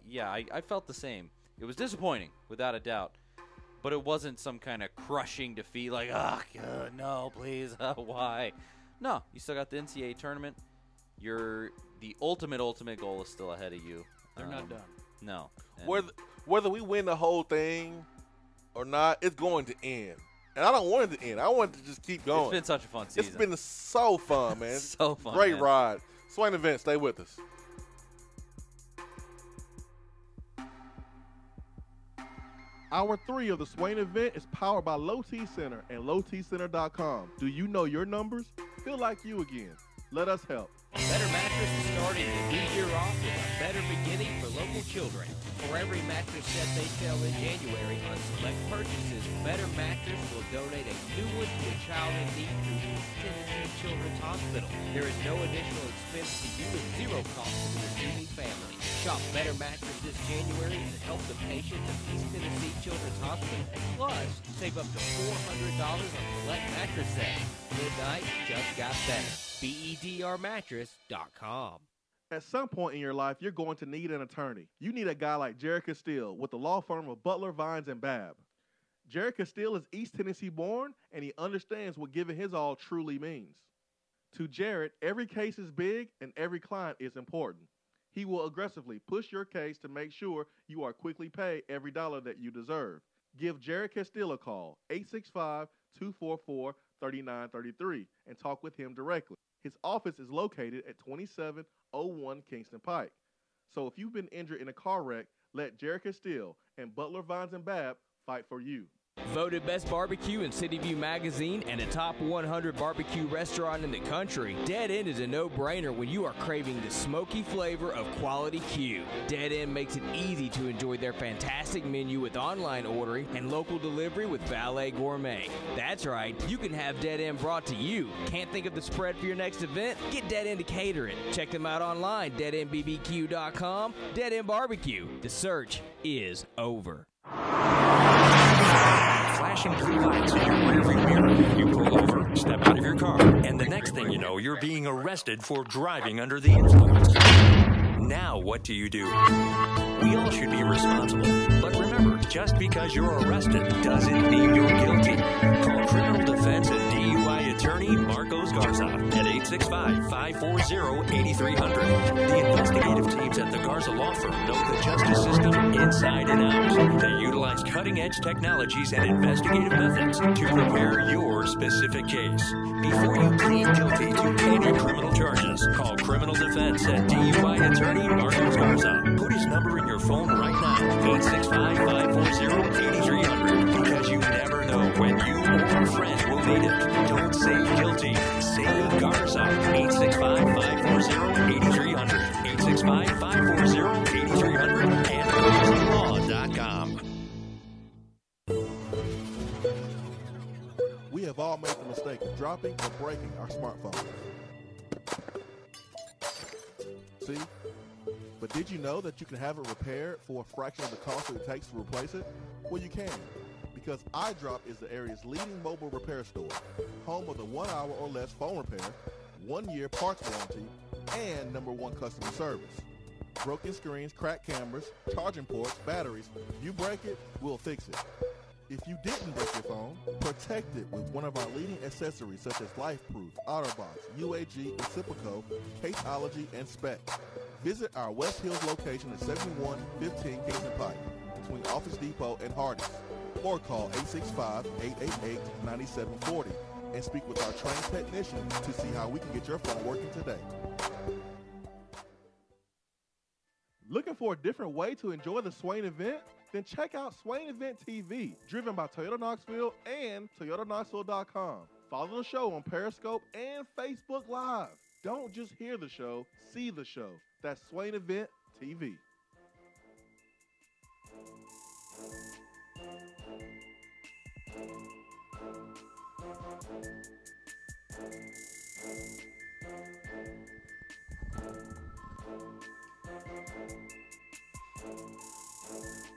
felt the same. It was disappointing, without a doubt. But it wasn't some kind of crushing defeat like, God, no, please, why? No, you still got the NCAA tournament. The ultimate goal is still ahead of you. They're not done. No. Whether we win the whole thing or not, it's going to end. And I don't want it to end. I want it to just keep going. It's been such a fun season. It's been so fun, man. So fun, Great man. ride. Swain Event, stay with us. Hour 3 of the Swain Event is powered by Low T Center and lowtcenter.com. Do you know your numbers? Feel like you again. Let us help. Better Mattress is starting the new year off with a better beginning for local children. For every mattress set they sell in January on select purchases, Better Mattress will donate a new one to a child in need through East Tennessee Children's Hospital. There is no additional expense to you and zero cost to the receiving family. Shop Better Mattress this January to help the patients of East Tennessee Children's Hospital. Plus, save up to $400 on select mattress sets. Midnight just got better. BEDRmattress.com. At some point in your life, you're going to need an attorney. You need a guy like Jared Castile with the law firm of Butler, Vines, and Babb. Jared Castile is East Tennessee born, and he understands what giving his all truly means. To Jared, every case is big and every client is important. He will aggressively push your case to make sure you are quickly paid every dollar that you deserve. Give Jared Castile a call, 865-244-3933, and talk with him directly. His office is located at 2701 Kingston Pike. So if you've been injured in a car wreck, let Jared Castile and Butler, Vines, and Babb fight for you. Voted Best Barbecue in City View Magazine and a top 100 barbecue restaurant in the country, Dead End is a no-brainer when you are craving the smoky flavor of Quality Q. Dead End makes it easy to enjoy their fantastic menu with online ordering and local delivery with Valet Gourmet. That's right, you can have Dead End brought to you. Can't think of the spread for your next event? Get Dead End to cater it. Check them out online, deadendbbq.com. Dead End Barbecue. The search is over. Flashing blue lights in your rearview mirror. You pull over, step out of your car, and the next thing you know, you're being arrested for driving under the influence. Now what do? We all should be responsible. But remember, just because you're arrested doesn't mean you're guilty. Call Criminal Defense and DUI attorney Marcos Garza at 865-540-8300. The investigative teams at the Garza Law Firm know the justice system inside and out. They utilize cutting-edge technologies and investigative methods to prepare your specific case. Before you plead guilty to any criminal charges, call Criminal Defense and DUI attorney Marcos Garza. Put this number in your phone right now, 865-540-8300, because you never know when you or a friend will need it. Don't say guilty. Say Garza. 865-540-8300. 865-540-8300 and GarzaLaw.com. We have all made the mistake of dropping or breaking our smartphones. See? But did you know that you can have it repaired for a fraction of the cost that it takes to replace it? Well, you can, because iDrop is the area's leading mobile repair store, home of the 1 hour or less phone repair, 1 year parts warranty, and #1 customer service. Broken screens, cracked cameras, charging ports, batteries. You break it, we'll fix it. If you didn't break your phone, protect it with one of our leading accessories such as LifeProof, OtterBox, UAG, Reciproco, Caseology, and Spec. Visit our West Hills location at 7115 Kingston Pike between Office Depot and Hardys, or call 865-888-9740 and speak with our trained technicians to see how we can get your phone working today. Looking for a different way to enjoy the Swain event? Then check out Swain Event TV, driven by Toyota Knoxville and ToyotaKnoxville.com. Follow the show on Periscope and Facebook Live. Don't just hear the show, see the show. That's Swain Event TV.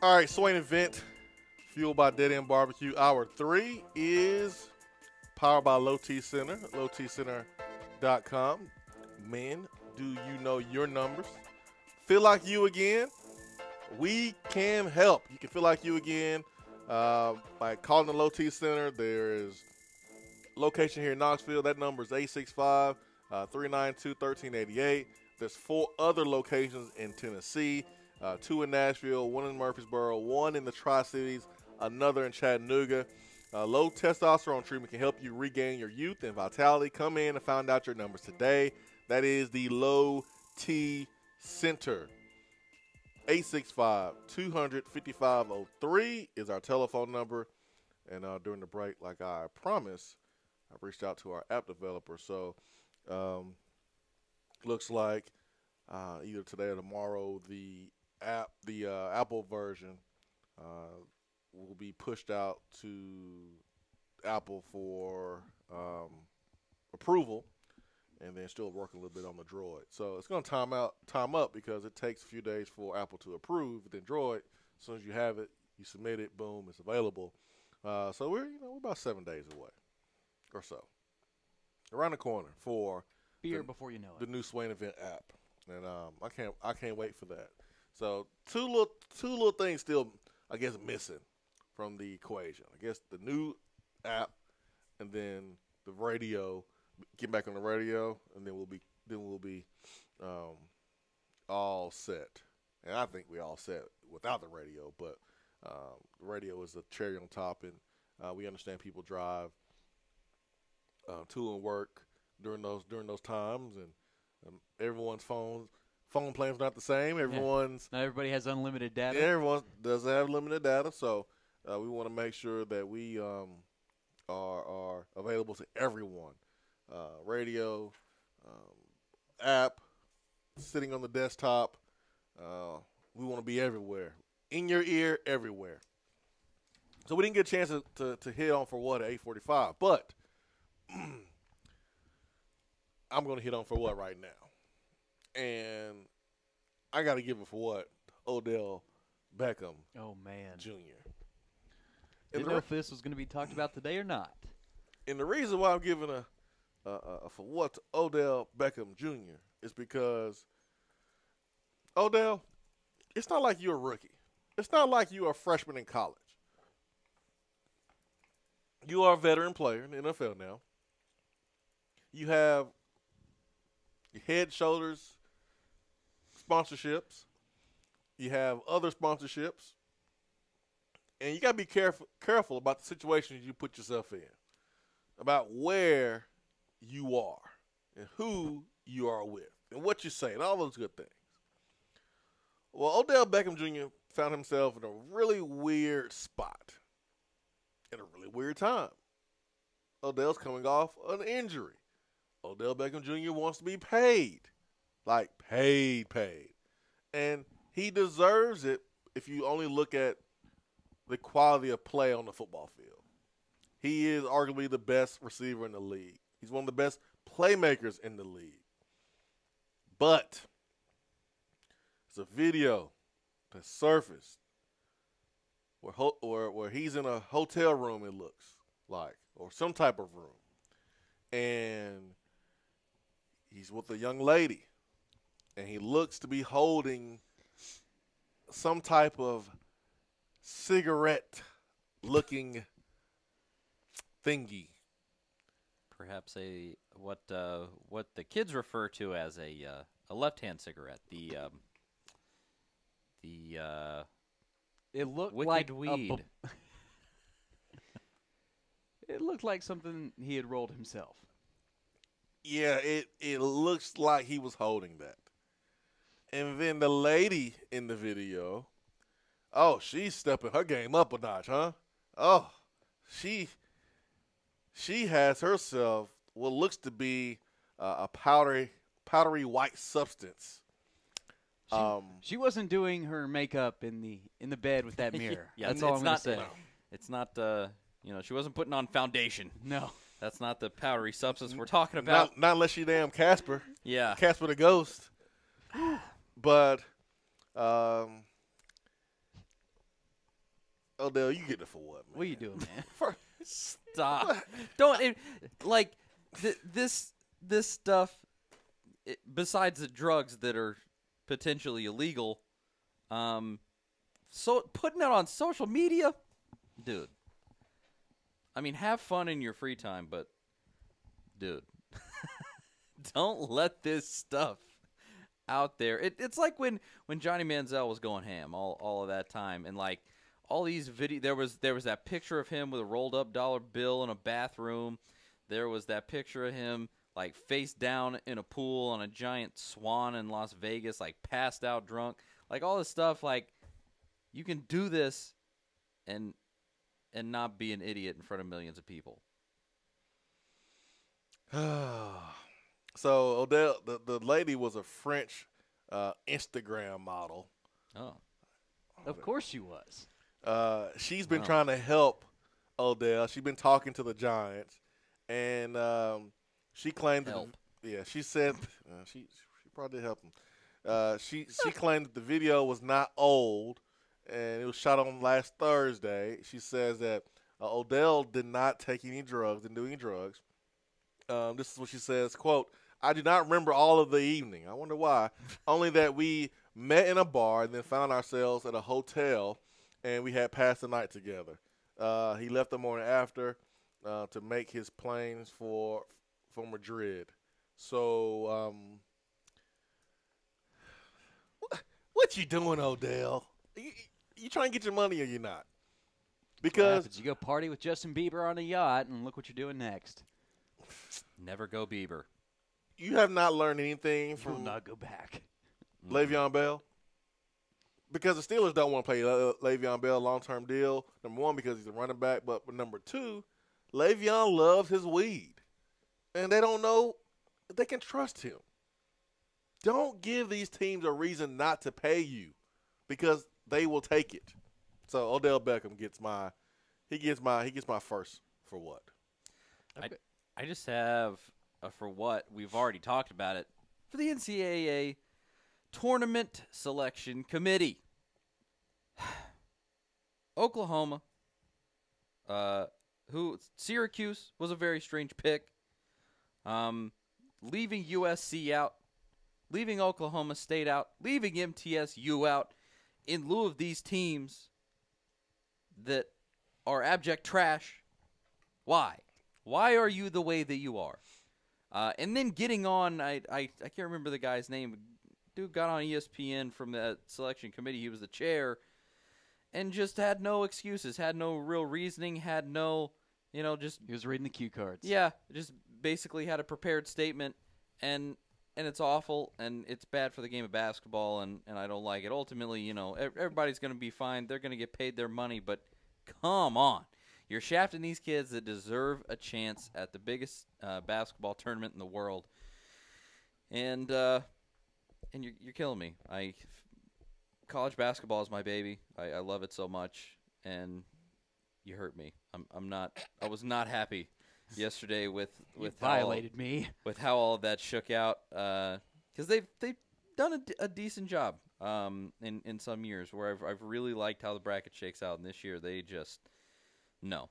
All right, Swain Event, fueled by Dead End Barbecue. Hour 3 is powered by Low T Center, lowtcenter.com. Men, do you know your numbers? Feel like you again? We can help. You can feel like you again by calling the Low T Center. There is location here in Knoxville. That number is 865-392-1388. There's 4 other locations in Tennessee. 2 in Nashville, 1 in Murfreesboro, 1 in the Tri-Cities, another in Chattanooga. Low testosterone treatment can help you regain your youth and vitality. Come in and find out your numbers today. That is the Low T Center. 865-200-5503 is our telephone number. And during the break, like I promised, I reached out to our app developer. So looks like either today or tomorrow, the Apple version will be pushed out to Apple for approval, and then still working a little bit on the Droid. So it's going to time up because it takes a few days for Apple to approve. Then Droid, as soon as you have it, you submit it, boom, it's available. So we're about 7 days away or so, around the corner for before you know it, the new Swain Event app, and I can't wait for that. So two little things still, I guess, missing from the equation. I guess the new app, and then the radio. Get back on the radio, and then we'll be all set. And I think we all set without the radio, but the radio is the cherry on top. And we understand people drive to and work during those times, and everyone's phone plan's not the same. Not everybody has unlimited data. Yeah, everyone doesn't have limited data, so we want to make sure that we are available to everyone. Radio, app, sitting on the desktop. We want to be everywhere, in your ear, everywhere. So we didn't get a chance to hit on for what at 8:45, but I'm going to hit on for what right now. And I got to give it for what? Odell Beckham. Oh, man. Jr. Didn't know if this was going to be talked about today or not. And the reason why I'm giving a for what to Odell Beckham Jr. is because, Odell, it's not like you're a rookie. It's not like you're a freshman in college. You are a veteran player in the NFL now. You have your head, shoulders, sponsorships. You have other sponsorships. And you got to be careful about the situations you put yourself in, about where you are and who you are with and what you say and all those good things. Well, Odell Beckham Jr. found himself in a really weird spot at a really weird time. Odell's coming off an injury. Odell Beckham Jr. wants to be paid. Like, paid. And he deserves it if you only look at the quality of play on the football field. He is arguably the best receiver in the league. He's one of the best playmakers in the league. But there's a video that surfaced where he's in a hotel room, it looks like, or some type of room. And he's with a young lady. And he looks to be holding some type of cigarette-looking thingy. Perhaps what the kids refer to as a left-hand cigarette. It looked wicked like weed. It looked like something he had rolled himself. Yeah, it looks like he was holding that. And then the lady in the video, she's stepping her game up a notch, huh? Oh, she has herself what looks to be a powdery white substance. She wasn't doing her makeup in the bed with that mirror. Yeah, that's all I'm going to say. No. It's not. She wasn't putting on foundation. No, that's not the powdery substance we're talking about. Not unless you damn Casper. Yeah, Casper the Ghost. But Odell, you get it for what, man? What are you doing, man? Stop. Don't this stuff. Besides the drugs that are potentially illegal, so putting it on social media, dude. I mean, have fun in your free time, but dude, don't let this stuff out there. It's like when Johnny Manziel was going ham all of that time, and like all these there was that picture of him with a rolled up dollar bill in a bathroom. There was that picture of him like face down in a pool on a giant swan in Las Vegas, like passed out drunk. Like all this stuff, like you can do this and not be an idiot in front of millions of people. So Odell, the lady was a French Instagram model. Oh, of course she was. She's been trying to help Odell. She's been talking to the Giants, and she claimed she said she probably did help him. She claimed that the video was not old, and it was shot on last Thursday. She says that Odell did not take any drugs, didn't do any drugs. This is what she says, quote, "I do not remember all of the evening. I wonder why. Only that we met in a bar and then found ourselves at a hotel, and we had passed the night together. He left the morning after to make his planes for Madrid." So, what you doing, Odell? You trying to get your money or you not? Because you go party with Justin Bieber on a yacht, and look what you're doing next. Never go Bieber. You have not learned anything from. Will not go back. Le'Veon Bell. Because the Steelers don't want to pay Le'Veon Bell a long-term deal. Number one, because he's a running back. But number two, Le'Veon loves his weed. And they don't know if they can trust him. Don't give these teams a reason not to pay you because they will take it. So Odell Beckham gets my first for what? I just have for what we've already talked about it for the NCAA Tournament Selection Committee. Oklahoma, Syracuse was a very strange pick. Leaving USC out, leaving Oklahoma State out, leaving MTSU out in lieu of these teams that are abject trash. Why? Why are you the way that you are? And then getting on, I can't remember the guy's name. Dude got on ESPN from the selection committee. He was the chair and just had no excuses, had no real reasoning, had no, just. He was reading the cue cards. Yeah, just basically had a prepared statement. And and it's awful, and it's bad for the game of basketball, and I don't like it. Ultimately, everybody's going to be fine. They're going to get paid their money, but come on. You're shafting these kids that deserve a chance at the biggest basketball tournament in the world, and you're killing me. College basketball is my baby. I love it so much, and you hurt me. I was not happy yesterday with violated me with how all of that shook out, because they've done a decent job in some years where I've really liked how the bracket shakes out, and this year they just no.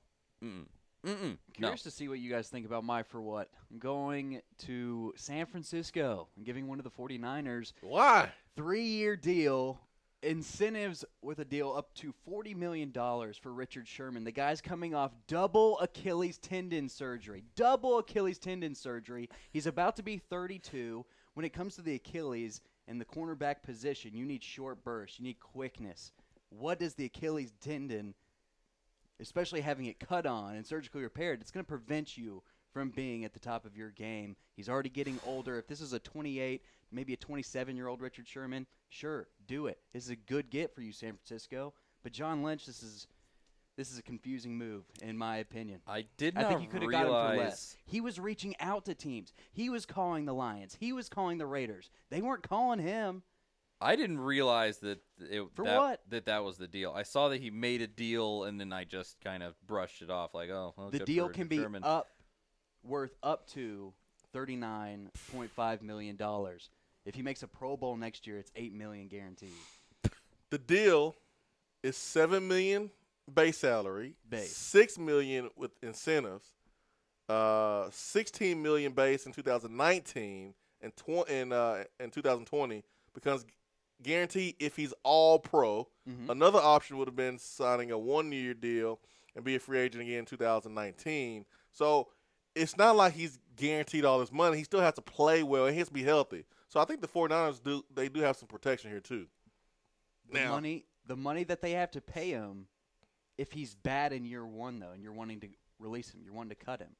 Curious to see what you guys think about my for what. I'm going to San Francisco and giving one of the 49ers. Why? 3-year deal. Incentives with a deal up to $40 million for Richard Sherman. The guy's coming off double Achilles tendon surgery. Double Achilles tendon surgery. He's about to be 32. When it comes to the Achilles and the cornerback position, you need short bursts. You need quickness. What does the Achilles tendon, especially having it cut on and surgically repaired, it's going to prevent you from being at the top of your game. He's already getting older. If this is a 28, maybe a 27-year-old Richard Sherman, sure, do it. This is a good get for you, San Francisco. But John Lynch, this is a confusing move, in my opinion. I think you could have got him for less. He was reaching out to teams. He was calling the Lions. He was calling the Raiders. They weren't calling him. I didn't realize that that was the deal. I saw that he made a deal, and then I just kind of brushed it off like, oh, well, the deal can be worth up to $39.5 million. If he makes a Pro Bowl next year, it's $8 million guaranteed. The deal is $7 million base salary, $6 million with incentives, $16 million base in 2019, and in 2020 becomes guaranteed if he's all pro. Mm-hmm. Another option would have been signing a 1-year deal and be a free agent again in 2019. So it's not like he's guaranteed all this money. He still has to play well. He has to be healthy. So I think the 49ers do have some protection here too. The money that they have to pay him, if he's bad in year one though, and you're wanting to release him, you're wanting to cut him,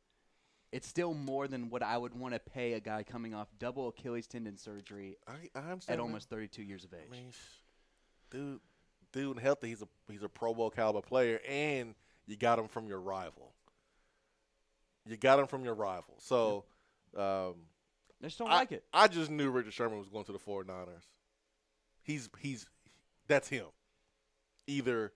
it's still more than what I would want to pay a guy coming off double Achilles tendon surgery at almost 32 years of age. I mean, dude, healthy. He's a Pro Bowl caliber player, and you got him from your rival. So, I just don't like it. I just knew Richard Sherman was going to the 49ers. That's him. Either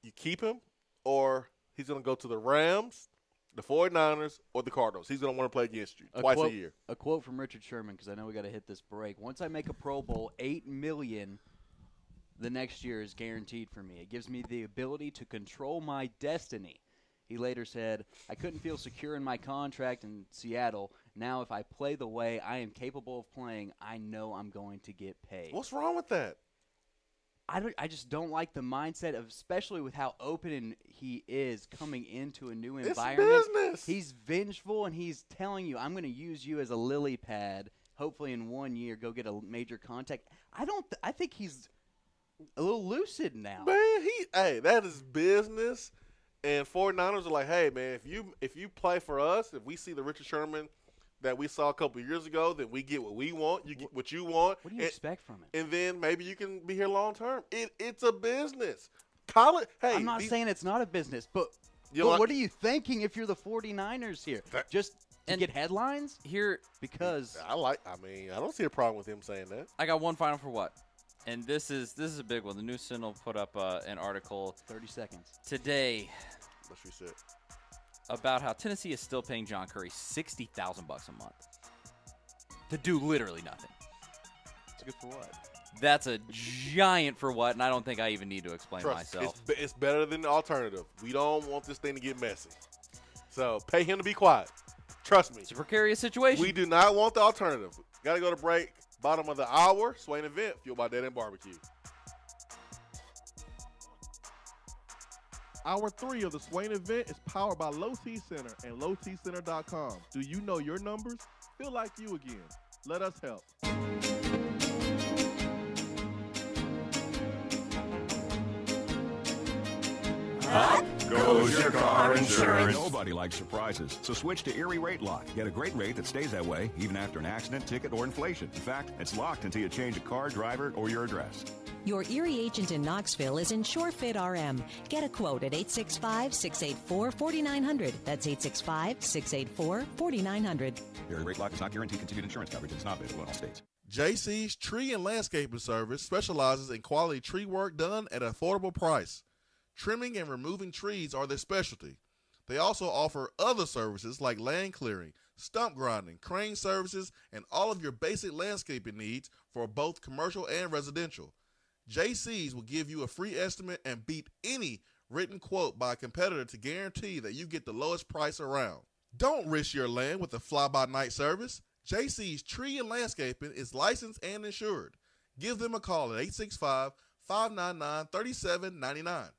you keep him, or he's going to go to the Rams, the 49ers, or the Cardinals. He's going to want to play against you twice a year. A quote from Richard Sherman, because I know we got to hit this break. Once I make a Pro Bowl, $8 million the next year is guaranteed for me. It gives me the ability to control my destiny. He later said, I couldn't feel secure in my contract in Seattle. Now if I play the way I am capable of playing, I know I'm going to get paid. What's wrong with that? I just don't like the mindset of, especially with how open he is coming into a new environment. It's business. He's vengeful, and he's telling you, I'm going to use you as a lily pad. Hopefully in 1 year, go get a major contact. I think he's a little lucid now. Man, that is business. And 49ers are like, hey, man, if you play for us, if we see the Richard Sherman that we saw a couple of years ago, then we get what we want. You get what you want. What do you expect from it? And then maybe you can be here long term. It's a business. I'm not saying it's not a business, but what are you thinking if you're the 49ers here? Just to get headlines? Here, because I don't see a problem with him saying that. I got one final for what? And this is a big one. The News Sentinel put up an article 30 seconds today. What she said about how Tennessee is still paying John Curry $60,000 a month to do literally nothing. It's good for what? That's a giant for what, and I don't think I even need to explain myself. It's better than the alternative. We don't want this thing to get messy. So pay him to be quiet. Trust me. It's a precarious situation. We do not want the alternative. Got to go to break. Bottom of the hour, Swain Event, fueled by Dead End Barbecue. Hour 3 of the Swain Event is powered by Low T Center and lowtcenter.com. Do you know your numbers? Feel like you again. Let us help. Hot Goes your car insurance. Nobody likes surprises, so switch to Erie Rate Lock. Get a great rate that stays that way even after an accident, ticket, or inflation. In fact, it's locked until you change a car, driver, or your address. Your Erie agent in Knoxville is InsureFit RM. Get a quote at 865-684-4900. That's 865-684-4900. Erie Rate Lock does not guarantee continued insurance coverage. It's not available in all states. JC's Tree and Landscaping Service specializes in quality tree work done at an affordable price. Trimming and removing trees are their specialty. They also offer other services like land clearing, stump grinding, crane services, and all of your basic landscaping needs for both commercial and residential. JC's will give you a free estimate and beat any written quote by a competitor to guarantee that you get the lowest price around. Don't risk your land with a fly-by-night service. JC's Tree and Landscaping is licensed and insured. Give them a call at 865-599-3799.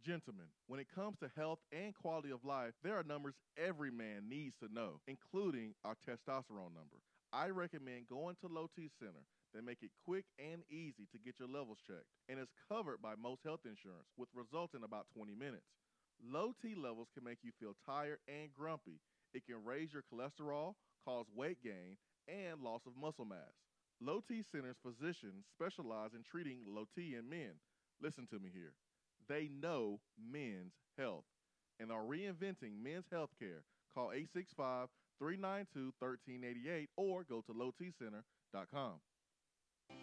Gentlemen, when it comes to health and quality of life, there are numbers every man needs to know, including our testosterone number. I recommend going to Low T Center. They make it quick and easy to get your levels checked, and is covered by most health insurance, with results in about 20 minutes. Low T levels can make you feel tired and grumpy. It can raise your cholesterol, cause weight gain, and loss of muscle mass. Low T Center's physicians specialize in treating low T in men. Listen to me here. They know men's health and are reinventing men's health care. Call 865-392-1388 or go to lowtcenter.com.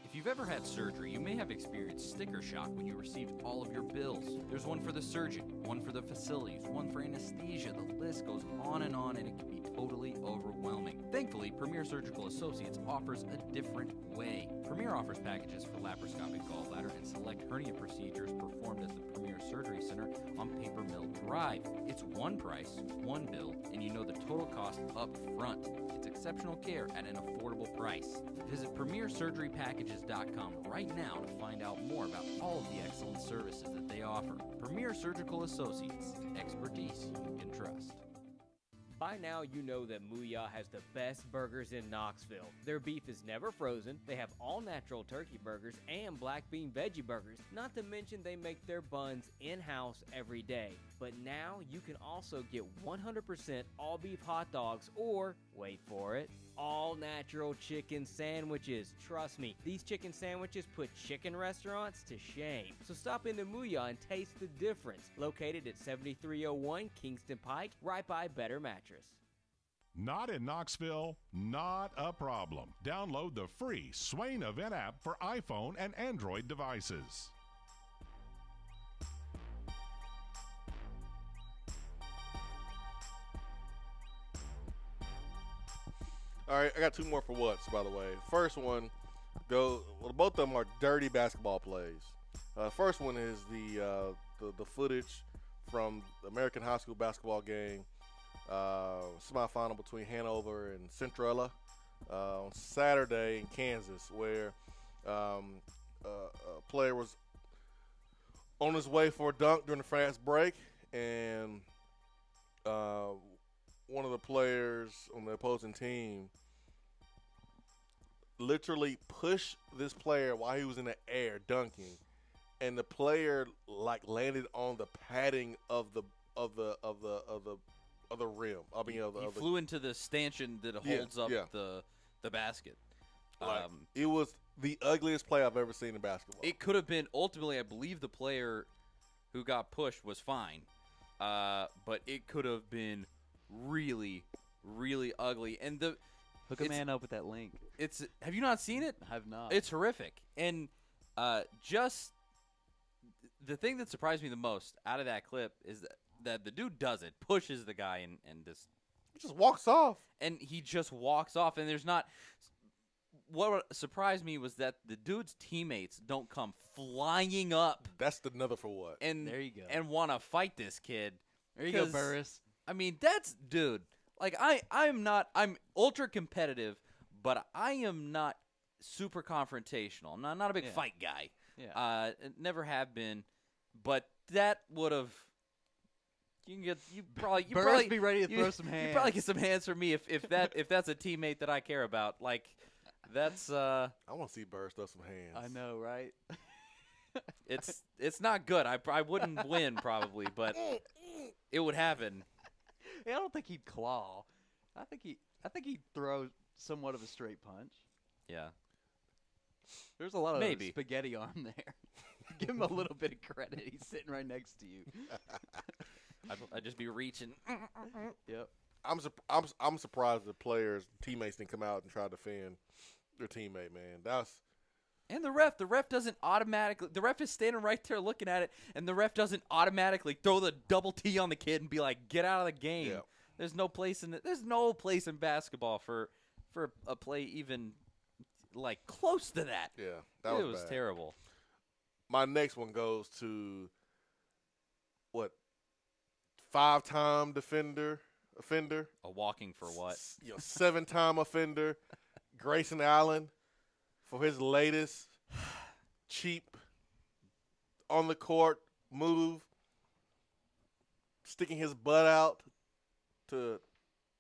If you've ever had surgery, you may have experienced sticker shock when you received all of your bills. There's one for the surgeon, one for the facilities, one for anesthesia. The list goes on, and it can be totally overwhelming. Thankfully, Premier Surgical Associates offers a different way. Premier offers packages for laparoscopic gallbladder and select hernia procedures performed at the Premier Surgery Center on Paper Mill Drive. It's one price, one bill, and you know the total cost up front. It's exceptional care at an affordable price. Visit PremierSurgeryPackages.com right now to find out more about all of the excellent services that they offer. Premier Surgical Associates, expertise you can trust. By now, you know that Mooyah has the best burgers in Knoxville. Their beef is never frozen, they have all-natural turkey burgers and black bean veggie burgers, not to mention they make their buns in-house every day. But now, you can also get 100% all-beef hot dogs or, wait for it, all-natural chicken sandwiches. Trust me, these chicken sandwiches put chicken restaurants to shame. So stop into Mooyah and taste the difference. Located at 7301 Kingston Pike, right by Better Mattress. Not in Knoxville? Not a problem. Download the free Swain Event app for iPhone and Android devices. All right, I got two more for what's, by the way. First one, both of them are dirty basketball plays. First one is the footage from the American high school basketball game, semifinal between Hanover and Centrella on Saturday in Kansas, where a player was on his way for a dunk during the fast break, and one of the players on the opposing team literally pushed this player while he was in the air dunking, and the player landed on the padding of the rim. I mean, he flew into the stanchion that holds up the basket. It was the ugliest play I've ever seen in basketball. It could have been, ultimately, I believe the player who got pushed was fine, but it could have been really, really ugly. And hook a man up with that link. Have you not seen it? I have not. It's horrific. And just the thing that surprised me the most out of that clip is that the dude does it, pushes the guy, and he just walks off. And he just walks off, and there's not. What surprised me was that the dude's teammates don't come flying up. That's another for what? And there you go. And want to fight this kid. There you go, Burris. I mean, dude. Like I'm ultra competitive, but I am not super confrontational. I'm not a big fight guy. Yeah. Never have been, but that would have. You probably be ready to throw some hands. You probably get some hands from me if that's a teammate that I care about. Like that's. I want to see Burris throw some hands. I know, right? It's not good. I wouldn't win probably, but it would happen. I don't think he'd claw. I think he'd throw somewhat of a straight punch. Yeah. There's a lot of Maybe. spaghetti arm there. Give him a little bit of credit. He's sitting right next to you. I'd just be reaching. Yep. I'm surprised the players, teammates didn't come out and try to defend their teammate, man. And the ref doesn't automatically. The ref is standing right there looking at it, and the ref doesn't automatically throw the double T on the kid and be like, "Get out of the game." Yeah. There's no place in basketball for a play even like close to that. Yeah, that was bad. Terrible. My next one goes to what? 5-time offender. A walking for what? 7-time offender, Grayson Allen, for his latest cheap on the court move, sticking his butt out to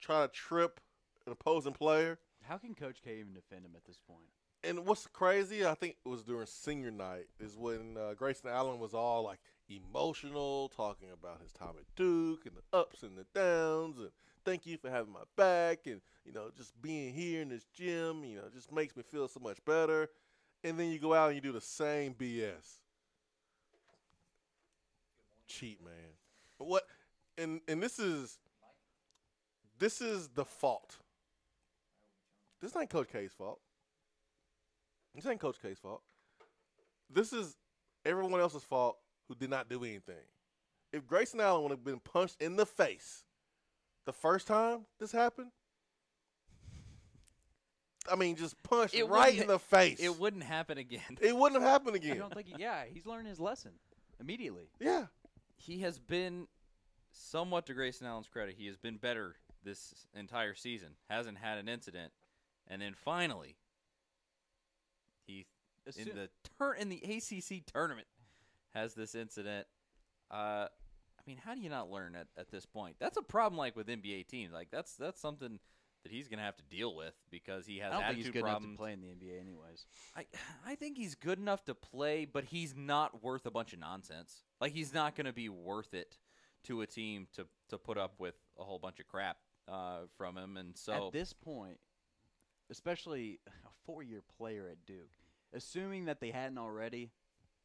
try to trip an opposing player. How can Coach K even defend him at this point? And what's crazy, I think it was during senior night, is when Grayson Allen was all like emotional, talking about his time at Duke and the ups and the downs, and thank you for having my back, and just being here in this gym, just makes me feel so much better. And then you go out and you do the same BS. Cheat, man. But what? And this is the fault. This ain't Coach K's fault. This ain't Coach K's fault. This is everyone else's fault who did not do anything. If Grayson Allen would have been punched in the face the first time this happened, just punched right in the face. It wouldn't happen again. It wouldn't have happened again. I don't think. He's learned his lesson immediately. Yeah. He has been, somewhat to Grayson Allen's credit, he has been better this entire season. Hasn't had an incident, and then finally, in the ACC tournament, has this incident. How do you not learn at this point? That's a problem, like with NBA teams. Like that's something that he's going to have to deal with because he has I don't attitude think he's good problems. enough to play in the NBA, anyways. I think he's good enough to play, but he's not worth a bunch of nonsense. Like he's not going to be worth it to a team to put up with a whole bunch of crap from him. And so at this point, especially a 4-year player at Duke, assuming that they hadn't already,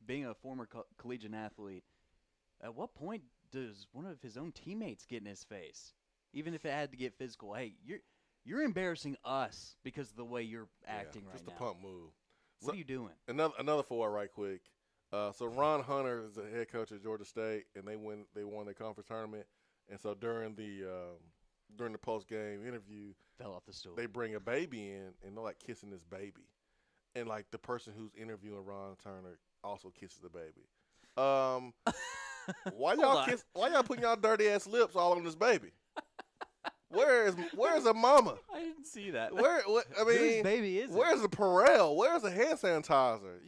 being a former collegiate athlete, at what point does one of his own teammates get in his face? Even if it had to get physical, hey, you're embarrassing us because of the way you're acting right now. Just a pump move. What are you doing? Another forward right quick. So Ron Hunter is the head coach at Georgia State, and they won the conference tournament. And so during the post game interview, fell off the stool. They bring a baby in, and they're like kissing this baby, and like the person who's interviewing Ron Turner also kisses the baby. Why y'all putting y'all dirty ass lips all on this baby? Where's a mama? I didn't see that. Whose baby is it? Where's the Perel? Where's the hand sanitizer?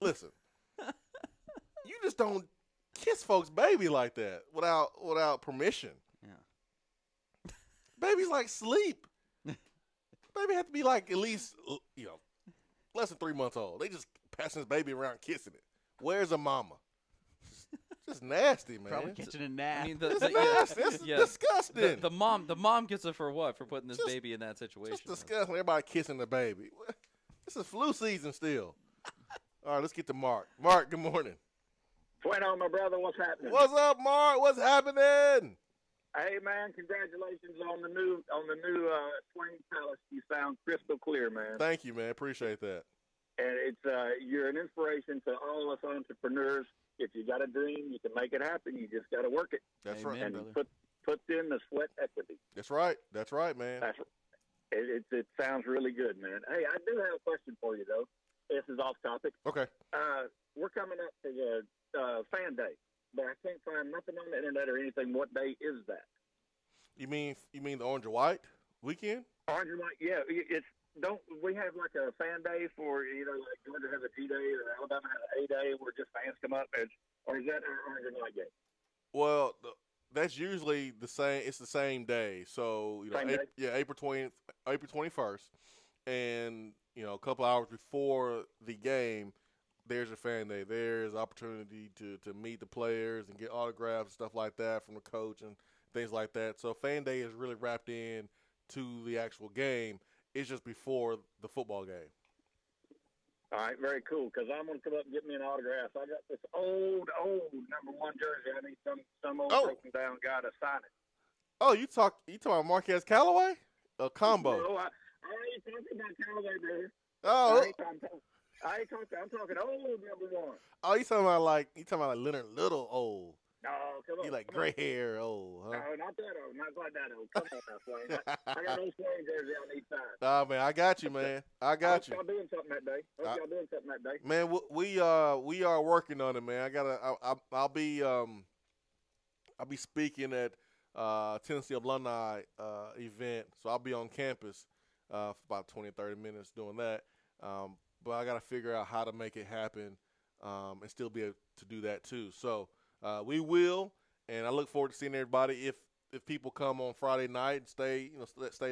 Listen. You just don't kiss folks' baby like that without permission. Yeah. Baby's like sleep. Baby have to be like at least less than 3 months old. They just passing this baby around kissing it. Where's a mama? Just nasty, man. Probably catching a nap. It's nasty. It's disgusting. The mom gets it for what? For putting this baby in that situation. Just disgusting. Everybody kissing the baby. This is flu season still. All right, let's get to Mark. Mark, good morning. Wait on, my brother. What's happening? What's up, Mark? What's happening? Hey, man! Congratulations on the new Swain Palace. You sound crystal clear, man. Thank you, man. Appreciate that. And it's you're an inspiration to all us entrepreneurs. If you got a dream, you can make it happen. You just got to work it. That's right, and brother. Put in the sweat equity. That's right. That's right, man. It sounds really good, man. Hey, I do have a question for you though. This is off topic. Okay. We're coming up to the fan day, but I can't find nothing on the internet or anything. What day is that? You mean the orange and white weekend? Orange and white, yeah. Don't we have like a fan day for like Georgia has a G day or Alabama has an A day where just fans come up, or is that our orange and white game? Well, that's usually the same. It's the same day. So April 21st, and a couple hours before the game, there's your fan day. There's opportunity to meet the players and get autographs and stuff like that from the coach and things like that. So fan day is really wrapped in to the actual game. It's just before the football game. All right, very cool, because I'm going to come up and get me an autograph. I got this old number 1 jersey. I need some old broken down guy to sign it. Oh, you talking about Marquez Callaway? A combo. No, I ain't talking about Callaway, brother. Oh. I ain't talking. I'm talking old number 1. Oh, you talking about like Leonard Little old? No, come on. You like gray hair old, huh? No, not that old. Not quite that old. Come on now, Swain. I got no Swain jersey I need signed. Oh, man, I got you, man. I got you. Y'all doing something that day. Y'all doing something that day. Man, we are working on it, man. I'll be speaking at Tennessee Alumni event, so I'll be on campus for about 20 or 30 minutes doing that. But I got to figure out how to make it happen and still be able to do that too. So we will, and I look forward to seeing everybody. If people come on Friday night and stay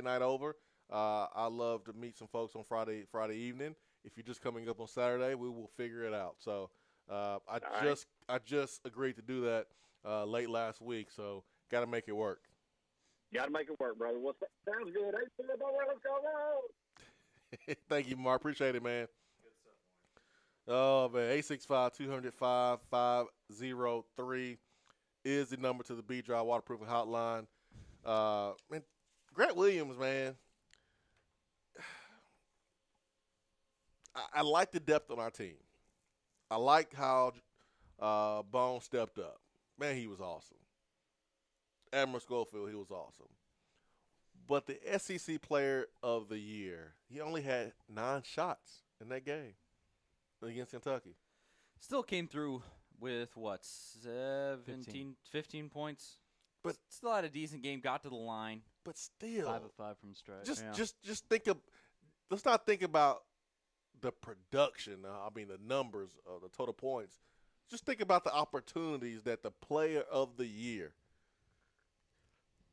night over, I love to meet some folks on Friday evening. If you're just coming up on Saturday, we will figure it out. So I just agreed to do that late last week. So got to make it work. Got to make it work, brother. Well, sounds good. Hey, let's go. Thank you, Mark. Appreciate it, man. Oh, man. 865-205-5503 is the number to the B-Dry Waterproofing Hotline. Man, Grant Williams, man. I like the depth on our team. I like how Bone stepped up. Man, he was awesome. Admiral Schofield, he was awesome. But the SEC Player of the Year, he only had 9 shots in that game against Kentucky. Still came through with, 15 points? But still had a decent game, got to the line. But still. 5 of 5 from stretch. Just think of – let's not think about the production. The numbers of the total points. Just think about the opportunities that the Player of the Year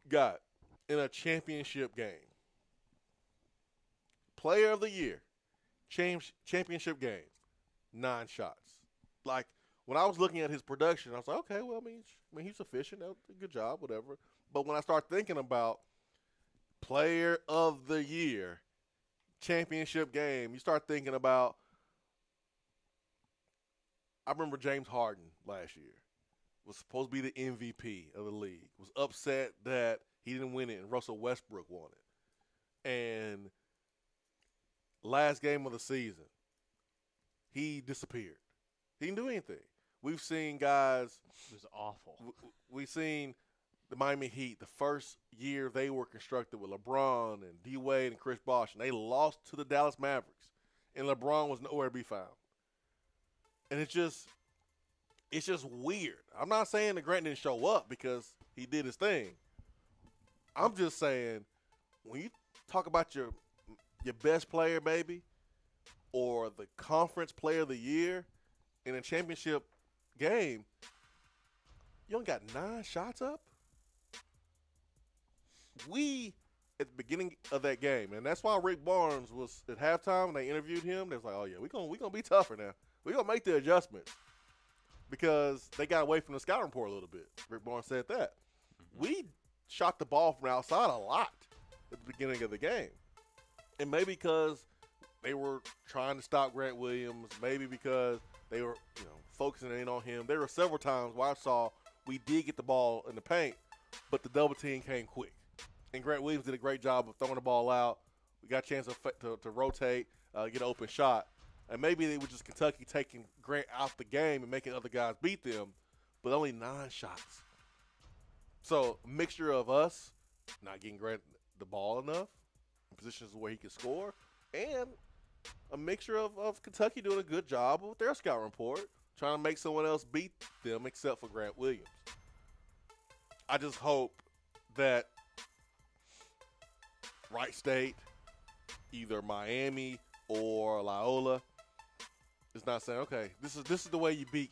got in a championship game. Player of the Year, championship game, 9 shots. Like, when I was looking at his production, I was like, okay, well, he's efficient. Good job, whatever. But when I start thinking about Player of the Year, championship game, you start thinking about, I remember James Harden last year was supposed to be the MVP of the league, was upset that he didn't win it and Russell Westbrook won it. And last game of the season, he disappeared. He didn't do anything. We've seen guys. It was awful. We've seen the Miami Heat, the first year they were constructed with LeBron and D. Wade and Chris Bosh, and they lost to the Dallas Mavericks. And LeBron was nowhere to be found. And it's just weird. I'm not saying that Grant didn't show up because he did his thing. I'm just saying when you talk about your best player, baby, or the conference player of the year in a championship game, you only got 9 shots up? We, at the beginning of that game, and that's why Rick Barnes was at halftime when they interviewed him, they was like, oh, yeah, we're gonna be tougher now. We're going to make the adjustments because they got away from the scouting report a little bit. Rick Barnes said that. Mm-hmm. We shot the ball from outside a lot at the beginning of the game. And maybe because they were trying to stop Grant Williams, maybe because they were focusing in on him. There were several times where I saw we did get the ball in the paint, but the double team came quick. And Grant Williams did a great job of throwing the ball out. We got a chance to rotate, get an open shot. And maybe it was just Kentucky taking Grant out the game and making other guys beat them, but only 9 shots. So a mixture of us not getting Grant the ball enough in positions where he can score, and a mixture of Kentucky doing a good job with their scout report, trying to make someone else beat them except for Grant Williams. I just hope that Wright State, either Miami or Loyola, is not saying, okay, this is the way you beat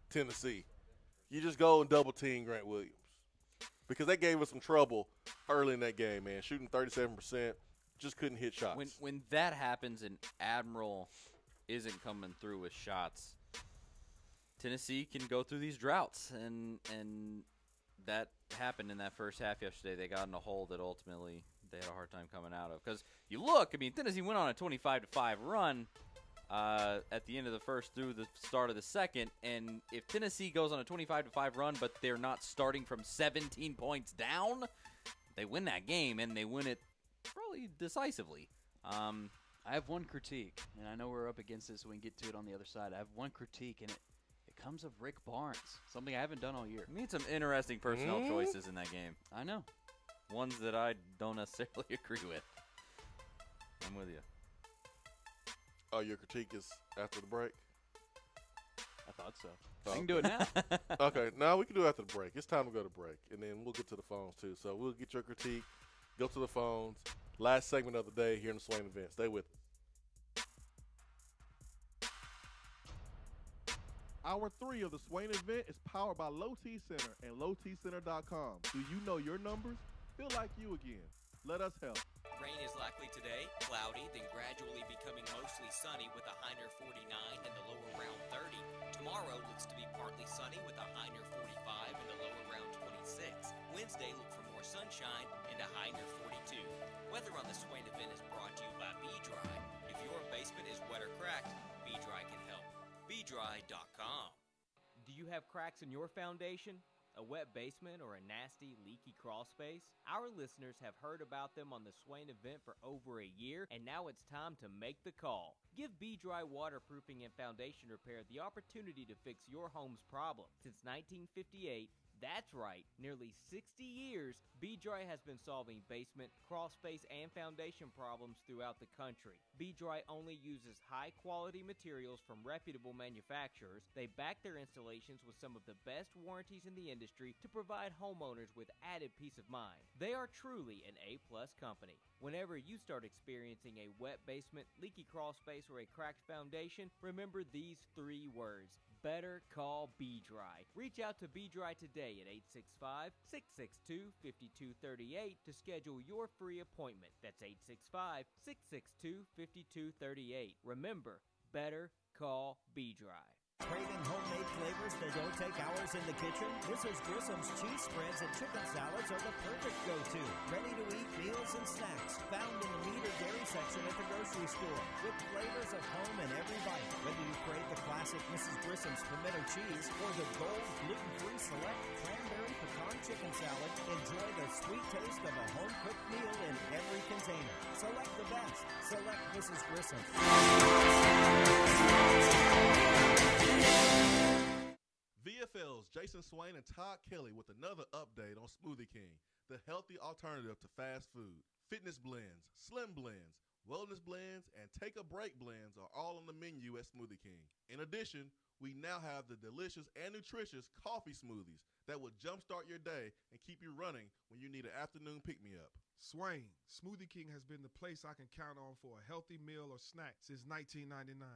Tennessee. You just go and double team Grant Williams. Because they gave us some trouble early in that game, man. Shooting 37%, just couldn't hit shots. When that happens and Admiral isn't coming through with shots, Tennessee can go through these droughts, and that happened in that first half yesterday. They got in a hole that ultimately they had a hard time coming out of. Because you look, I mean, Tennessee went on a 25-5 run at the end of the first through the start of the second, and if Tennessee goes on a 25-5 run, but they're not starting from 17 points down, they win that game, and they win it probably decisively. I have one critique, and I know we're up against this, so we can get to it on the other side. I have one critique, and it comes of Rick Barnes, something I haven't done all year. We made some interesting personnel choices in that game. I know. Ones that I don't necessarily agree with. I'm with you. Oh, your critique is after the break? I thought so. Oh, I can do it now. Okay, now we can do it after the break. It's time to go to break, and then we'll get to the phones, too. So we'll get your critique, go to the phones. Last segment of the day here in the Swain Event. Stay with us. Hour 3 of the Swain Event is powered by Low T Center and lowtcenter.com. Do you know your numbers? Feel like you again. Let us help. Rain is likely today, cloudy, then gradually becoming mostly sunny with a high near 49 and the lower around 30. Tomorrow looks to be partly sunny with a high near 45 and the lower around 26. Wednesday, look for more sunshine and a high near 42. Weather on the Swain Event is brought to you by B-Dry. If your basement is wet or cracked, B-Dry can help. BDry.com. Do you have cracks in your foundation? A wet basement or a nasty, leaky crawl space? Our listeners have heard about them on the Swain Event for over a year, and now it's time to make the call. Give B-Dry Waterproofing and Foundation Repair the opportunity to fix your home's problem. Since 1958, that's right, nearly 60 years, B-Dry has been solving basement, crawl space, and foundation problems throughout the country. B-Dry only uses high-quality materials from reputable manufacturers. They back their installations with some of the best warranties in the industry to provide homeowners with added peace of mind. They are truly an A-plus company. Whenever you start experiencing a wet basement, leaky crawl space, or a cracked foundation, remember these 3 words. Better call B-Dry. Reach out to B-Dry today at 865-662-5238 to schedule your free appointment. That's 865-662-5238. Remember, better call B-Dry. Craving homemade flavors that don't take hours in the kitchen? Mrs. Grissom's cheese spreads and chicken salads are the perfect go-to. Ready-to-eat meals and snacks found in the meat or dairy section at the grocery store with flavors of home in every bite. Whether you crave the classic Mrs. Grissom's pimento cheese or the gold gluten-free select cranberry pecan chicken salad, enjoy the sweet taste of a home-cooked meal in every container. Select the best. Select Mrs. Grissom. VFL's Jason Swain and Todd Kelly with another update on Smoothie King, the healthy alternative to fast food. Fitness blends, slim blends, wellness blends, and take-a-break blends are all on the menu at Smoothie King. In addition, we now have the delicious and nutritious coffee smoothies that will jumpstart your day and keep you running when you need an afternoon pick-me-up. Swain, Smoothie King has been the place I can count on for a healthy meal or snack since 1999.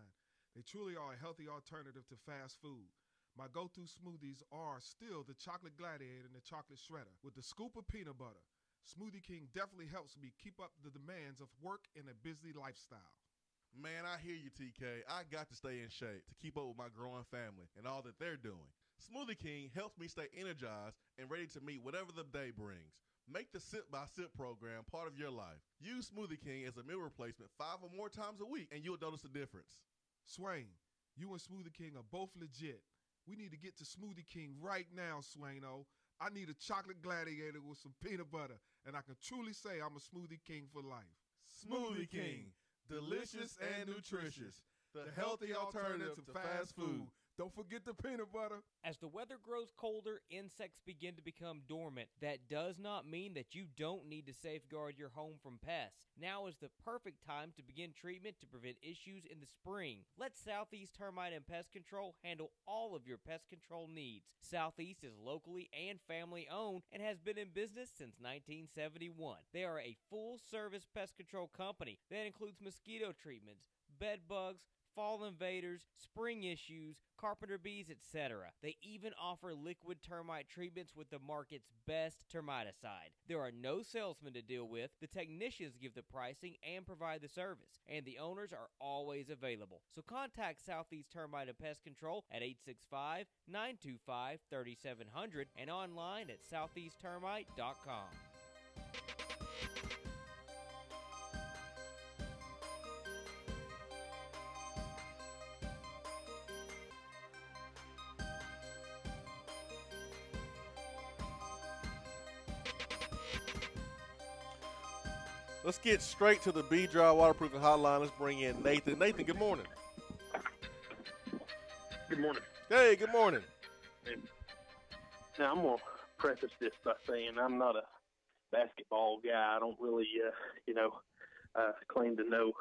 They truly are a healthy alternative to fast food. My go-to smoothies are still the Chocolate Gladiator and the Chocolate Shredder with the scoop of peanut butter. Smoothie King definitely helps me keep up the demands of work and a busy lifestyle. Man, I hear you, TK. I got to stay in shape to keep up with my growing family and all that they're doing. Smoothie King helps me stay energized and ready to meet whatever the day brings. Make the Sip by Sip program part of your life. Use Smoothie King as a meal replacement 5 or more times a week, and you'll notice a difference. Swain, you and Smoothie King are both legit. We need to get to Smoothie King right now, Swaino. I need a Chocolate Gladiator with some peanut butter, and I can truly say I'm a Smoothie King for life. Smoothie King, delicious and nutritious. The healthy alternative to fast food. Don't forget the peanut butter. As the weather grows colder, insects begin to become dormant. That does not mean that you don't need to safeguard your home from pests. Now is the perfect time to begin treatment to prevent issues in the spring. Let Southeast Termite and Pest Control handle all of your pest control needs. Southeast is locally and family owned and has been in business since 1971. They are a full-service pest control company that includes mosquito treatments, bed bugs, fall invaders, spring issues, carpenter bees, etc. They even offer liquid termite treatments with the market's best termiticide. There are no salesmen to deal with. The technicians give the pricing and provide the service, and the owners are always available. So contact Southeast Termite and Pest Control at 865-925-3700 and online at southeasttermite.com. Let's get straight to the B-Dry Waterproofing Hotline. Let's bring in Nathan. Nathan, good morning. Good morning. Hey, good morning. Now, I'm going to preface this by saying I'm not a basketball guy. I don't really, claim to know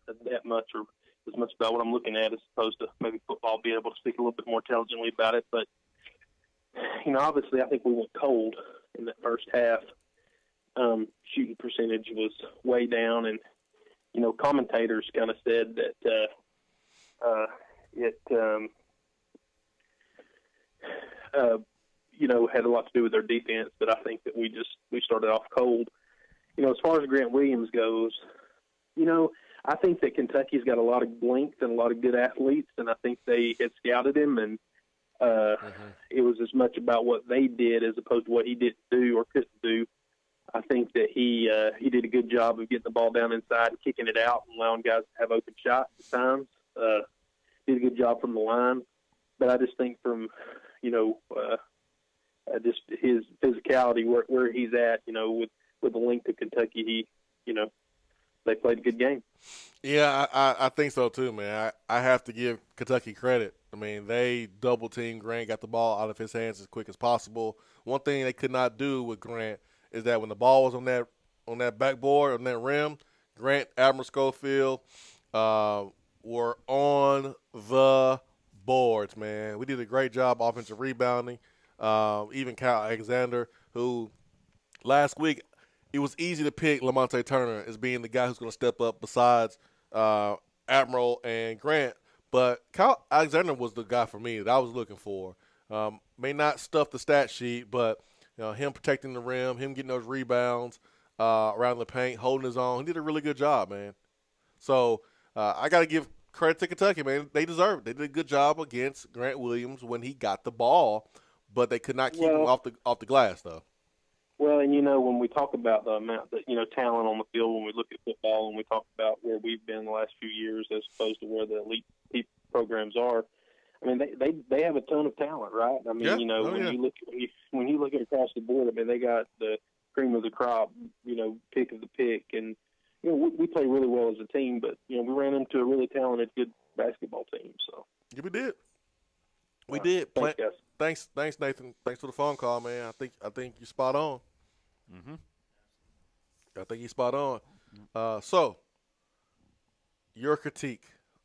that much or as much about what I'm looking at as opposed to maybe football, being able to speak a little bit more intelligently about it. But, obviously I think we went cold in that first half. Shooting percentage was way down, and commentators kind of said that it had a lot to do with their defense. But I think that we started off cold. As far as Grant Williams goes, I think that Kentucky's got a lot of length and a lot of good athletes, and I think they had scouted him, and it was as much about what they did as opposed to what he didn't do or couldn't do. I think that he did a good job of getting the ball down inside and kicking it out and allowing guys to have open shots at times. Did a good job from the line. But I just think from, just his physicality, where he's at, with the length of Kentucky, they played a good game. Yeah, I think so too, man. I have to give Kentucky credit. I mean, they double-teamed Grant, got the ball out of his hands as quick as possible. One thing they could not do with Grant is that when the ball was on that backboard, on that rim, Grant, Admiral Schofield were on the boards, man. We did a great job offensive rebounding. Even Kyle Alexander, who last week it was easy to pick Lamonte Turner as being the guy who's going to step up besides Admiral and Grant. But Kyle Alexander was the guy for me that I was looking for. May not stuff the stat sheet, but him protecting the rim, him getting those rebounds around the paint, holding his own. He did a really good job, man. So I got to give credit to Kentucky, man. They deserve it. They did a good job against Grant Williams when he got the ball, but they could not keep him off the glass, though. Well, and, when we talk about the amount that, talent on the field, when we look at football and we talk about where we've been the last few years as opposed to where the elite programs are, I mean, they have a ton of talent, right? I mean, when you look at across the board, I mean, they got the cream of the crop, pick of the pick, and we play really well as a team. But we ran into a really talented, good basketball team. So yeah, we did. We did. Thanks, guys. Thanks, Nathan. Thanks for the phone call, man. I think you're spot on. Mm-hmm. I think you're spot on. So your critique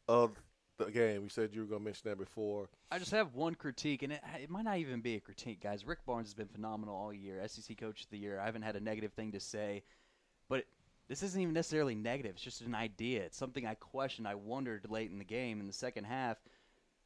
of the game. You said you were going to mention that before. I just have one critique, and it might not even be a critique, guys. Rick Barnes has been phenomenal all year, SEC Coach of the Year. I haven't had a negative thing to say, but this isn't even necessarily negative. It's just an idea. It's something I questioned. I wondered late in the game in the second half.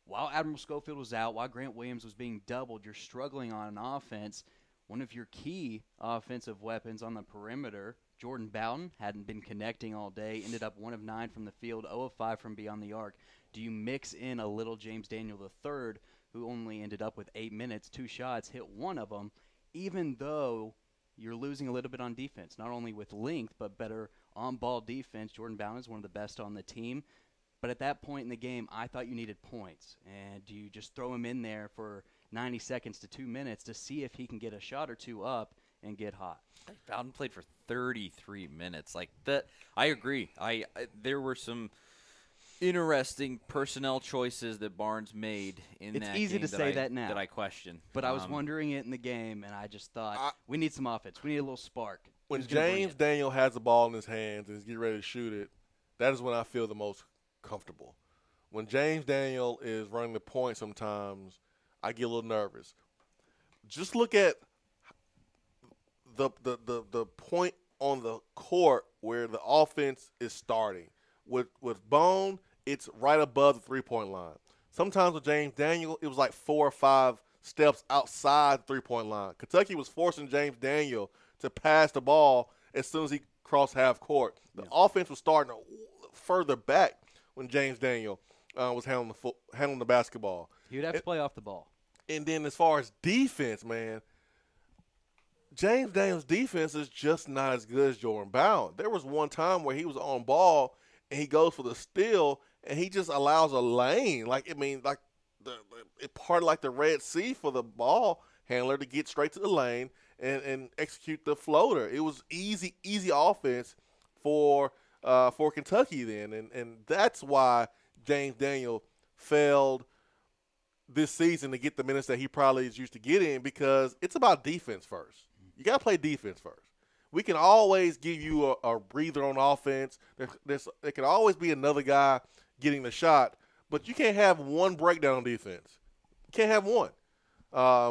While Admiral Schofield was out, while Grant Williams was being doubled, you're struggling on an offense. One of your key offensive weapons on the perimeter, Jordan Bowden, hadn't been connecting all day, ended up 1 of 9 from the field, 0 of 5 from beyond the arc. Do you mix in a little James Daniel III, who only ended up with 8 minutes, 2 shots, hit 1 of them, even though you're losing a little bit on defense, not only with length, but better on-ball defense. Jordan Bowden is one of the best on the team. But at that point in the game, I thought you needed points. And do you just throw him in there for 90 seconds to 2 minutes to see if he can get a shot or two up and get hot? Bowden played for 33 minutes. Like that, I agree. There were some interesting personnel choices that Barnes made in that game. It's easy to say that now. That I question. But I was wondering it in the game, and I just thought, we need some offense. We need a little spark. When James Daniel has the ball in his hands and is getting ready to shoot it, that is when I feel the most comfortable. When James Daniel is running the point sometimes, I get a little nervous. Just look at the point on the court where the offense is starting. With Bone it's right above the three-point line. Sometimes with James Daniel, it was like 4 or 5 steps outside the three-point line. Kentucky was forcing James Daniel to pass the ball as soon as he crossed half court. The offense was starting further back when James Daniel was handling the basketball. He would have to play off the ball. And then as far as defense, man, James Daniels' defense is just not as good as Jordan Bound. There was one time where he was on ball and he goes for the steal and he just allows a lane. Part of like the Red Sea for the ball handler to get straight to the lane and execute the floater. It was easy offense for Kentucky then. And that's why James Daniel failed this season to get the minutes that he probably is used to getting, because it's about defense first. You got to play defense first. We can always give you a breather on offense. There can always be another guy getting the shot, but you can't have one breakdown on defense. You can't have one.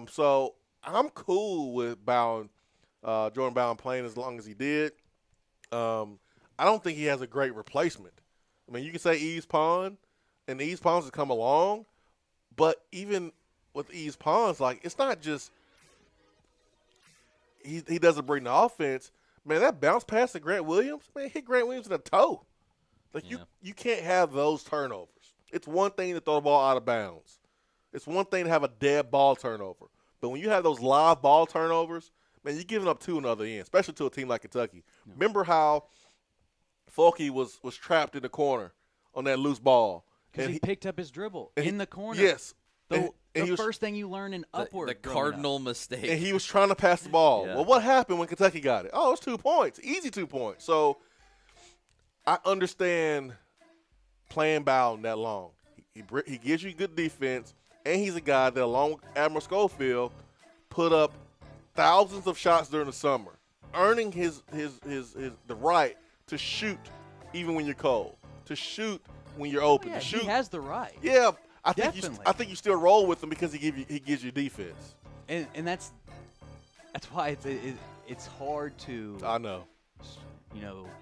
So I'm cool with Jordan Bound playing as long as he did. I don't think he has a great replacement. I mean, you can say Yves Pons, and Yves Pons has come along, but even with Yves Pons, like, it's not just he doesn't bring the offense. Man, that bounce pass to Grant Williams, man, hit Grant Williams in the toe. Like, you can't have those turnovers. It's one thing to throw the ball out of bounds. It's one thing to have a dead ball turnover. But when you have those live ball turnovers, man, you're giving up 2 on the other end, especially to a team like Kentucky. No. Remember how Fulke was trapped in the corner on that loose ball. Because he picked up his dribble in the corner. Yes. The first thing you learn in upward. The cardinal mistake. And he was trying to pass the ball. Yeah. Well, what happened when Kentucky got it? Oh, it's 2 points. Easy 2 points. So I understand playing Bowden that long. He gives you good defense, and he's a guy that, along with Admiral Schofield, put up thousands of shots during the summer, earning the right to shoot even when you're cold, to shoot when you're open. To shoot. He has the right. Yeah, I think you still roll with him because he gives you defense. And that's why it's hard to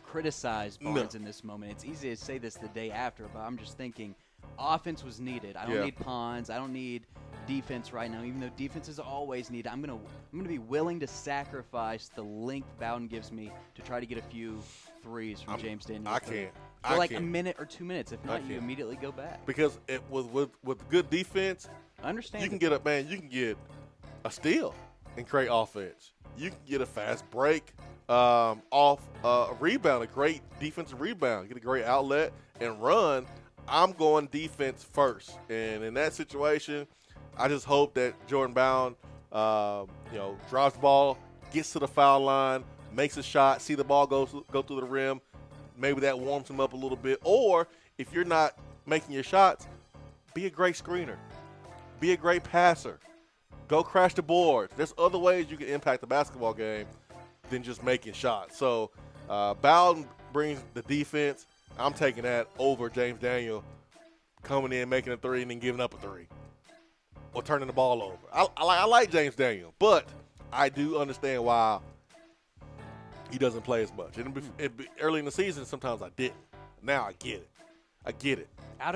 criticize Barnes in this moment. It's easy to say this the day after, but I'm just thinking offense was needed. I don't need Pons. I don't need defense right now, even though defense is always needed. I'm gonna be willing to sacrifice the length Bowden gives me to try to get a few threes from James Daniels. I can't. For like a minute or 2 minutes. If not, you immediately go back. Because with good defense, I understand. You can get a steal and create offense. You can get a fast break off a rebound, a great defensive rebound, get a great outlet and run. I'm going defense first, and in that situation, I just hope that Jordan Bound, drives the ball, gets to the foul line, makes a shot, see the ball go through the rim. Maybe that warms him up a little bit. Or if you're not making your shots, be a great screener, be a great passer, go crash the boards. There's other ways you can impact the basketball game than just making shots. So Bowden brings the defense. I'm taking that over James Daniel coming in, making a 3, and then giving up a 3 or turning the ball over. I like James Daniel, but I do understand why he doesn't play as much. Early in the season, sometimes I didn't. Now I get it. Out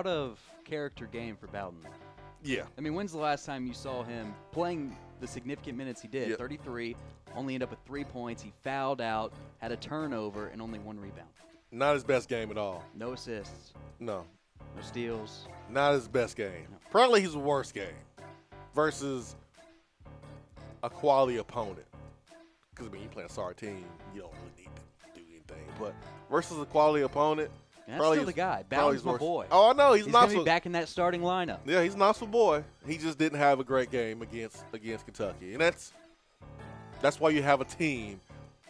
of character game for Bowden. Yeah. I mean, when's the last time you saw him playing the significant minutes he did? 33, only ended up with 3 points. He fouled out, had a turnover, and only 1 rebound. Not his best game at all. No assists. No. No steals. Not his best game. No. Probably his worst game versus a quality opponent. Because, you play a sorry team, you don't really need to do anything. But versus a quality opponent, that's still the guy. Bowden's my boy. Oh, I know. He's going to be back in that starting lineup. Yeah, he's not so boy. He just didn't have a great game against Kentucky. And that's why you have a team.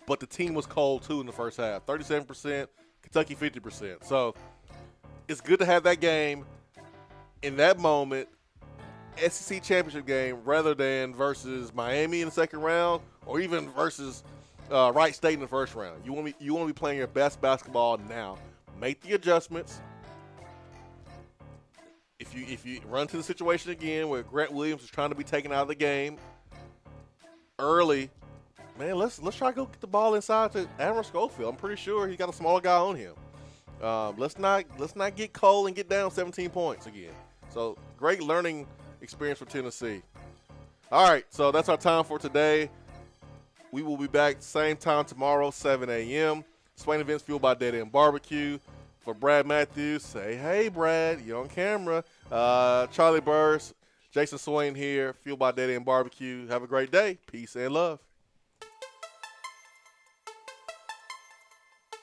But the team was cold, too, in the first half. 37%, Kentucky 50%. So it's good to have that game in that moment, SEC championship game, rather than versus Miami in the second round or even versus Wright State in the first round. You want to be playing your best basketball now. Make the adjustments. If you run to the situation again where Grant Williams is trying to be taken out of the game early, man, let's try to go get the ball inside to Admiral Schofield. I'm pretty sure he's got a smaller guy on him. Let's not get cold and get down 17 points again. So great learning experience for Tennessee. All right, so that's our time for today. We will be back same time tomorrow, 7 a.m. Swain Events fueled by Dead End Barbecue. For Brad Matthews, say hey, Brad. You're on camera. Charlie Burrs, Jason Swain here, fueled by Dead End Barbecue. Have a great day. Peace and love.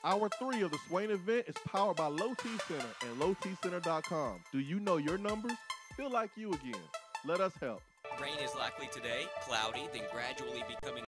Hour 3 of the Swain event is powered by Low T Center and lowtcenter.com. Do you know your numbers? Feel like you again. Let us help. Rain is likely today, cloudy, then gradually becoming